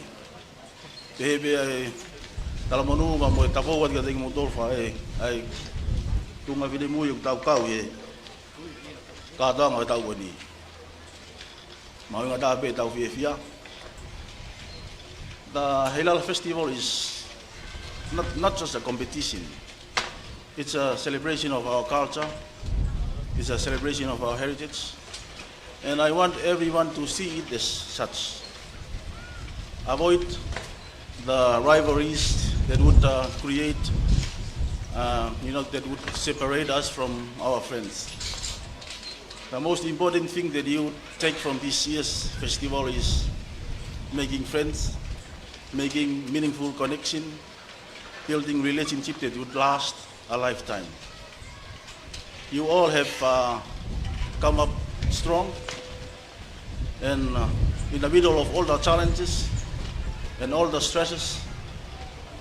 H: Te he pe e talamonu ma mo e Tafau'ahau tika tengi mo tolwha e ai tunga whirimui o tau kau e kātanga e tau koe ni. Maunga tape tau whia. The Heilala Festival is not just a competition. It's a celebration of our culture. It's a celebration of our heritage. And I want everyone to see it as such. Avoid the rivalries that would create, that would separate us from our friends. The most important thing that you take from this year's festival is making friends, making meaningful connection, building relationships that would last a lifetime. You all have come up strong, and in the middle of all the challenges and all the stresses,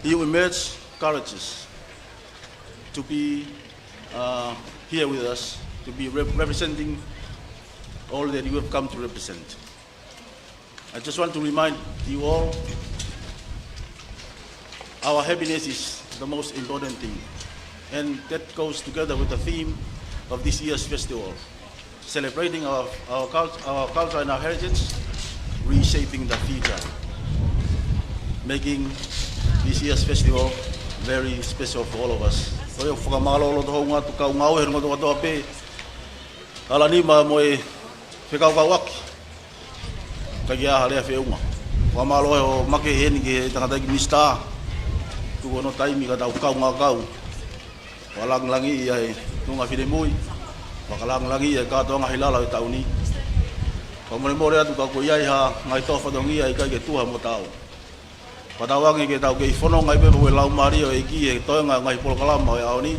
H: you emerge courageous to be here with us, to be representing all that you have come to represent. I just want to remind you all, our happiness is the most important thing. And that goes together with the theme of this year's festival, celebrating our culture and our heritage, reshaping the future, making this year's festival very special for all of us. So yo whakamalo to honga tu ka ngau he ngoto Toatepi. Ala ni ma moe whekau waki. Ka kia harea whiunga. Whamalo e o make heni ki tangata ki mista. Tu ono taimi ka tau kau ngā kau. Walang-langi ia e nunga whine mui. Wakalang-langi ia e katoa ngā Heilala i tau ni. Whamone more atu ka ko iai ha ngai tōwhatongi ia i kai ke tuha mo tau. Patawangi ke tau ke i whono ngai pepo e lau mario e ki e toenga ngai polokalama e ao ni.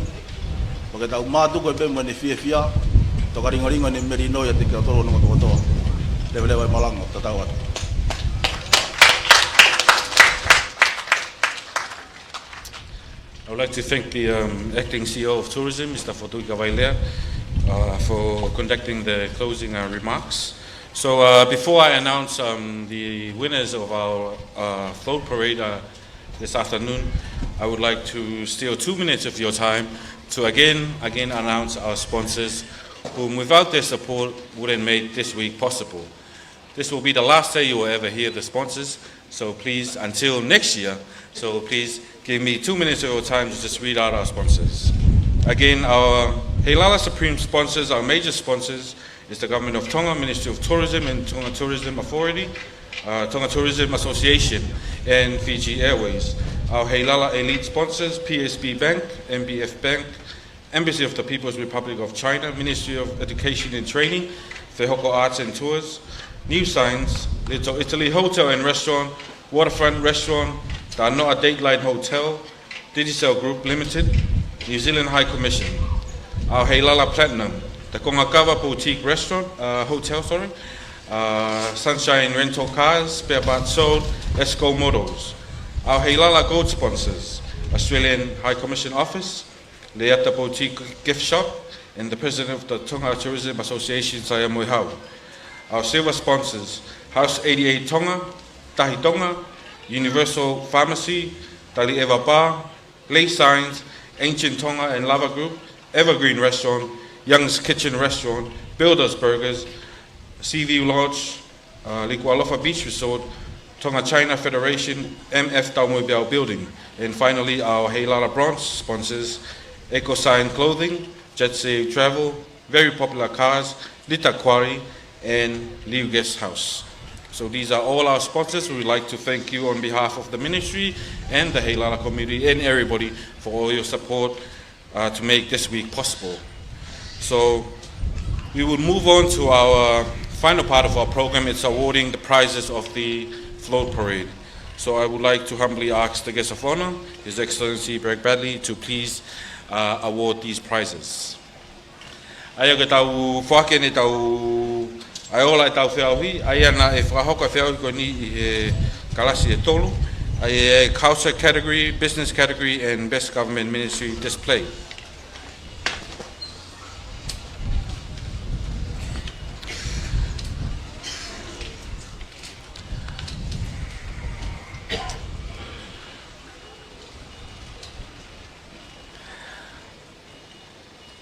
H: Wake tau mātuko e pepo e ne fia. Toka ringo-ringo ni merino ia te kia toro nunga tokotoa. Lewe malanga, tatau atu.
E: I would like to thank the acting CEO of Tourism, Mr. Fotuika Vailea, for conducting the closing remarks. So before I announce the winners of our float parade this afternoon, I would like to steal 2 minutes of your time to again announce our sponsors, whom without their support wouldn't make this week possible. This will be the last day you will ever hear the sponsors, so please, until next year, so please give me 2 minutes of your time to just read out our sponsors. Again, our Heilala Supreme sponsors, our major sponsors, is the Government of Tonga, Ministry of Tourism and Tonga Tourism Authority, Tonga Tourism Association, and Fiji Airways. Our Heilala elite sponsors, PSB Bank, MBF Bank, Embassy of the People's Republic of China, Ministry of Education and Training, Whehoko Arts and Tours, New Signs, Little Italy Hotel and Restaurant, Waterfront Restaurant, the Anoa Dateline Hotel, Digicel Group Limited, New Zealand High Commission, our Heilala Platinum, the Kongakawa Boutique Restaurant, Hotel, Sunshine Rental Cars, Spare Parts Sold, Esco Motors, our Heilala Gold sponsors, Australian High Commission Office, Leata Boutique Gift Shop, and the President of the Tonga Tourism Association, Taumoepeau. Our silver sponsors, House 88 Tonga, Tahi Tonga, Universal Pharmacy, Tali Eva Bar, Lay Signs, Ancient Tonga and Lava Group, Evergreen Restaurant, Young's Kitchen Restaurant, Builders Burgers, Seaview Lodge, Nuku'alofa Beach Resort, Tonga China Federation, MF Taumoepeau Building, and finally our Heilala Bronze sponsors, EcoSign Clothing, Jet Save Travel, Very Popular Cars, Lita Quarry, and Liu Guest House. So these are all our sponsors. We would like to thank you on behalf of the ministry and the Heilala community and everybody for all your support to make this week possible. So we will move on to our final part of our program. It's awarding the prizes of the float parade. So I would like to humbly ask the guest of honor, His Excellency Greg Bradley, to please award these prizes. Aia ke tau whake ne tau aiola e tau whiauhi, aia na e whahoka whiauhi ko ni I he kalasi e tolu, aia e culture category, business category, and best government ministry display.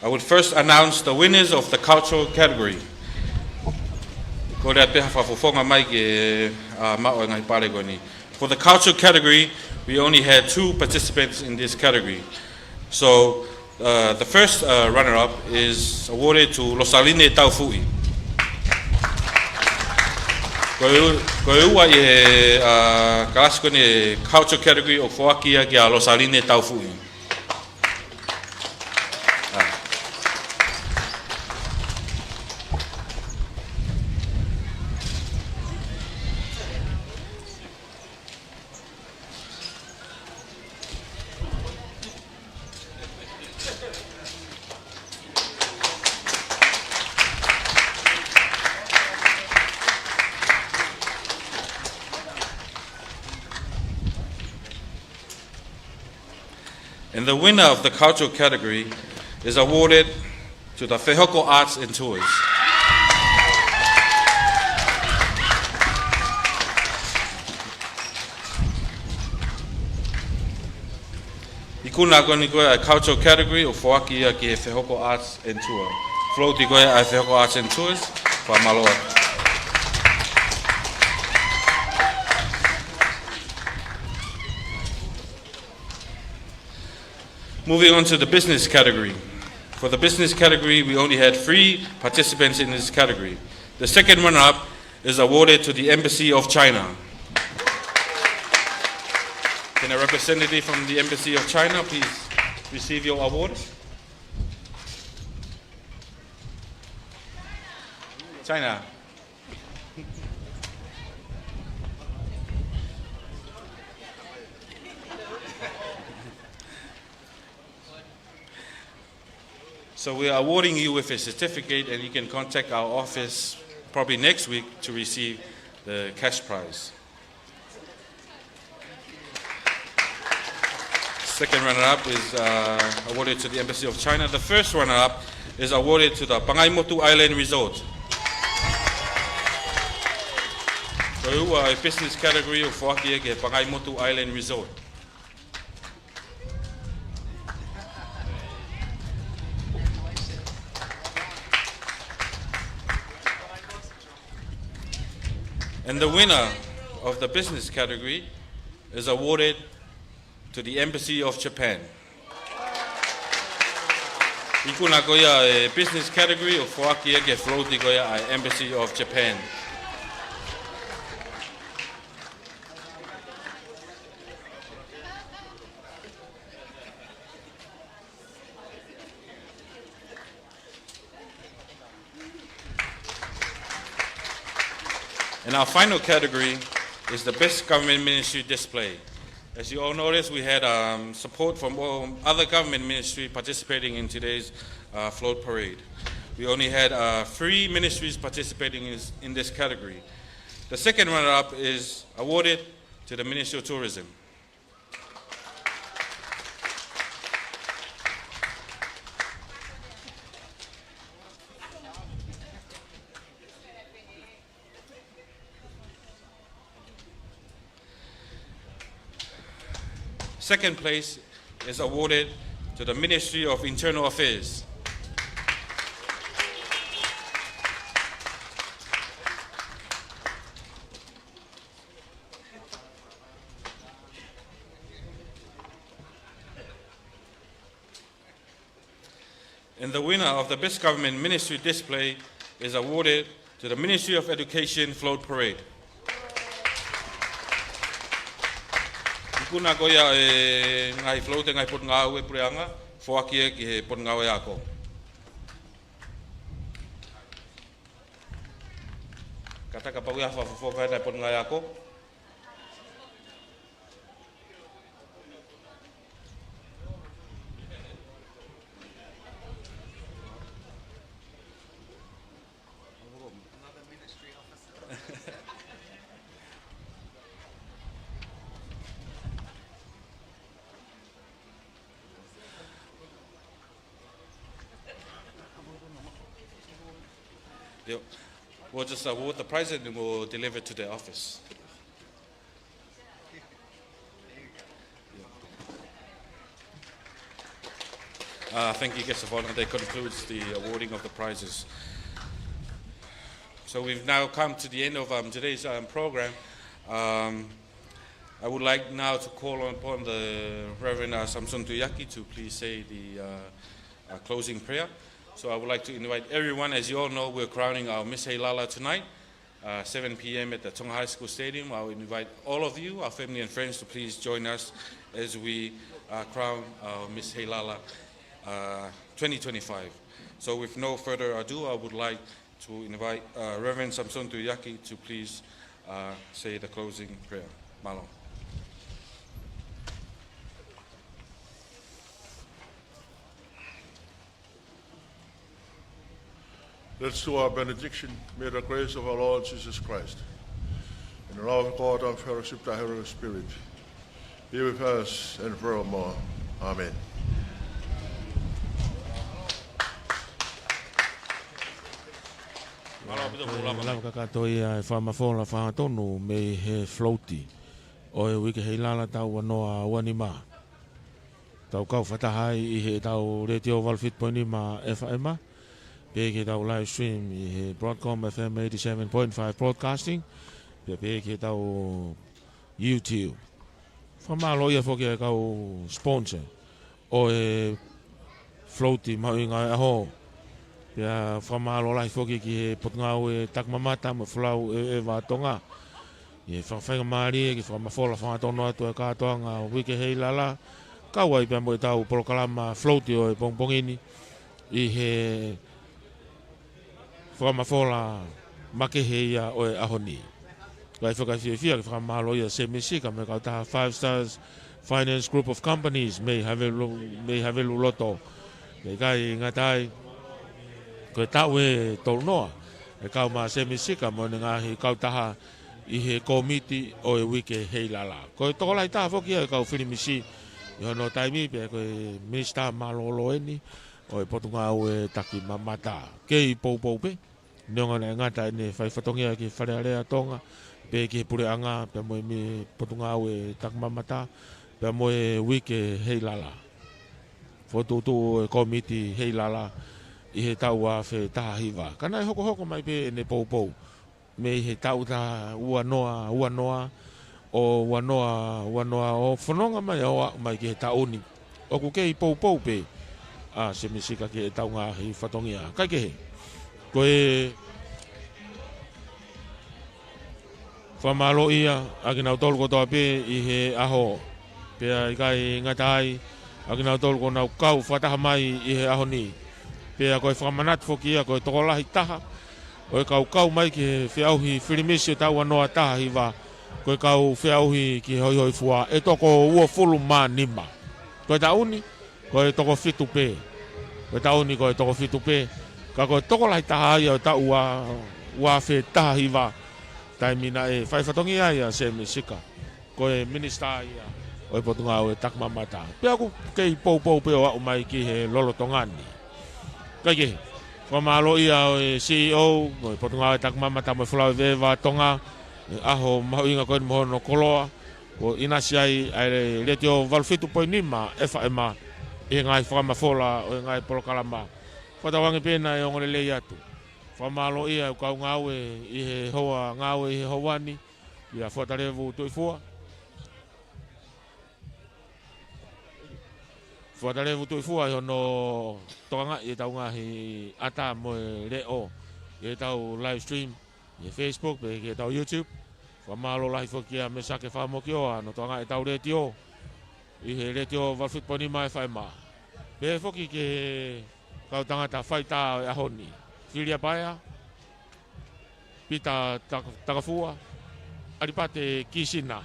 E: I would first announce the winners of the cultural category. For the cultural category, we only had 2 participants in this category. So the first runner-up is awarded to Losaline Taufu'i. Ko ua I kalasiko ni cultural category o Foakia ki a Losaline Taufu'i. And the winner of the cultural category is awarded to the Whehoko Arts and Tours. I kuna koni koe a cultural category o whoaki ia ki he Whehoko Arts and Tour. Floati koe a Whehoko Arts and Tours, wha maloa. Moving on to the business category. For the business category, we only had 3 participants in this category. The second runner-up is awarded to the Embassy of China. Can a representative from the Embassy of China please receive your award? China. So we are awarding you with a certificate, and you can contact our office probably next week to receive the cash prize. Second runner-up is awarded to the Embassy of China. The first runner-up is awarded to the Pangaimotu Island Resort. So who are a business category of Whaki ke Pangaimotu Island Resort. And the winner of the business category is awarded to the Embassy of Japan. Ikuna koia a business category of Whaki ke floati koia a Embassy of Japan. And our final category is the Best Government Ministry Display. As you all noticed, we had support from all other government ministries participating in today's float parade. We only had 3 ministries participating in this category. The second runner-up is awarded to the Ministry of Tourism. Second place is awarded to the Ministry of Internal Affairs. And the winner of the Best Government Ministry Display is awarded to the Ministry of Education Float Parade. Kuna koia e ngai float ngai Tonga'uiha e preanga, Whaki ki he Tonga'uiha ako. Kataka pauia whawhawhawhai nai Tonga'uiha ako. We'll just award the prize and we'll deliver it to the office. Thank you, guests of honor. That concludes the awarding of the prizes. So we've now come to the end of today's program. I would like now to call upon the Reverend Samson Tuyaki to please say the closing prayer. So I would like to invite everyone. As you all know, we're crowning our Miss Heilala tonight, 7 p.m. at the Tonga High School Stadium. I would invite all of you, our family and friends, to please join us as we crown our Miss Heilala 2025. So with no further ado, I would like to invite Reverend Samson Tuyaki to please say the closing prayer. Malo.
D: Let's do our benediction. May the grace of our Lord Jesus Christ and the love of God and fellowship of the Holy Spirit be with us and forevermore. Amen.
B: Lau kakatoi e whamawhola whangatonu me he floati. O e wike Heilala tau anoa wanima. Tau kau whatahai I he tau retio walfit poinima FMA. Peke tau live stream I he Broadcom FM 87.5 broadcasting. Peke tau YouTube. Whamalo ia whoki e kau sponsor o e floaty mai ngai aho pia whamalo lai foki ki he Potongau e takmamata mo flau e Vatonga e whawhainga maari ki whamafola whangatono atu e kātoanga o wike Heilala kawai pia mo e tau polokalama floaty o e pongpongini i he whamafola makeheia o e ahoni kai whakawhiawhia ki whamalo ia se mesika me kautaha 5 Stars Finance Group of Companies me have loto e kai ngatai ko tau e tolnoa e kau ma se misika mo ngahi kau taha i he komiti o e wike Heilala ko to lai ta foki e kau filimisi yo no taimi pe ko minister maloloeni o e Potongau e taki mamata ke i pou pe nonga na ngata ne fai fatongia ki wharearea tonga pe ki pure anga pe mo mi Potongau e taki mamata pe mo e wike Heilala foto tu komiti Heilala i he tau a whe taha hiwa. Kana e hoko mai pe ne pou me he tau ta ua noa o ua noa o whanonga mai o mai ki he tauni. O ku kei pou pe a se misika ki he tau ngā hi whatongia. Kai ke he. Ko e whamalo ia a ki nau tolu kotoa pe i he aho pea i kai ngatai a ki nau tolu ko nau kau whataha mai i he aho ni. Pea koe whakamanat foki ia koe tokolahi taha koe kau mai ki whiauhi whirimisi o tau anoa taha hiwa koe kau whiauhi ki hoi fua e toko ua fulu mā nima koe tauni koe toko fitu pe ka koe tokolahi taha ia o tau ua whe taha hiwa taimina e whaifatongi ia se misika koe minister ia o e Potongau e takmamata pea ku kei pou pe o au mai ki he lolotongani Kake, whamalo ia o CEO, o Potongau e takmamata mo whalau e Vatonga, aho mahu inga koe moho no koloa, o inasi ai reti o valfitu poi nima, ema, e ngai whamafola o ngai polokalama. Whatawangi pēna e ongore lei atu. Whamalo ia o kau ngau i he hoa, ngau i he hauani, ia whatarevu tuifua. Whatarevu tuifua i hono toanga i tau ngahi ata mo e reo i tau live stream i Facebook i tau YouTube whamalo lahi whokia me sake whamoki oa no toanga i tau retio i he retio valfit poni mai whaima pe whoki ke kau tangata whaita e ahoni Filia Paia Pita Takafua Aripate Kisina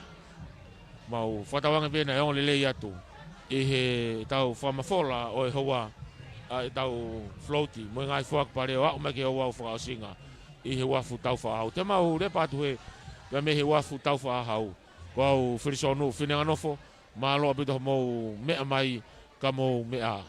B: mau whatawangi pēna e ongle lei atu i he tau whamafola o e hoa a tau floaty mo ngai fuak pare o au make o au whakaosinga i he wafu Taumoepeau te mau repa atu he pe me he wafu Taumoepeau ko au whirisonu whinenga nofo malo abito mo mea mai ka mo mea